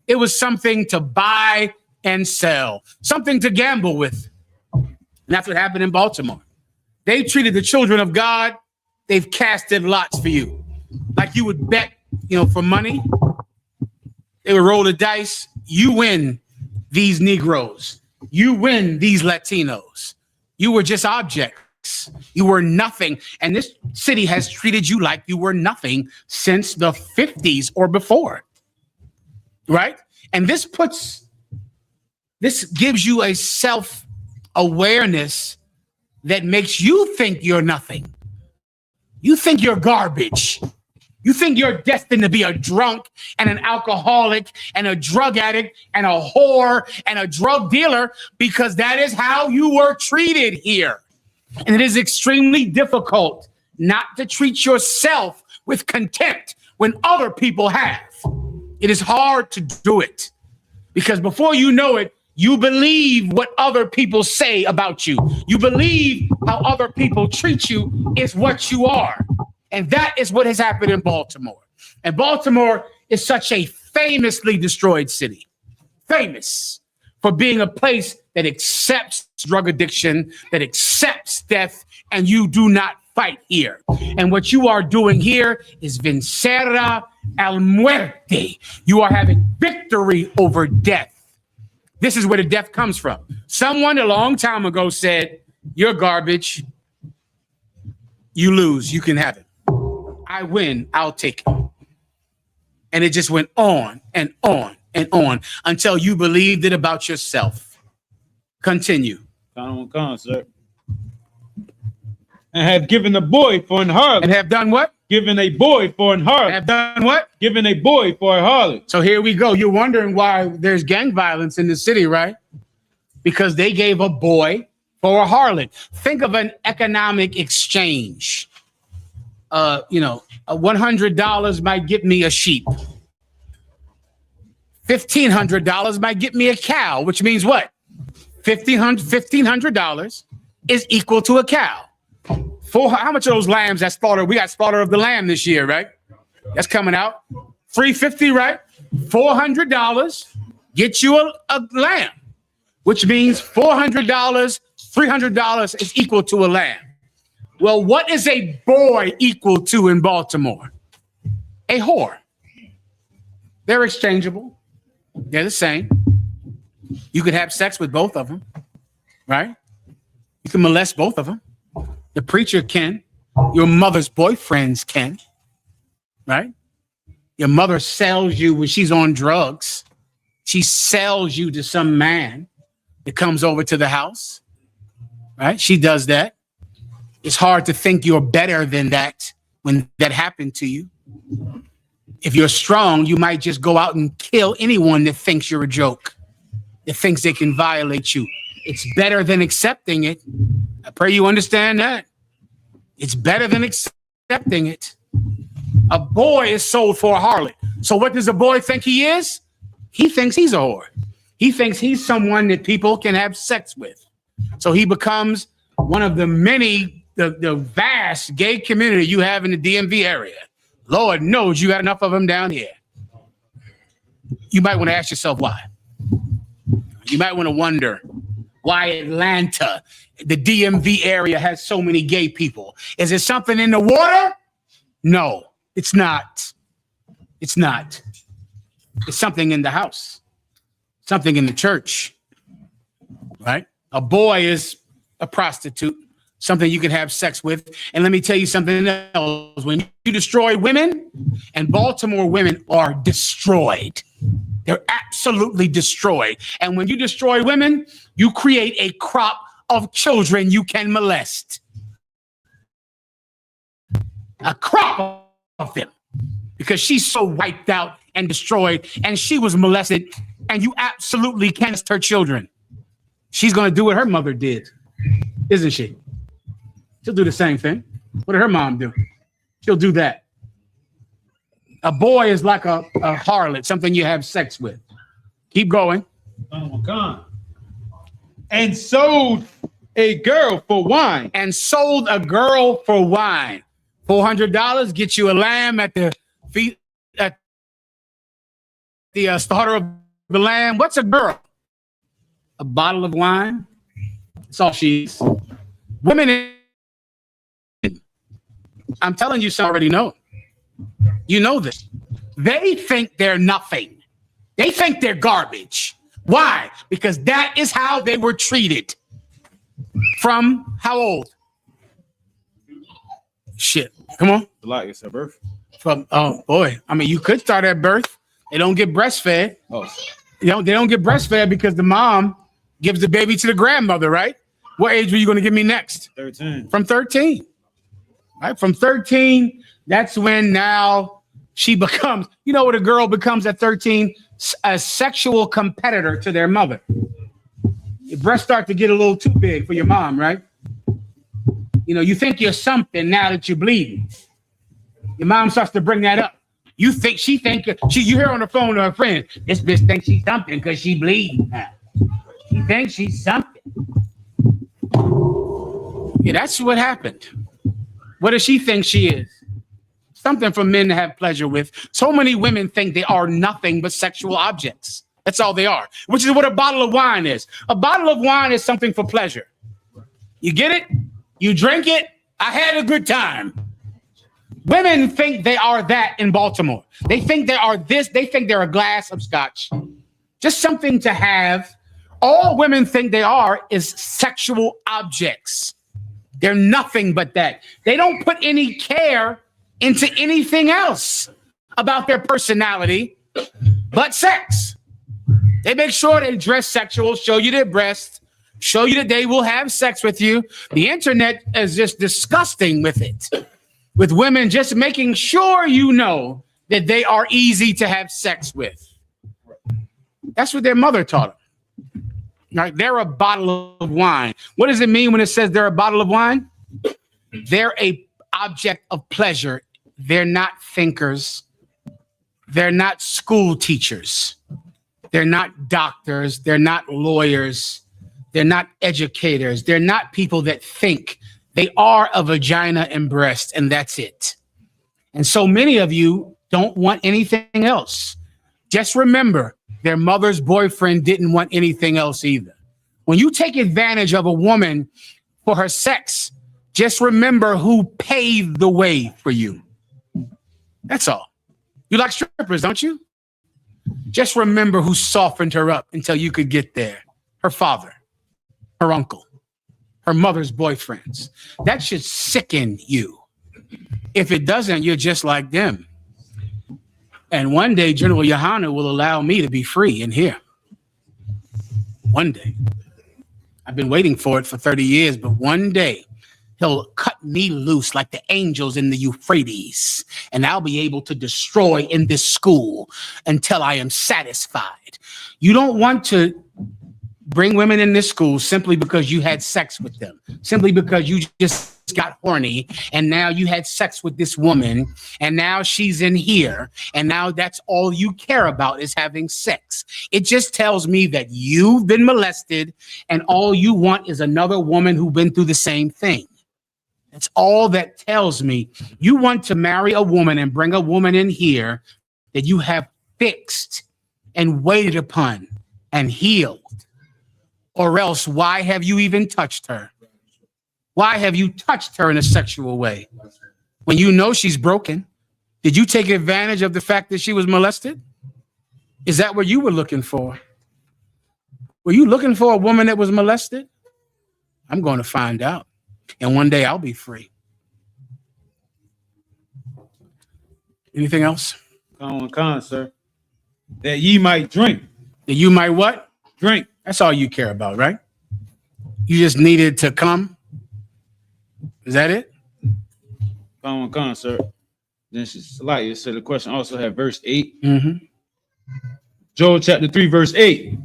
It was something to buy and sell, something to gamble with. And that's what happened in Baltimore. They treated the children of God, they've casted lots for you. Like you would bet, for money. They would roll the dice. You win these Negroes. You win these Latinos. You were just objects. You were nothing. And this city has treated you like you were nothing since the 50s or before. Right? And this gives you a self-awareness that makes you think you're nothing. You think you're garbage. You think you're destined to be a drunk and an alcoholic and a drug addict and a whore and a drug dealer because that is how you were treated here. And it is extremely difficult not to treat yourself with contempt when other people have. It is hard to do it because before you know it, you believe what other people say about you. You believe how other people treat you is what you are. And that is what has happened in Baltimore. And Baltimore is such a famously destroyed city. Famous for being a place that accepts drug addiction, that accepts death, and you do not fight here. And what you are doing here is vencer al muerte. You are having victory over death. This is where the death comes from. Someone a long time ago said, you're garbage. You lose. You can have it. I win, I'll take it. And it just went on and on and on until you believed it about yourself. Continue. Sir. And have given a boy for an harlot. And have done what? Given a boy for an harlot. Have done what? Given a boy for a harlot. So here we go. You're wondering why there's gang violence in the city, right? Because they gave a boy for a harlot. Think of an economic exchange. $100 might get me a sheep. $1,500 might get me a cow, which means what? $1,500 is equal to a cow. How much of those lambs that slaughtered? We got slaughter of the lamb this year, right? That's coming out. $350, right? $400 get you a lamb, which means $400, $300 is equal to a lamb. Well, what is a boy equal to in Baltimore? A whore. They're exchangeable. They're the same. You could have sex with both of them, right? You can molest both of them. The preacher can. Your mother's boyfriends can, right? Your mother sells you when she's on drugs. She sells you to some man that comes over to the house, right? She does that. It's hard to think you're better than that when that happened to you. If you're strong, you might just go out and kill anyone that thinks you're a joke, that thinks they can violate you. It's better than accepting it. I pray you understand that. It's better than accepting it. A boy is sold for a harlot. So what does a boy think he is? He thinks he's a whore. He thinks he's someone that people can have sex with. So he becomes one of the many, the vast gay community you have in the DMV area. Lord knows you got enough of them down here. You might want to ask yourself why. You might want to wonder why Atlanta, the DMV area, has so many gay people. Is it something in the water? No, it's not. It's not. It's something in the house, something in the church, right? A boy is a prostitute, something you can have sex with. And let me tell you something else. When you destroy women, and Baltimore women are destroyed. They're absolutely destroyed. And when you destroy women, you create a crop of children you can molest. A crop of them. Because she's so wiped out and destroyed, and she was molested, and you absolutely can't molest her children. She's going to do what her mother did, isn't she? She'll do the same thing. What did her mom do? She'll do that. A boy is like a harlot, something you have sex with. Keep going. Oh my God. And sold a girl for wine. And sold a girl for wine. $400 get you a lamb at the feet at the slaughter of the lamb. What's a girl? A bottle of wine. That's all she is. Women, I'm telling you, so already know. You know this. They think they're nothing. They think they're garbage. Why? Because that is how they were treated. From how old? Shit. Come on. Like it's at birth. From, oh boy. I mean, you could start at birth. They don't get breastfed. Oh. You know, they don't get breastfed because the mom gives the baby to the grandmother, right? What age were you going to give me next? 13. From 13. Right? From 13, that's when now she becomes, you know what a girl becomes at 13? A sexual competitor to their mother. Your breasts start to get a little too big for your mom, right? You know, you think you're something now that you're bleeding. Your mom starts to bring that up. You hear on the phone to her friend, this bitch thinks she's something because she bleeding now. She thinks she's something. Yeah, that's what happened. What does she think she is? Something for men to have pleasure with. So many women think they are nothing but sexual objects. That's all they are, which is what a bottle of wine is. A bottle of wine is something for pleasure. You get it? You drink it. I had a good time. Women think they are that in Baltimore. They think they are this. They think they're a glass of scotch. Just something to have. All women think they are is sexual objects. They're nothing but that. They don't put any care into anything else about their personality but sex. They make sure they dress sexual, show you their breasts, show you that they will have sex with you. The internet is just disgusting with it. With women just making sure you know that they are easy to have sex with. That's what their mother taught them. Right? They're a bottle of wine. What does it mean when it says they're a bottle of wine? They're a object of pleasure. They're not thinkers. They're not school teachers. They're not doctors. They're not lawyers. They're not educators. They're not people that think. They are a vagina and breast, and that's it. And so many of you don't want anything else. Just remember, their mother's boyfriend didn't want anything else either. When you take advantage of a woman for her sex, just remember who paved the way for you. That's all. You like strippers, don't you? Just remember who softened her up until you could get there. Her father, her uncle, her mother's boyfriends. That should sicken you. If it doesn't, you're just like them. And one day, General Yohana will allow me to be free in here. One day. I've been waiting for it for 30 years, but one day he'll cut me loose like the angels in the Euphrates, and I'll be able to destroy in this school until I am satisfied. You don't want to bring women in this school simply because you had sex with them, simply because you just got horny and now you had sex with this woman and now she's in here and now that's all you care about is having sex. It just tells me that you've been molested and all you want is another woman who's been through the same thing. That's all that tells me. You want to marry a woman and bring a woman in here that you have fixed and waited upon and healed. Or else, why have you even touched her? Why have you touched her in a sexual way? When you know she's broken, did you take advantage of the fact that she was molested? Is that what you were looking for? Were you looking for a woman that was molested? I'm going to find out. And one day I'll be free. Anything else? Con, sir. That ye might drink. That you might what? Drink. That's all you care about, right? You just needed to come. Is that it? Con, sir. Then she's like, so the question also had verse 8. Joel chapter 3, verse 8.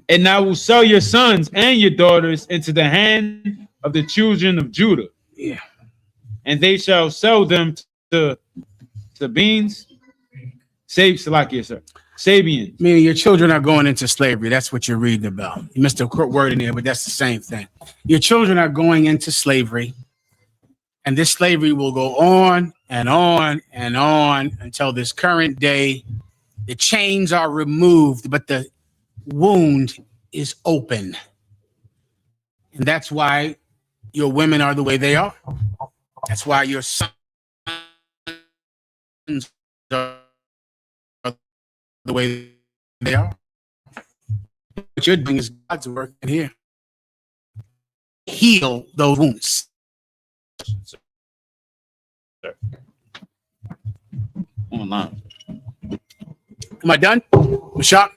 And I will sell your sons and your daughters into the hand of the children of Judah. Yeah. And they shall sell them to Sabians. Sabians. Meaning your children are going into slavery. That's what you're reading about. You missed a word in there, but that's the same thing. Your children are going into slavery. And this slavery will go on and on and on until this current day. The chains are removed, but the wound is open. And that's why your women are the way they are. That's why your sons are the way they are. What you're doing is God's work in here. Heal those wounds. Online. Am I done? Mashak?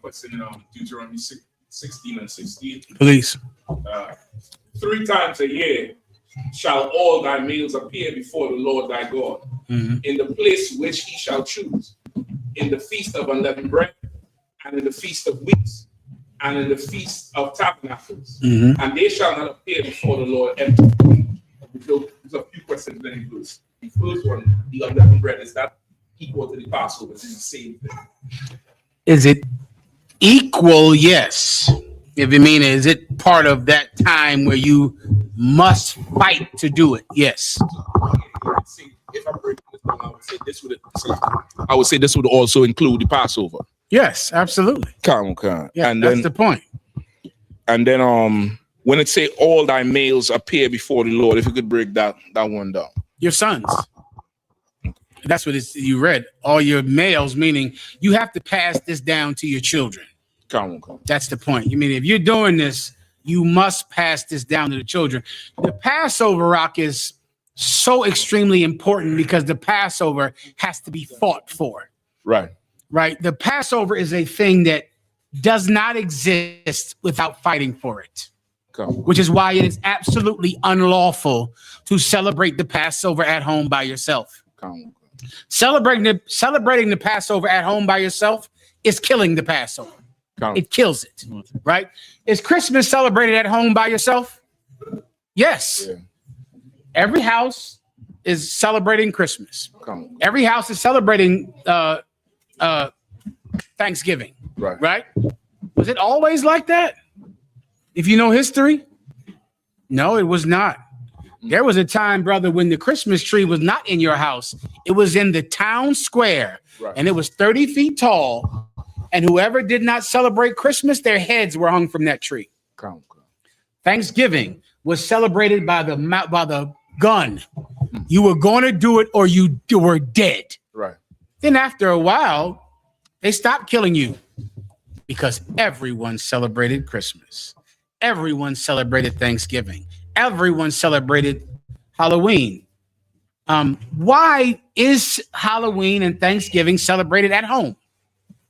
What's in Deuteronomy 16 and 16? Please. 3 times a year shall all thy males appear before the Lord thy God, in the place which he shall choose, in the feast of unleavened bread, and in the feast of weeks, and in the feast of tabernacles. And they shall not appear before the Lord empty. So there's a few questions that he goes. The first one, the unleavened bread, is that equal to the Passover? It's the same thing. Is it equal? Yes. If you mean, is it part of that time where you must fight to do it? Yes. If I break this down, I would say this would also include the Passover. Yes, absolutely. Yeah, and that's the point. And then when it say all thy males appear before the Lord, if you could break that one down. Your sons. That's what you read. All your males, meaning you have to pass this down to your children. That's the point. You mean if you're doing this, you must pass this down to the children. The Passover rock is so extremely important because the Passover has to be fought for. Right. Right. The Passover is a thing that does not exist without fighting for it, which is why it is absolutely unlawful to celebrate the Passover at home by yourself. Celebrating the Passover at home by yourself is killing the Passover. It kills it, right? Is Christmas celebrated at home by yourself? Yes. Yeah. Every house is celebrating Christmas. Every house is celebrating Thanksgiving. Right? Was it always like that? If you know history? No, it was not. There was a time, brother, when the Christmas tree was not in your house. It was in the town square, and it was 30 feet tall. And whoever did not celebrate Christmas, their heads were hung from that tree. Thanksgiving was celebrated by the gun. You were going to do it or you were dead. Right. Then after a while, they stopped killing you because everyone celebrated Christmas. Everyone celebrated Thanksgiving. Everyone celebrated Halloween. Why is Halloween and Thanksgiving celebrated at home?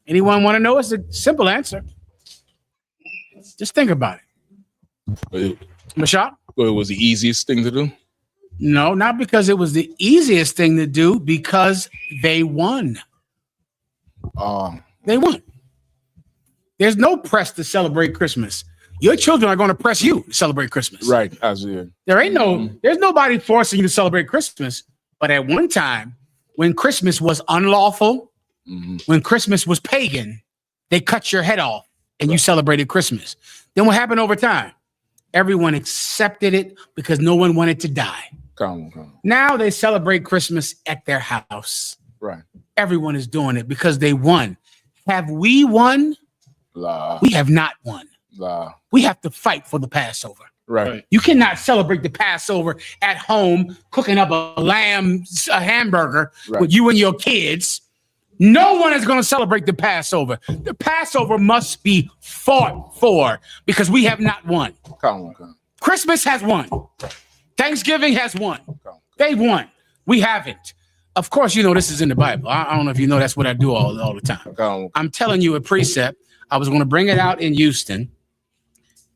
Anyone want to know? It's a simple answer. Just think about it. Mashak? Well, it was the easiest thing to do? No, not because it was the easiest thing to do, because they won. They won. There's no press to celebrate Christmas. Your children are going to press you to celebrate Christmas. Right. Absolutely. There's nobody forcing you to celebrate Christmas. But at one time, when Christmas was unlawful, when Christmas was pagan, they cut your head off and you celebrated Christmas. Then what happened over time? Everyone accepted it because no one wanted to die. Come on. Now they celebrate Christmas at their house. Right. Everyone is doing it because they won. Have we won? La. We have not won. La. We have to fight for the Passover. Right. You cannot celebrate the Passover at home, cooking up a hamburger with you and your kids. No one is going to celebrate the Passover. The Passover must be fought for because we have not won. Come on. Christmas has won. Thanksgiving has won. They've won. We haven't. Of course, you know this is in the Bible. I don't know if you know that's what I do all the time. I'm telling you a precept. I was going to bring it out in Houston.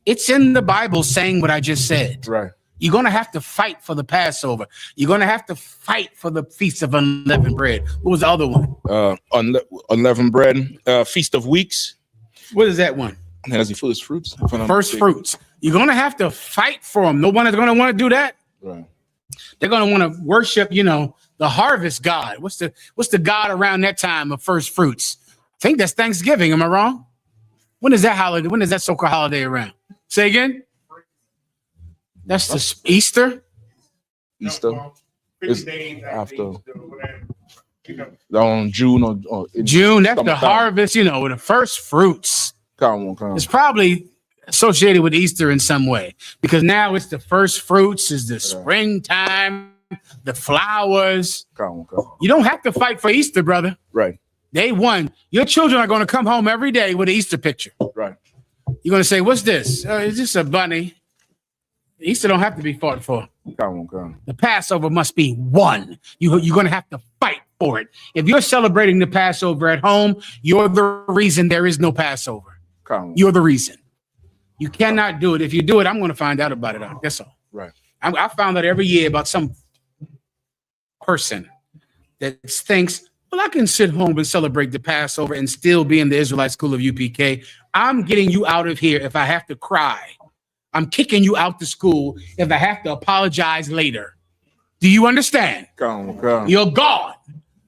It's in the Bible saying what I just said. Right. You're going to have to fight for the Passover. You're going to have to fight for the Feast of Unleavened Bread. What was the other one? Unleavened Bread, Feast of Weeks. What is that one? That's the first fruits. First fruits. You're going to have to fight for them. No one is going to want to do that. Right. They're going to want to worship, the harvest God. What's the God around that time of first fruits? I think that's Thanksgiving. Am I wrong? When is that holiday? When is that so-called holiday around? Say again. That's the Easter. Easter. It's after. On June or June. That's the harvest. The first fruits. Come on. It's probably associated with Easter in some way because now it's the first fruits. Is the springtime, the flowers. Come on. You don't have to fight for Easter, brother. Right. They won. Your children are going to come home every day with an Easter picture. Right. You're going to say, "What's this? Is this a bunny?" Easter don't have to be fought for. Come on. The Passover must be won. You're going to have to fight for it. If you're celebrating the Passover at home, you're the reason there is no Passover. Come on. You're the reason. You cannot do it. If you do it, I'm going to find out about it. That's all. Right. I found out every year about some person that thinks, well, I can sit home and celebrate the Passover and still be in the Israelite School of UPK. I'm getting you out of here if I have to cry. I'm kicking you out the school if I have to apologize later. Do you understand? Come. You're gone.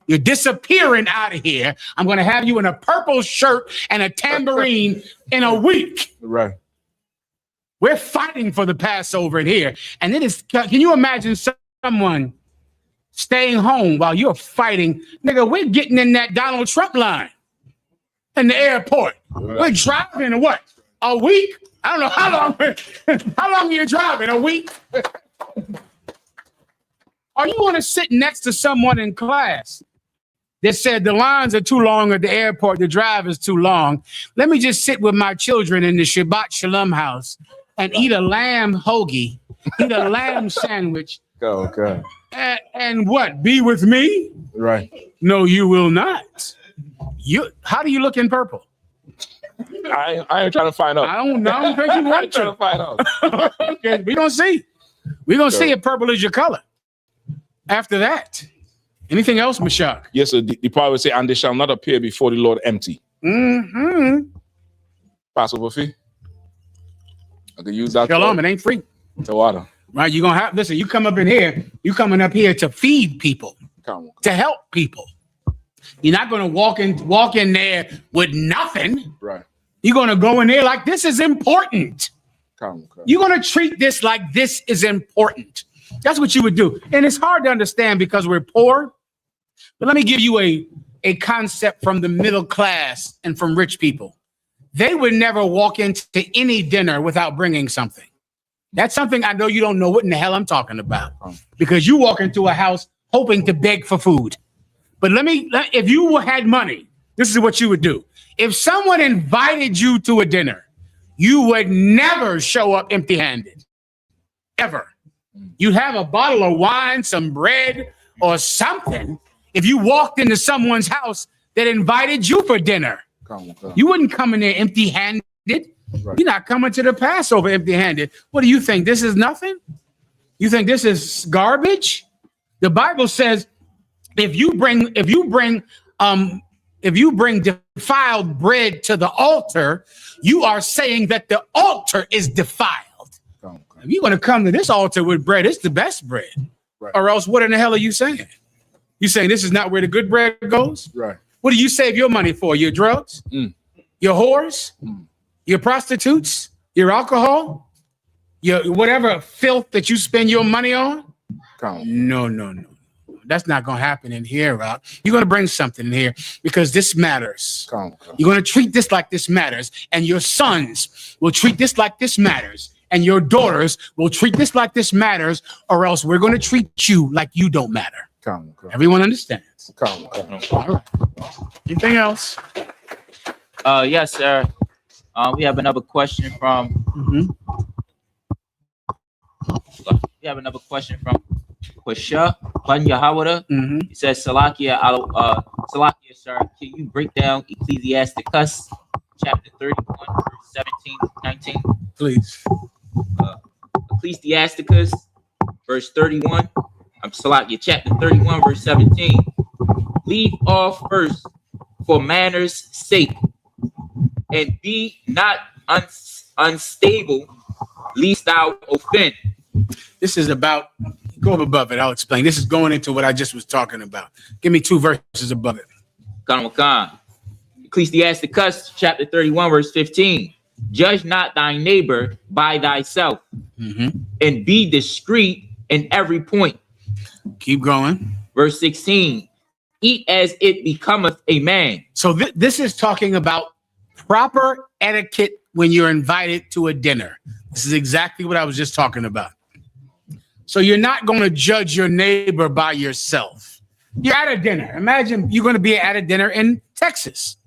You're disappearing out of here. I'm going to have you in a purple shirt and a tambourine in a week. Right. We're fighting for the Passover in here. And it is, can you imagine someone staying home while you're fighting? Nigga, we're getting in that Donald Trump line in the airport. Right. We're driving what? A week? I don't know how long. How long are you driving? A week? Are you going to sit next to someone in class that said the lines are too long at the airport, the drive is too long? Let me just sit with my children in the Shabbat Shalom house and eat a lamb hoagie, eat a lamb sandwich, Okay. And what? Be with me? Right. No, you will not. How do you look in purple? I ain't trying to find out. I don't know. I don't think you want trying to find out. Okay, we gonna see. We gonna see if purple is your color. After that, anything else, Mashak? Yes, sir. The Bible say, and they shall not appear before the Lord empty. Mm-hmm. Passover fee. I can use that. Shalom, it ain't free. To water. Right? You're gonna have listen, you come up in here, you coming up here to feed people, to help people. You're not gonna walk in there with nothing. Right. You're gonna go in there like this is important. You're gonna treat this like this is important. That's what you would do. And it's hard to understand because we're poor. But let me give you a concept from the middle class and from rich people. They would never walk into any dinner without bringing something. That's something I know you don't know what in the hell I'm talking about. Because you walk into a house hoping to beg for food. But if you had money, this is what you would do. If someone invited you to a dinner, you would never show up empty-handed. Ever. You'd have a bottle of wine, some bread, or something if you walked into someone's house that invited you for dinner. You wouldn't come in there empty-handed. Right. You're not coming to the Passover empty-handed. What do you think? This is nothing? You think this is garbage? The Bible says if you bring defiled bread to the altar, you are saying that the altar is defiled. If you want to come to this altar with bread, it's the best bread. Right. Or else what in the hell are you saying? You saying this is not where the good bread goes? Right. What do you save your money for? Your drugs? Your whores? Your prostitutes? Your alcohol? Your whatever filth that you spend your money on? No. That's not going to happen in here, Rob. You're going to bring something in here because this matters. You're going to treat this like this matters. And your sons will treat this like this matters. And your daughters will treat this like this matters, or else we're going to treat you like you don't matter. Everyone understands? All right. Anything else? Yes, sir. We have another question from. We have another question from Pasha Banyahawada. He says, Salakia, Salakia, sir, can you break down Ecclesiasticus chapter 31, verse 17 to 19? Please. Ecclesiasticus, verse 31. Salakia, chapter 31, verse 17. Leave off first for manners' sake, and be not unstable, lest thou offend. This is about, go up above it, I'll explain. This is going into what I just was talking about. Give me 2 verses above it. Ecclesiasticus, chapter 31, verse 15. Judge not thy neighbor by thyself, and be discreet in every point. Keep going. Verse 16. Eat as it becometh a man. So this is talking about proper etiquette when you're invited to a dinner. This is exactly what I was just talking about. So you're not going to judge your neighbor by yourself. You're at a dinner. Imagine you're going to be at a dinner in Texas.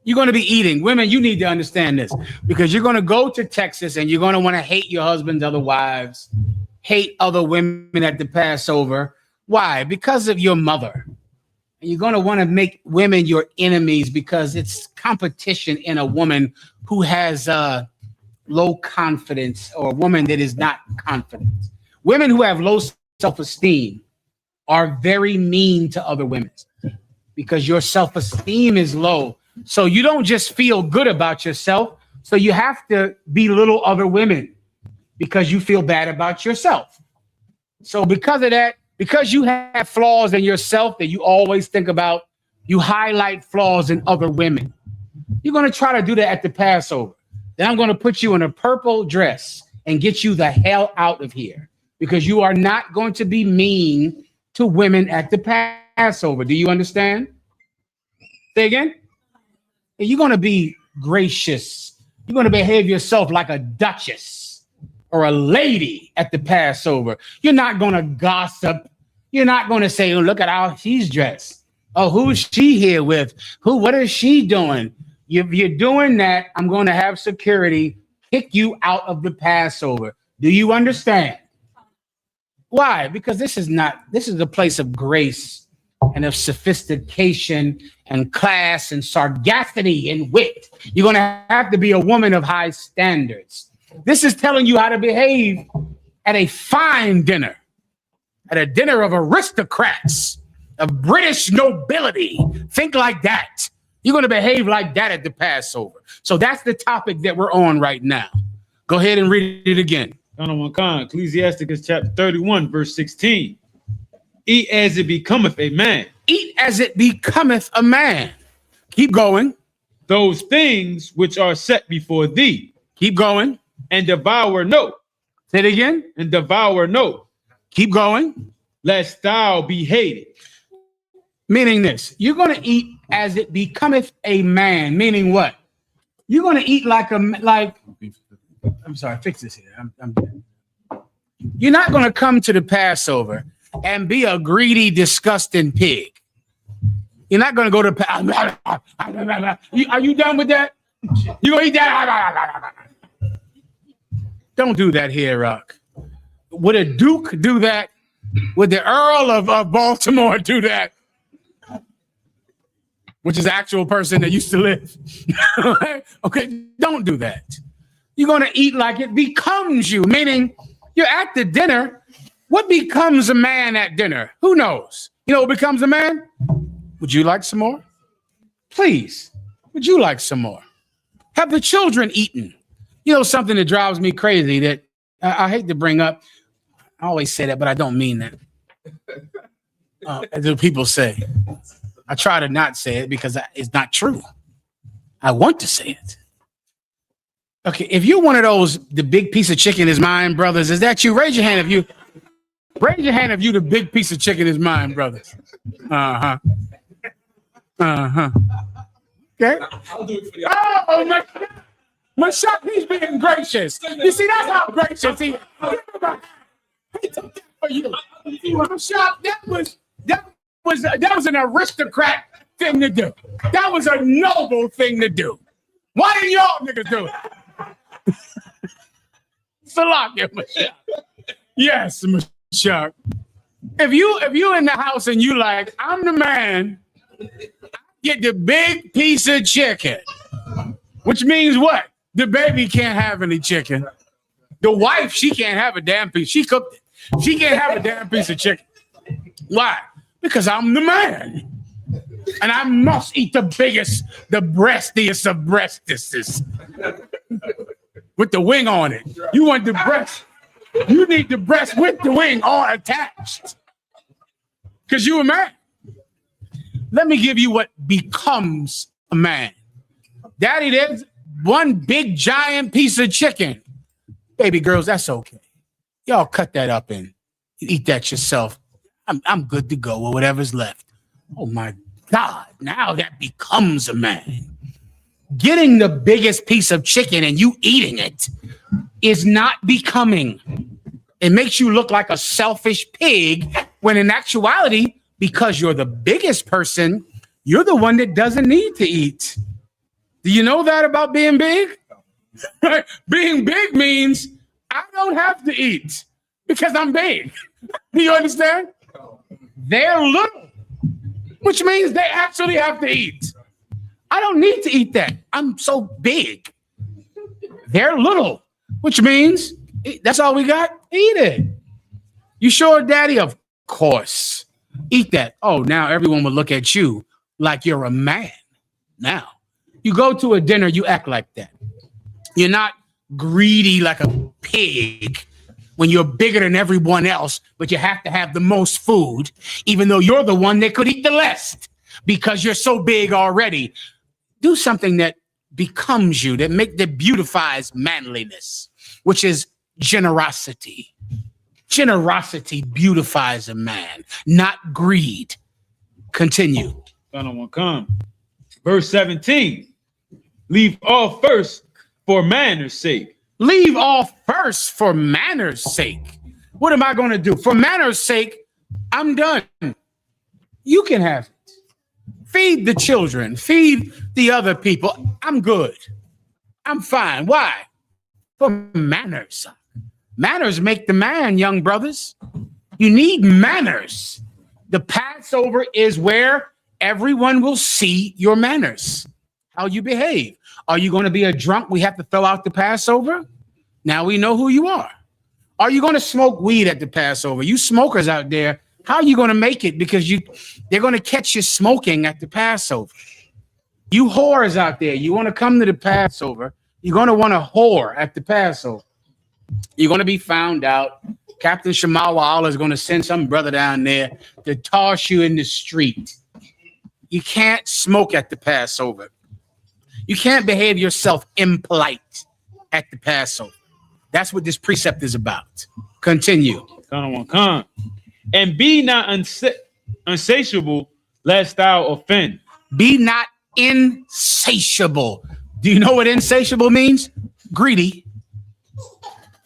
You're going to be eating. Women, you need to understand this because you're going to go to Texas and you're going to want to hate your husband's other wives, hate other women at the Passover. Why? Because of your mother. And you're going to want to make women your enemies because it's competition in a woman who has low confidence or a woman that is not confident. Women who have low self-esteem are very mean to other women because your self-esteem is low. So you don't just feel good about yourself. So you have to belittle other women because you feel bad about yourself. So because of that, because you have flaws in yourself that you always think about, you highlight flaws in other women. You're going to try to do that at the Passover. Then I'm going to put you in a purple dress and get you the hell out of here because you are not going to be mean to women at the Passover. Do you understand? Say again? You're going to be gracious. You're going to behave yourself like a duchess or a lady at the Passover. You're not going to gossip. You're not going to say, oh, look at how she's dressed. Oh, who's she here with? What is she doing? If you're doing that, I'm going to have security kick you out of the Passover. Do you understand? Why? Because this is a place of grace and of sophistication and class and sagacity and wit. You're going to have to be a woman of high standards. This is telling you how to behave at a fine dinner, at a dinner of aristocrats, of British nobility. Think like that. You're going to behave like that at the Passover. So that's the topic that we're on right now. Go ahead and read it again. Ecclesiasticus chapter 31, verse 16. Eat as it becometh a man. Eat as it becometh a man. Keep going. Those things which are set before thee. Keep going. And devour no. Say it again. And devour no. Keep going. Lest thou be hated. Meaning this. You're going to eat as it becometh a man. Meaning what? You're going to eat I'm sorry, fix this here. I'm You're not going to come to the Passover and be a greedy, disgusting pig. You're not going to go to Are you done with that? You going to eat that? Don't do that here, Rock. Would a Duke do that? Would the Earl of Baltimore do that? Which is the actual person that used to live. Okay, don't do that. You're going to eat like it becomes you, meaning you're at the dinner. What becomes a man at dinner? Who knows? You know what becomes a man? Would you like some more? Please, would you like some more? Have the children eaten? You know, something that drives me crazy that I hate to bring up. I always say that, but I don't mean that. As people say. I try to not say it because it's not true. I want to say it. Okay, if you're one of those, the big piece of chicken is mine, brothers. Is that you? Raise your hand if you the big piece of chicken is mine, brothers. Okay. I'll do it for you. Oh, Mashak, he's being gracious. You see, that's how gracious he is. He took that for you. Mashak, that was an aristocrat thing to do. That was a noble thing to do. Why didn't y'all niggas do it? Salakia, Mashak. Yes, Mashak. If you in the house and you like, I'm the man, get the big piece of chicken. Which means what? The baby can't have any chicken. The wife, she can't have a damn piece. She cooked it. She can't have a damn piece of chicken. Why? Because I'm the man. And I must eat the biggest, the breastiest of breastises. With the wing on it. You want the breast. You need the breast with the wing all attached. Because you a man. Let me give you what becomes a man. Daddy, there's one big giant piece of chicken. Baby girls, that's okay. Y'all cut that up and eat that yourself. I'm good to go with whatever's left. Oh my God, now that becomes a man. Getting the biggest piece of chicken and you eating it is not becoming. It makes you look like a selfish pig when in actuality, because you're the biggest person, you're the one that doesn't need to eat. Do you know that about being big? Being big means I don't have to eat because I'm big. Do you understand? They're little, which means they actually have to eat. I don't need to eat that. I'm so big. They're little, which means that's all we got. Eat it. You sure, Daddy? Of course. Eat that. Oh, now everyone will look at you like you're a man. Now, you go to a dinner, you act like that. You're not greedy like a pig when you're bigger than everyone else, but you have to have the most food, even though you're the one that could eat the least because you're so big already. Do something that becomes you, that beautifies manliness, which is generosity. Generosity beautifies a man, not greed. Continue. Verse 17. Leave off first for manners' sake. Leave off first for manners' sake. What am I going to do? For manners' sake, I'm done. You can have it. Feed the children. Feed the other people. I'm good. I'm fine. Why? For manners. Manners make the man, young brothers. You need manners. The Passover is where everyone will see your manners, how you behave. Are you going to be a drunk? We have to throw out the Passover. Now we know who you are. Are you going to smoke weed at the Passover? You smokers out there, how are you going to make it? Because they're going to catch you smoking at the Passover. You whores out there, you want to come to the Passover, you're going to want to whore at the Passover. You're going to be found out. Captain Shamawa is going to send some brother down there to toss you in the street. You can't smoke at the Passover. You can't behave yourself impolite at the Passover. That's what this precept is about. Continue. And be not insatiable, lest thou offend. Be not insatiable. Do you know what insatiable means? Greedy.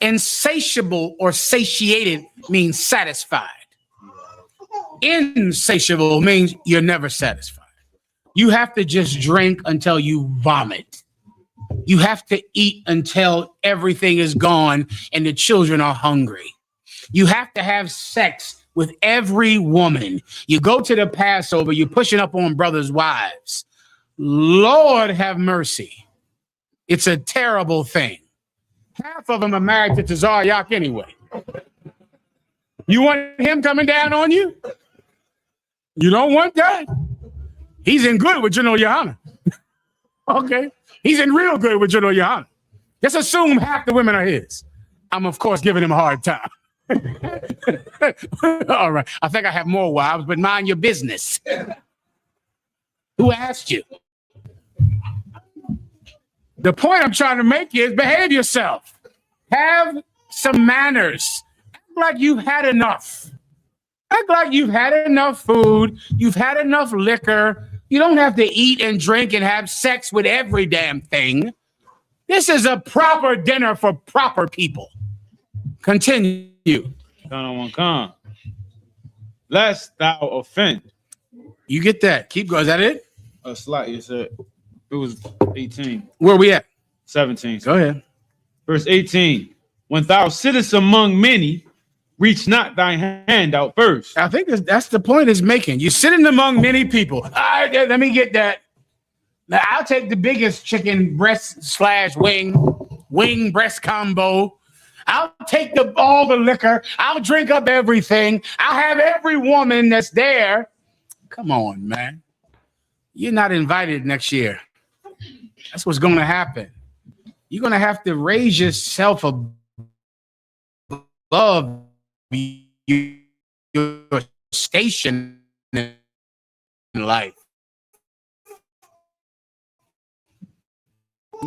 Insatiable or satiated means satisfied. Insatiable means you're never satisfied. You have to just drink until you vomit. You have to eat until everything is gone and the children are hungry. You have to have sex with every woman. You go to the Passover, you're pushing up on brothers' wives. Lord have mercy. It's a terrible thing. Half of them are married to Tazaryak anyway. You want him coming down on you? You don't want that? He's in good with General Yohana. Okay. He's in real good with General Yohana. Just assume half the women are his. I'm, of course, giving him a hard time. All right. I think I have more wives, but mind your business. Who asked you? The point I'm trying to make is behave yourself. Have some manners. Act like you've had enough. Act like you've had enough food. You've had enough liquor. You don't have to eat and drink and have sex with every damn thing. This is a proper dinner for proper people. Continue. Lest thou offend. You get that. Keep going. Is that it? A slight, you said. It was 18. Where we at? 17. Go ahead. Verse 18. When thou sittest among many, reach not thy hand out first. I think that's the point it's making. You're sitting among many people. All right, let me get that. Now, I'll take the biggest chicken breast / wing breast combo. I'll take all the liquor. I'll drink up everything. I'll have every woman that's there. Come on, man. You're not invited next year. That's what's going to happen. You're going to have to raise yourself above your station in life.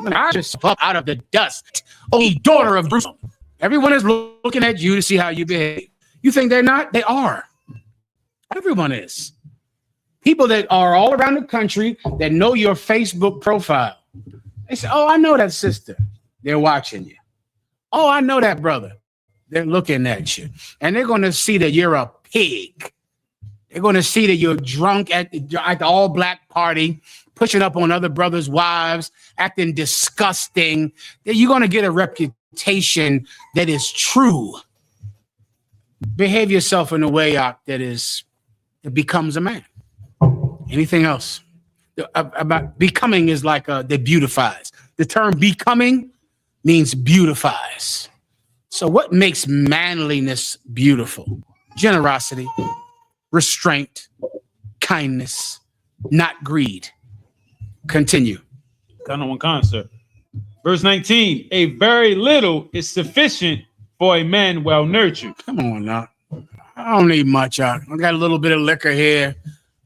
I just up out of the dust, O daughter of Jerusalem. Everyone is looking at you to see how you behave. You think they're not? They are. Everyone is. People that are all around the country that know your Facebook profile. They say, oh, I know that sister. They're watching you. Oh, I know that brother. They're looking at you. And they're going to see that you're a pig. They're going to see that you're drunk at the all-black party, pushing up on other brothers' wives, acting disgusting. You're going to get a reputation that is true. Behave yourself in a way that becomes a man. Anything else? About becoming is like that beautifies. The term becoming means beautifies. So what makes manliness beautiful? Generosity, restraint, kindness, not greed. Continue. Sir. Verse 19, a very little is sufficient for a man well nurtured. Come on now. I don't need much. I got a little bit of liquor here,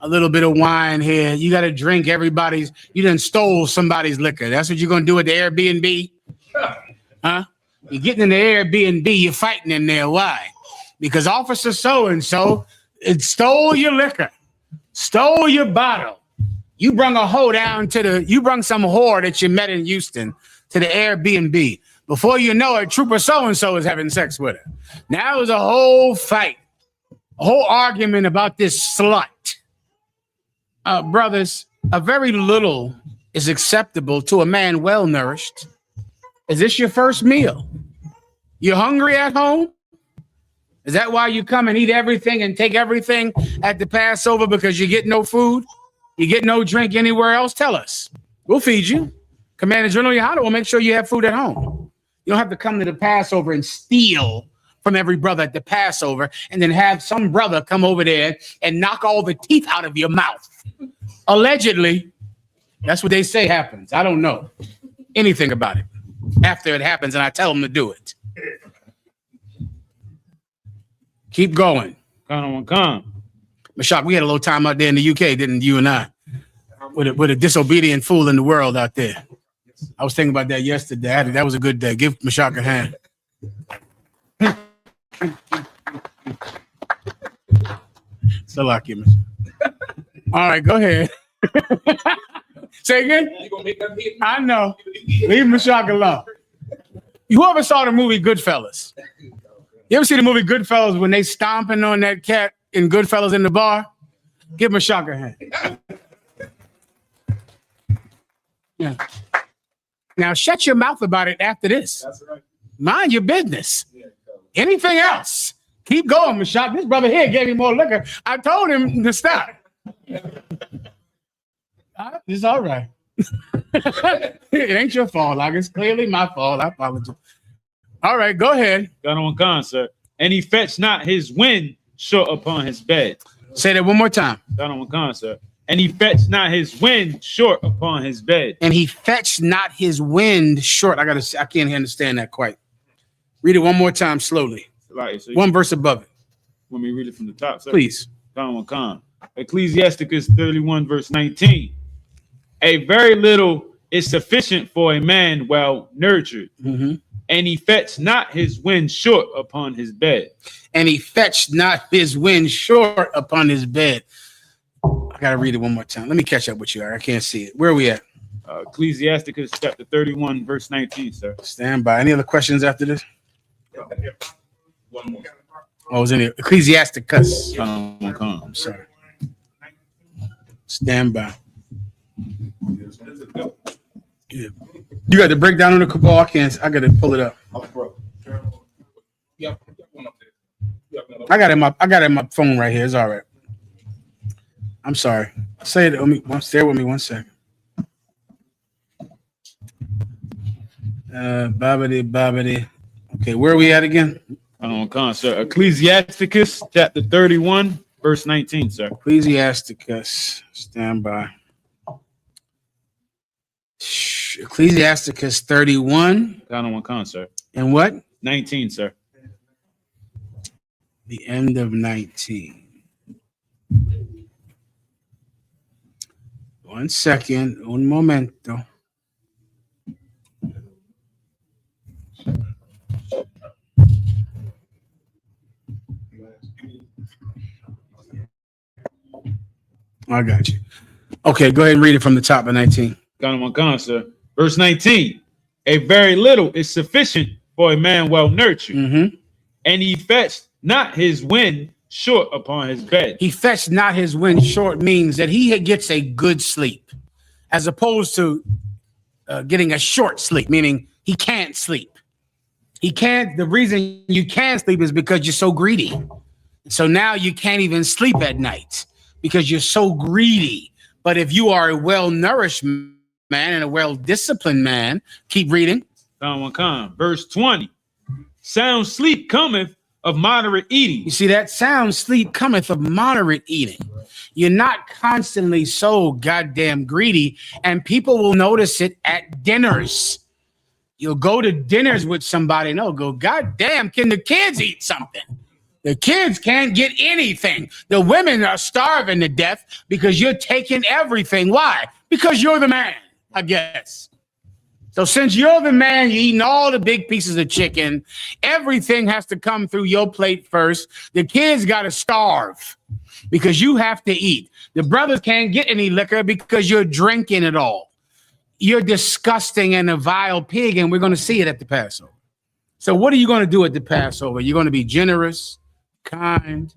a little bit of wine here. You got to drink you done stole somebody's liquor. That's what you're going to do at the Airbnb? Huh? You're getting in the Airbnb, you're fighting in there. Why? Because officer so-and-so stole your liquor, stole your bottle. You brung a hoe you brung some whore that you met in Houston to the Airbnb. Before you know it, trooper so-and-so is having sex with her. Now there's a whole fight, a whole argument about this slut. Brothers, a very little is acceptable to a man well-nourished. Is this your first meal? You hungry at home? Is that why you come and eat everything and take everything at the Passover because you get no food? You get no drink anywhere else? Tell us. We'll feed you. Commander General Yahada will make sure you have food at home. You don't have to come to the Passover and steal from every brother at the Passover and then have some brother come over there and knock all the teeth out of your mouth. Allegedly, that's what they say happens. I don't know anything about it after it happens, and I tell them to do it. Keep going. Mashak, we had a little time out there in the UK, didn't you and I? With a disobedient fool in the world out there. I was thinking about that yesterday. That was a good day. Give Mashak a hand. So lucky, Mashak. All right, go ahead. Say again? I know. Leave Mashak alone. You ever saw the movie Goodfellas? You ever see the movie Goodfellas when they stomping on that cat in Goodfellas in the bar? Give Mashak a hand. Yeah. Now shut your mouth about it after this. That's right. Mind your business. Anything else? Keep going, Mashak. This brother here gave me more liquor. I told him to stop. It's all right. It ain't your fault. Like it's clearly my fault. I apologize. All right, go ahead. Gun on con, sir. And he fetched not his wind short upon his bed. Say that one more time. Gun on con, sir. And he fetched not his wind short upon his bed. And he fetched not his wind short. I can't understand that quite. Read it one more time slowly. One verse above it. Let me read it from the top, sir. Please. Gun on con. Ecclesiasticus 31 verse 19. A very little is sufficient for a man well nurtured. Mm-hmm. And he fetched not his wind short upon his bed. And he fetched not his wind short upon his bed. I got to read it one more time. Let me catch up with you. I can't see it. Where are we at? Ecclesiasticus chapter 31, verse 19, sir. Stand by. Any other questions after this? One more. Oh, it was in it. Ecclesiasticus. I'm sorry. Stand by. Yeah. You got the breakdown on the cabal. I got to pull it up. I got it in my phone right here. It's all right. I'm sorry. Say it. Stay with me 1 second. Babidi. Okay, where are we at again? Sir. Ecclesiasticus chapter 31, verse 19, sir. Ecclesiasticus. Stand by. Ecclesiasticus 31. Sir. And what? 19, sir. The end of 19. 1 second. Un momento. I got you. Okay, go ahead and read it from the top of 19. Sir. Verse 19. A very little is sufficient for a man well nurtured. Mm-hmm. And he fetched not his wind short upon his bed. He fetched not his wind short means that he gets a good sleep, as opposed to getting a short sleep, meaning he can't sleep. He can't. The reason you can't sleep is because you're so greedy. So now you can't even sleep at night because you're so greedy. But if you are a well-nourished man and a well-disciplined man, keep reading. Verse 20. Sound sleep cometh of moderate eating. You see that? Sound sleep cometh of moderate eating. You're not constantly so goddamn greedy, and people will notice it at dinners. You'll go to dinners with somebody and they'll go, God damn, can the kids eat something? The kids can't get anything. The women are starving to death because you're taking everything. Why? Because you're the man, I guess. So since you're the man, you're eating all the big pieces of chicken. Everything has to come through your plate first. The kids got to starve because you have to eat. The brothers can't get any liquor because you're drinking it all. You're disgusting and a vile pig, and we're going to see it at the Passover. So what are you going to do at the Passover? You're going to be generous, kind.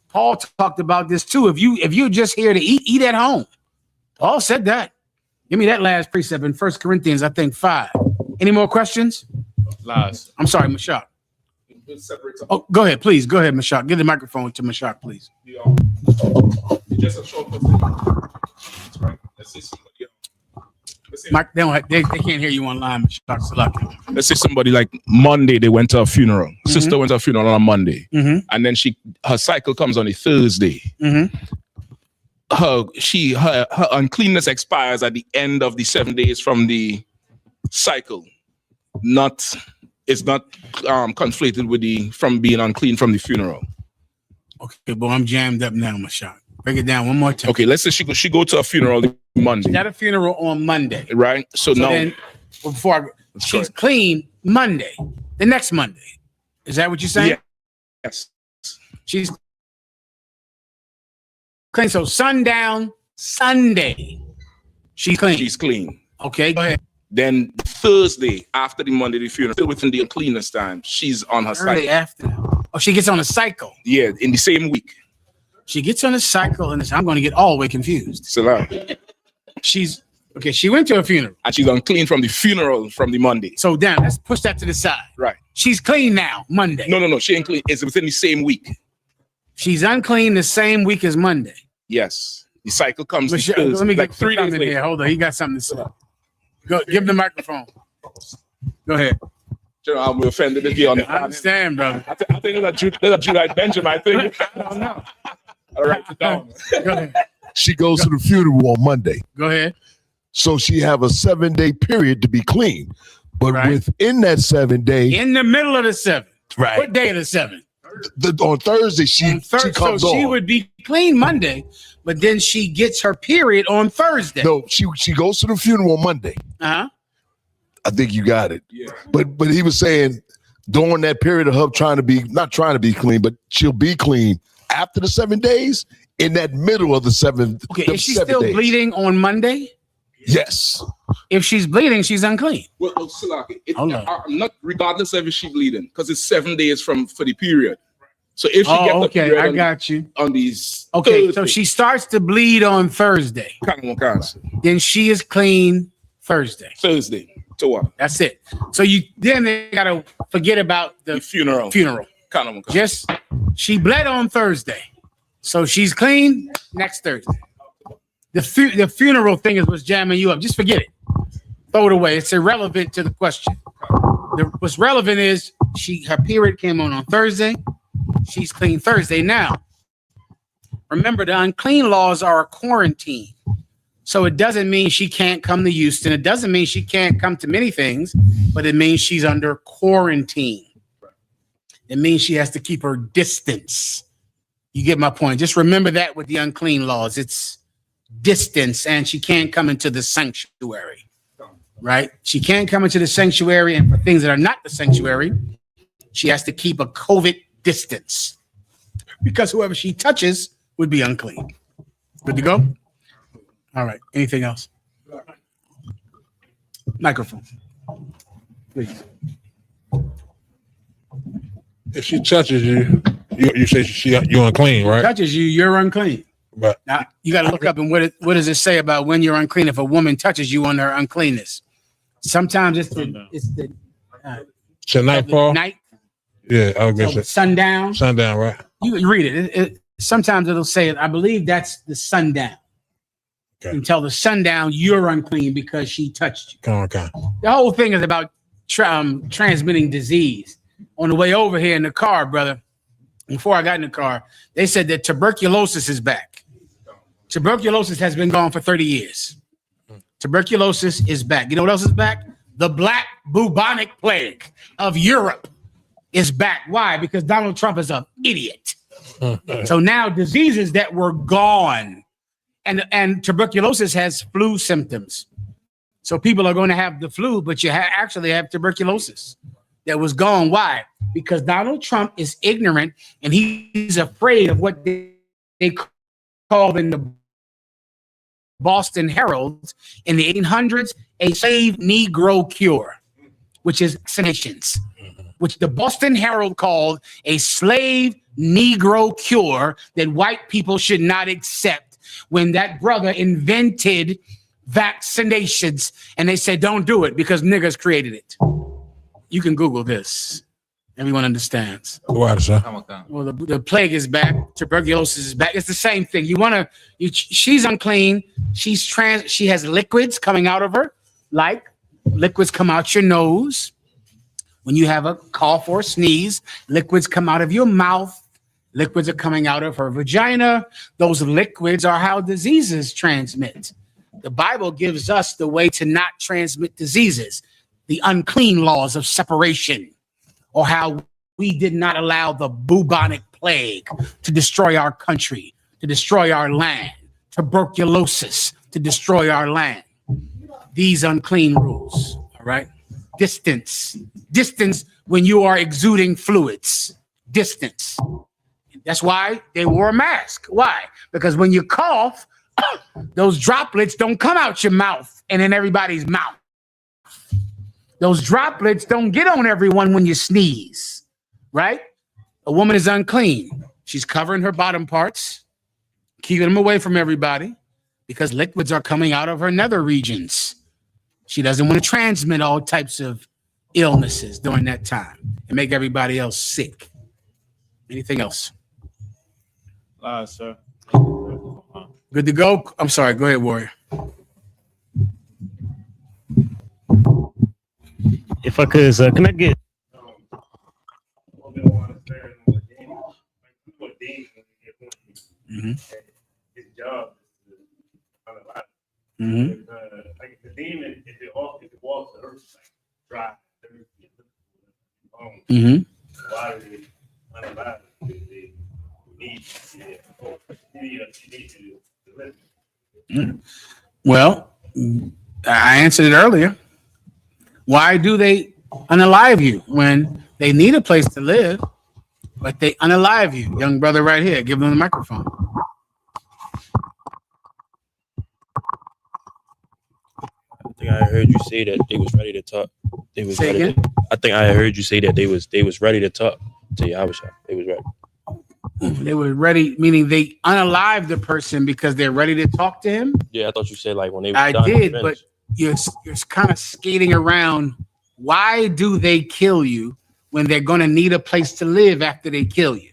Paul talked about this too. If you're just here to eat at home. Paul said that. Give me that last precept in 1 Corinthians, I think 5. Any more questions? Lies. I'm sorry, Mashak. separate. Oh, go ahead, please. Go ahead, Mashak. Give the microphone to Mashak, please. Just a short that's right. Let's see somebody else. Mike, they can't hear you online, Mashak Salaki. Let's say somebody like Monday, they went to a funeral. Sister went to a funeral on a Monday. And then her cycle comes on a Thursday. Her uncleanness expires at the end of the 7 days from the cycle. It's not conflated with from being unclean from the funeral. Okay, boy, I'm jammed up now, Mashak. Break it down one more time. Okay, let's say she go to a funeral Monday. She got a funeral on Monday. Right? So now then, she's clean Monday, the next Monday. Is that what you're saying? Yes. She's clean. So sundown Sunday, she's clean. She's clean. Okay, go ahead. Then Thursday, after the Monday the funeral, still within the uncleanness time, she's on her cycle. After. Oh, she gets on a cycle. Yeah, in the same week. She gets on a cycle, and I'm going to get all the way confused. She went to a funeral. And she's unclean from the funeral from the Monday. So then let's push that to the side. Right. She's clean now, Monday. No, she ain't clean. It's within the same week. She's unclean the same week as Monday. Yes. The cycle comes let me like get 3 days later. Here. Hold on, he got something to say. Go, give him the microphone. Go ahead. I'm offended if you're on the I understand, brother. I think that's a Judite Benjamin, I think. I don't know. All right, Go ahead. She goes to the funeral on Monday. Go ahead. So she have a 7-day period to be clean. But within that 7 day. In the middle of the 7th. Right. What day of the 7th? On Thursday, she comes so on. she would be clean Monday, but then she gets her period on Thursday. No, she goes to the funeral on Monday. I think you got it. Yeah. But he was saying during that period of her not trying to be clean, but she'll be clean after the 7 days in that middle of the 7th. Okay, is she still bleeding on Monday? Yes. If she's bleeding, she's unclean. Well, Salaki, I'm not regardless of if she's bleeding, because it's 7 days for the period. So if she gets the period I got you. On these Thursday, so she starts to bleed on Thursday. Then she is clean Thursday. So what? That's it. So they gotta forget about the funeral. Just she bled on Thursday, so she's clean next Thursday. The funeral thing is what's jamming you up. Just forget it. Throw it away. It's irrelevant to the question. What's relevant is her period came on Thursday. She's clean Thursday. Now, remember the unclean laws are a quarantine. So it doesn't mean she can't come to Houston. It doesn't mean she can't come to many things, but it means she's under quarantine. It means she has to keep her distance. You get my point. Just remember that with the unclean laws. It's distance, and she can't come into the sanctuary, right? She can't come into the sanctuary, and for things that are not the sanctuary, she has to keep a COVID distance because whoever she touches would be unclean. Good to go? All right. Anything else? Microphone, please. If she touches you, you say you're unclean, right? Touches you, you're unclean. But now you got to look up and what does it say about when you're unclean? If a woman touches you on her uncleanness, sometimes it's the nightfall. Night. Yeah, I was gonna say sundown. Sundown, right? You read it. Sometimes it'll say, I believe that's the sundown. Okay. Until the sundown, you're unclean because she touched you. Okay. The whole thing is about transmitting disease. On the way over here in the car, brother, before I got in the car, they said that tuberculosis is back. Tuberculosis has been gone for 30 years. Tuberculosis is back. You know what else is back? The black bubonic plague of Europe is back. Why? Because Donald Trump is an idiot. So now diseases that were gone, and tuberculosis has flu symptoms. So people are going to have the flu, but you actually have tuberculosis that was gone. Why? Because Donald Trump is ignorant and he's afraid of what they called in the Boston Herald in the 1800s a slave Negro cure, which is vaccinations, which the Boston Herald called a slave Negro cure that white people should not accept, when that brother invented vaccinations and they said, don't do it because niggers created it. You can Google this. Everyone understands. What, sir? Well, the plague is back. Tuberculosis is back. It's the same thing. She's unclean. She has liquids coming out of her, like liquids come out your nose. When you have a cough or sneeze, liquids come out of your mouth. Liquids are coming out of her vagina. Those liquids are how diseases transmit. The Bible gives us the way to not transmit diseases, the unclean laws of separation, or how we did not allow the bubonic plague to destroy our country, to destroy our land, tuberculosis to destroy our land. These unclean rules, all right? Distance when you are exuding fluids, distance. That's why they wore a mask. Why? Because when you cough, those droplets don't come out your mouth and in everybody's mouth. Those droplets don't get on everyone when you sneeze, right? A woman is unclean. She's covering her bottom parts, keeping them away from everybody because liquids are coming out of her nether regions. She doesn't want to transmit all types of illnesses during that time and make everybody else sick. Anything else? Sir. Good to go? I'm sorry. Go ahead, Warrior. If I could, sir, can I get? Mm-hmm. His job is to unalive. Mm-hmm. Like the demon, if it walks the earth, like dry, Mm-hmm. why is it unalive? They need to live. Well, I answered it earlier. Why do they unalive you when they need a place to live, but they unalive you? Young brother right here, give them the microphone. I think I heard you say that they was ready to talk. They was Say ready again? I think I heard you say that they was ready to talk to Yahushua. They was ready. They were ready, meaning they unalive the person because they're ready to talk to him. Yeah, I thought you said like when they. I done, did, finished. but you're kind of skating around. Why do they kill you when they're going to need a place to live after they kill you?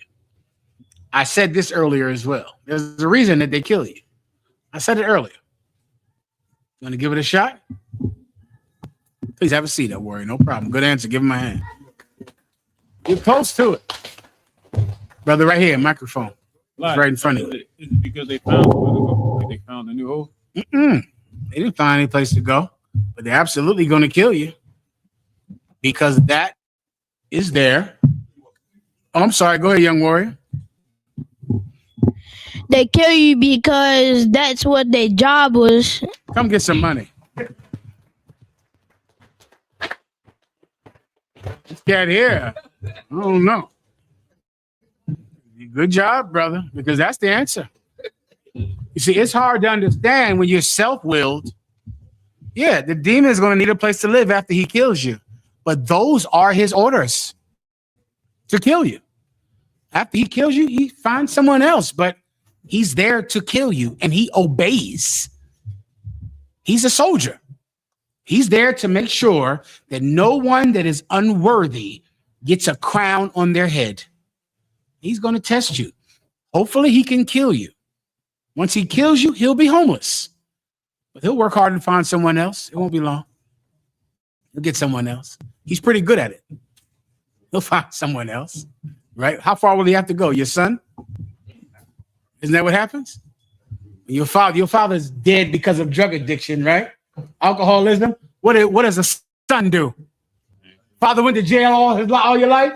I said this earlier as well. There's a reason that they kill you. I said it earlier. You want to give it a shot? Please have a seat, don't worry. No problem. Good answer. Give him my hand. You're close to it. Brother, right here, microphone. It's right in front of you. Is it because they found where to go? Like they found a new hole? They didn't find any place to go, but they're absolutely going to kill you because that is there. Oh, I'm sorry. Go ahead, young warrior. They kill you because that's what their job was. Come get some money. This cat here, I don't know. Good job, brother, because that's the answer. You see, it's hard to understand when you're self-willed. Yeah, the demon is going to need a place to live after he kills you. But those are his orders to kill you. After he kills you, he finds someone else, but he's there to kill you and he obeys. He's a soldier. He's there to make sure that no one that is unworthy gets a crown on their head. He's going to test you. Hopefully he can kill you. Once he kills you, he'll be homeless. But he'll work hard and find someone else. It won't be long. He'll get someone else. He's pretty good at it. He'll find someone else, right? How far will he have to go? Your son? Isn't that what happens? Your father's dead because of drug addiction, right? Alcoholism. What does a son do? Father went to jail all your life?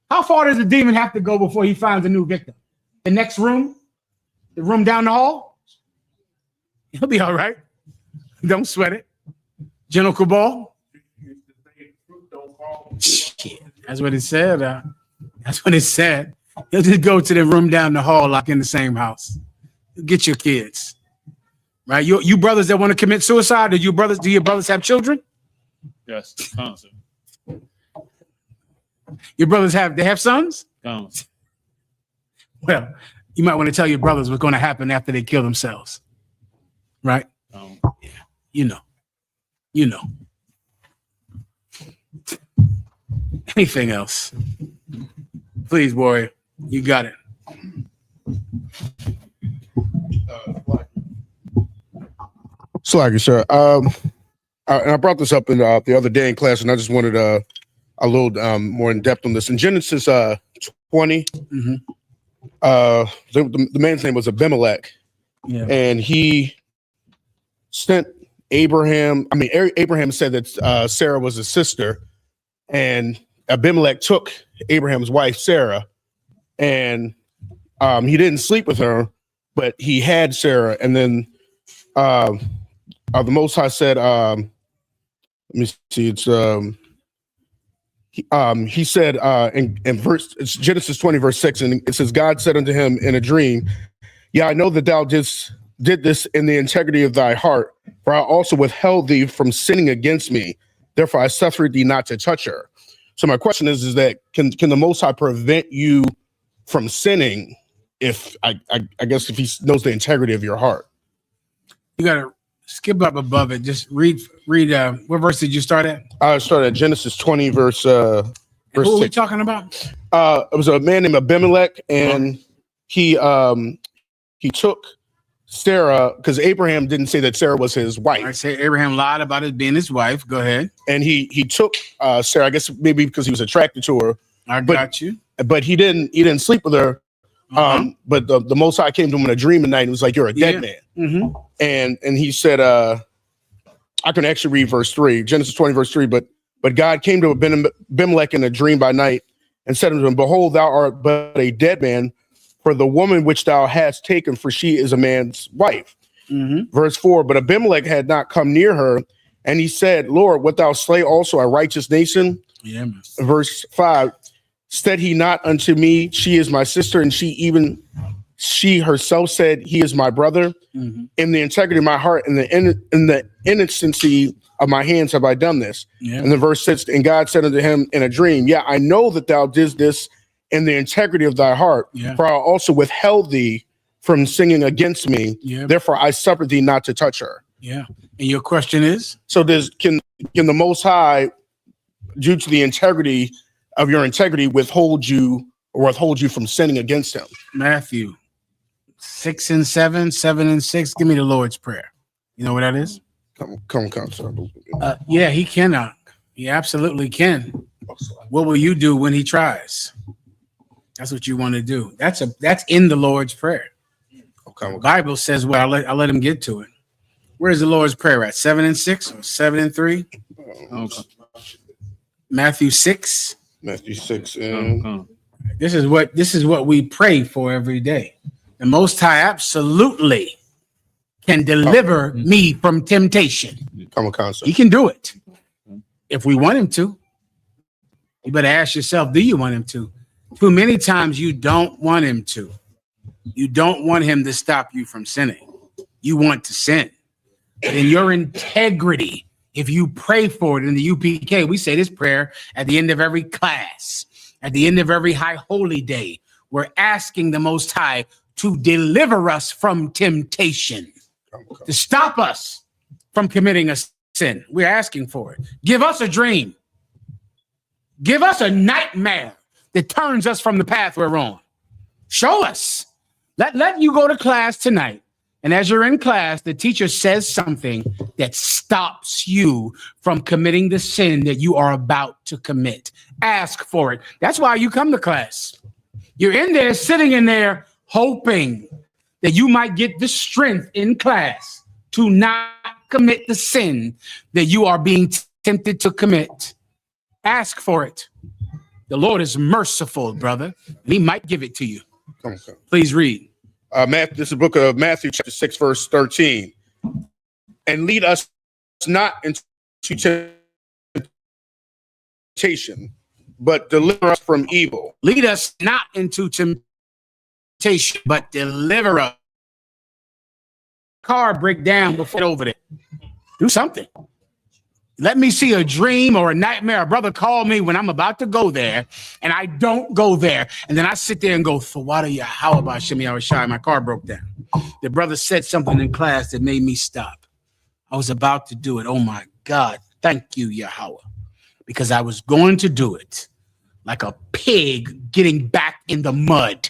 How far does a demon have to go before he finds a new victim? The next room? The room down the hall? He'll be all right. Don't sweat it. General Cabal? Shit, that's what it said. That's what it said. He'll just go to the room down the hall like in the same house. Get your kids. Right? You brothers that want to commit suicide, do your brothers have children? Yes, constant. Your brothers they have sons? Constant. Well, you might want to tell your brothers what's going to happen after they kill themselves. Right? Yeah. You know. Anything else? Please, warrior, you got it. Slaggy, sir. And I brought this up in the other day in class, and I just wanted a little more in depth on this. In Genesis 20, the man's name was Abimelech, and he sent Abraham. I mean, Abraham said that Sarah was his sister, and Abimelech took Abraham's wife Sarah, and he didn't sleep with her, but he had Sarah, and then the Most High said, let me see, it's he said in verse, it's Genesis 20 verse 6, and it says, God said unto him in a dream, yeah, I know that thou did this in the integrity of thy heart, for I also withheld thee from sinning against me, therefore I suffered thee not to touch her. So my question is that can the Most High prevent you from sinning if I guess if he knows the integrity of your heart? You gotta skip up above it. Just read. What verse did you start at? I started at Genesis 20, verse Who are we 6. talking about? It was a man named Abimelech, and he took Sarah because Abraham didn't say that Sarah was his wife. I say Abraham lied about it being his wife. Go ahead. And he took Sarah, I guess maybe because he was attracted to her. Got you. But he didn't sleep with her. But the Most High came to him in a dream at night and was like, "You're a dead man." And he said, I can actually read verse 3, Genesis 20, verse 3. But God came to Abimelech in a dream by night and said unto him, behold, thou art but a dead man, for the woman which thou hast taken, for she is a man's wife. Verse 4, but Abimelech had not come near her, and he said, Lord, wilt thou slay also a righteous nation? Yeah. Verse 5, said he not unto me, she is my sister, and she herself said, he is my brother. In the integrity of my heart and in the innocency of my hands have I done this. And the verse 6, and God said unto him in a dream, yeah, I know that thou didst this in the integrity of thy heart, for I also withheld thee from singing against me. Therefore I suffered thee not to touch her. Yeah. And your question is? So can the Most High, due to the integrity of your integrity, withhold you from sinning against him? Matthew 6 and 7, 7 and 6. Give me the Lord's Prayer. You know what that is? Come, sir. Yeah, he cannot. He absolutely can. What will you do when he tries? That's what you want to do. That's in the Lord's Prayer. The Bible says, well, I'll let him get to it. Where's the Lord's Prayer at? 7 and 6 or 7 and 3? Matthew 6. Matthew 6. And This is what we pray for every day. The Most High absolutely can deliver me from temptation. He can do it if we want him to. You better ask yourself, do you want him to? Too many times you don't want him to. You don't want him to stop you from sinning. You want to sin. But in your integrity, if you pray for it in the UPK, we say this prayer at the end of every class, at the end of every high holy day. We're asking the Most High to deliver us from temptation, to stop us from committing a sin. We're asking for it. Give us a dream. Give us a nightmare that turns us from the path we're on. Show us. Let you go to class tonight. And as you're in class, the teacher says something that stops you from committing the sin that you are about to commit. Ask for it. That's why you come to class. You're in there, sitting in there, hoping that you might get the strength in class to not commit the sin that you are being tempted to commit. Ask for it. The Lord is merciful, brother. He might give it to you. Please read. This is the book of Matthew, chapter 6, verse 13. And lead us not into temptation, but deliver us from evil. Lead us not into temptation, but deliver us. Car break down before over there. Do something. Let me see a dream or a nightmare. A brother called me when I'm about to go there, and I don't go there. And then I sit there and go, how about Shimmy? I was shy. My car broke down. The brother said something in class that made me stop. I was about to do it. Oh my God. Thank you, Yahweh. because I was going to do it like a pig getting back in the mud.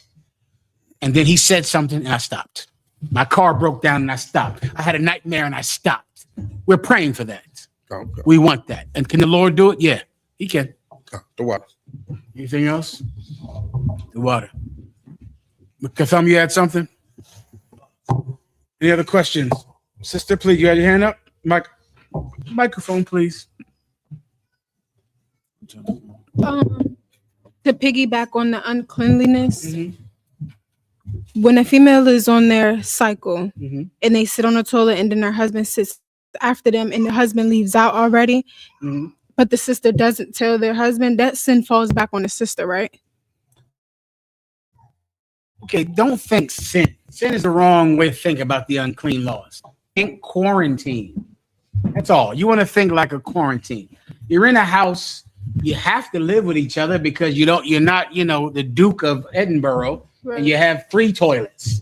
And then he said something and I stopped. My car broke down and I stopped. I had a nightmare and I stopped. We're praying for that. Okay. We want that. And can the Lord do it? Yeah, he can. The water. Anything else? The water. Katham, you had something? Any other questions? Sister, please, you had your hand up? Microphone, please. To piggyback on the uncleanliness, when a female is on their cycle and they sit on the toilet and then their husband sits after them and the husband leaves out already, but the sister doesn't tell their husband, that sin falls back on the sister, right? Okay, don't think sin. Sin is the wrong way to think about the unclean laws. Think quarantine. That's all. You want to think like a quarantine. You're in a house, you have to live with each other because you're not, the Duke of Edinburgh, and you have 3 toilets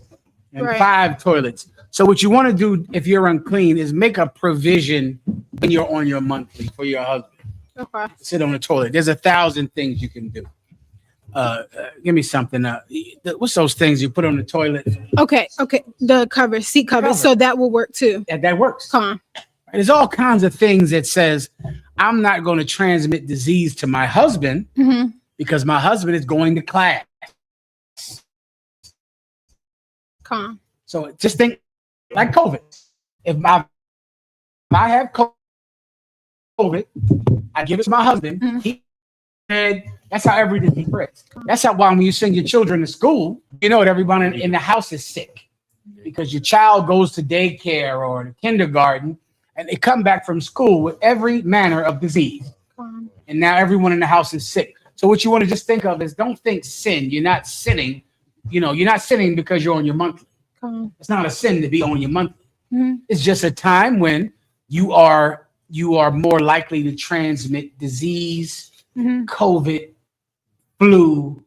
and 5 toilets. So what you want to do if you're unclean is make a provision when you're on your monthly for your husband. Okay. Sit on the toilet. There's 1,000 things you can do. Give me something. What's those things you put on the toilet? Okay. The cover, seat cover. So that will work too. That works. Come on. There's all kinds of things that says I'm not going to transmit disease to my husband because my husband is going to class. Come on. So just think like COVID. If I have COVID, I give it to my husband. He said, that's how every disease spreads. That's how when you send your children to school, you know that everybody in the house is sick because your child goes to daycare or to kindergarten and they come back from school with every manner of disease. And now everyone in the house is sick. So what you want to just think of is don't think sin. You're not sinning. You're not sinning because you're on your monthly. It's not a sin to be on your monthly. It's just a time when you are more likely to transmit disease, COVID, flu,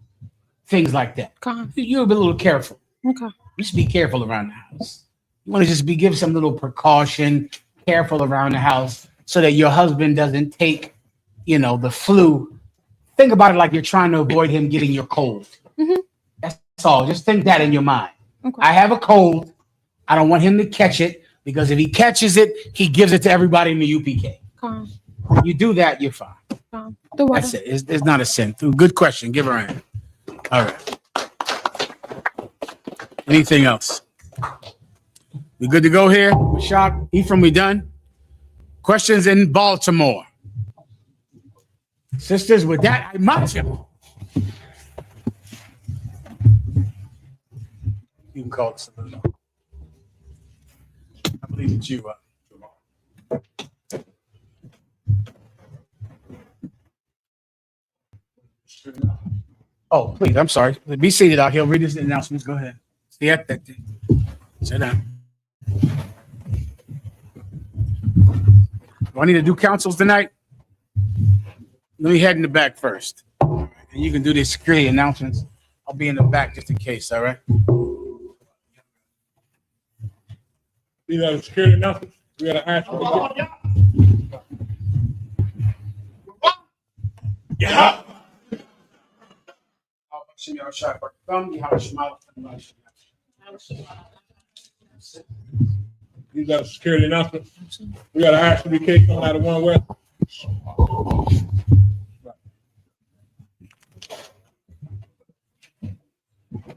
things like that. You'll be a little careful. Okay. Just be careful around the house. You want to just give some little precaution, careful around the house so that your husband doesn't take, the flu. Think about it like you're trying to avoid him getting your cold. That's all. Just think that in your mind. Okay. I have a cold. I don't want him to catch it because if he catches it, he gives it to everybody in the UPK. When you do that, you're fine. That's it. It's not a sin. Good question. Give her a hand. All right. Anything else? We good to go here? Shock. Ephraim, we done? Questions in Baltimore. Sisters, with that, I must you. You can call it. I believe it's you. Oh, please, I'm sorry. Be seated out here. Read his announcements. Go ahead. Sit down. Do I need to do councils tonight? Let me head in the back first. And you can do the security announcements. I'll be in the back just in case, all right? You know, security announcements. We got to ask for Yeah. These are security announcements. We got an ISUPK coming out of One West.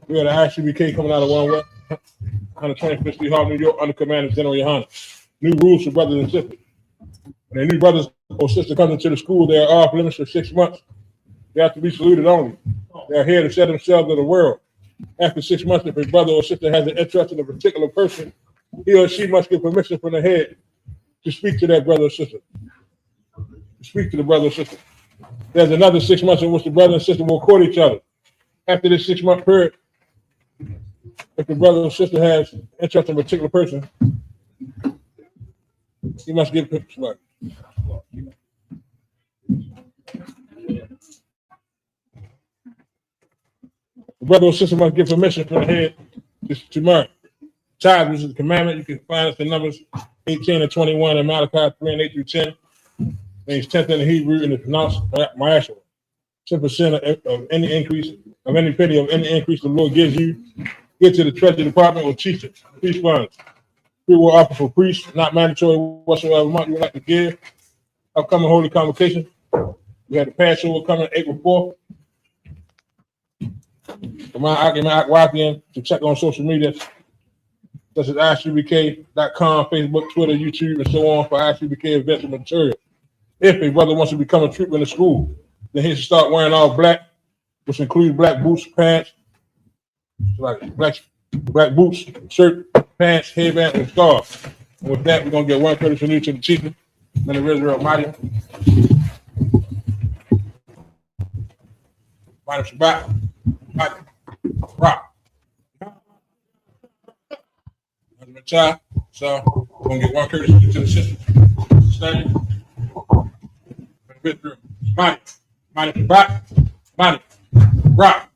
We got an ISUPK coming out of One West, 125th Street, Harlem, New York, under command of General Yohana. New rules for brothers and sisters. When their new brothers or sisters come into the school, they are off limits for 6 months. They have to be saluted only. They are here to set themselves in the world. After 6 months, if a brother or sister has an interest in a particular person, he or she must get permission from the head to speak to that brother or sister. To speak to the brother or sister. There's another 6 months in which the brother and sister will court each other. After this 6 month period, if the brother or sister has interest in a particular person, he must give permission. The brother or sister must give permission from the head to marry. Child, which is a commandment. You can find us in Numbers 18 and 21 and Malachi 3 and 8 through 10. means 10th in the Hebrew, and it's pronounced Mahashua. 10% of any increase, of any penny of any increase the Lord gives you, get to the Treasury Department or teacher, priest funds. Free will offer for priests, not mandatory whatsoever amount you would like to give. Upcoming Holy Convocation. We have the Passover coming April 4th. Come on, Akwatian to check on social media, such as ISUPK.com, Facebook, Twitter, YouTube, and so on for ISUPK events and material. If a brother wants to become a trooper in the school, then he should start wearing all black, which includes black boots, pants, like black boots, shirt, pants, headband, and scarf. And with that, we're gonna get one credit from you to the chief, and the Israel Mighty. Mighty Shabbat, Mighty Rock. So we're gonna get one credit from you to the sister. Standing. Mighty Shabbat, Mighty Rock.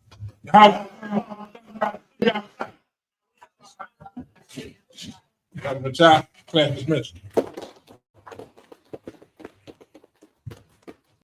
Class dismissed.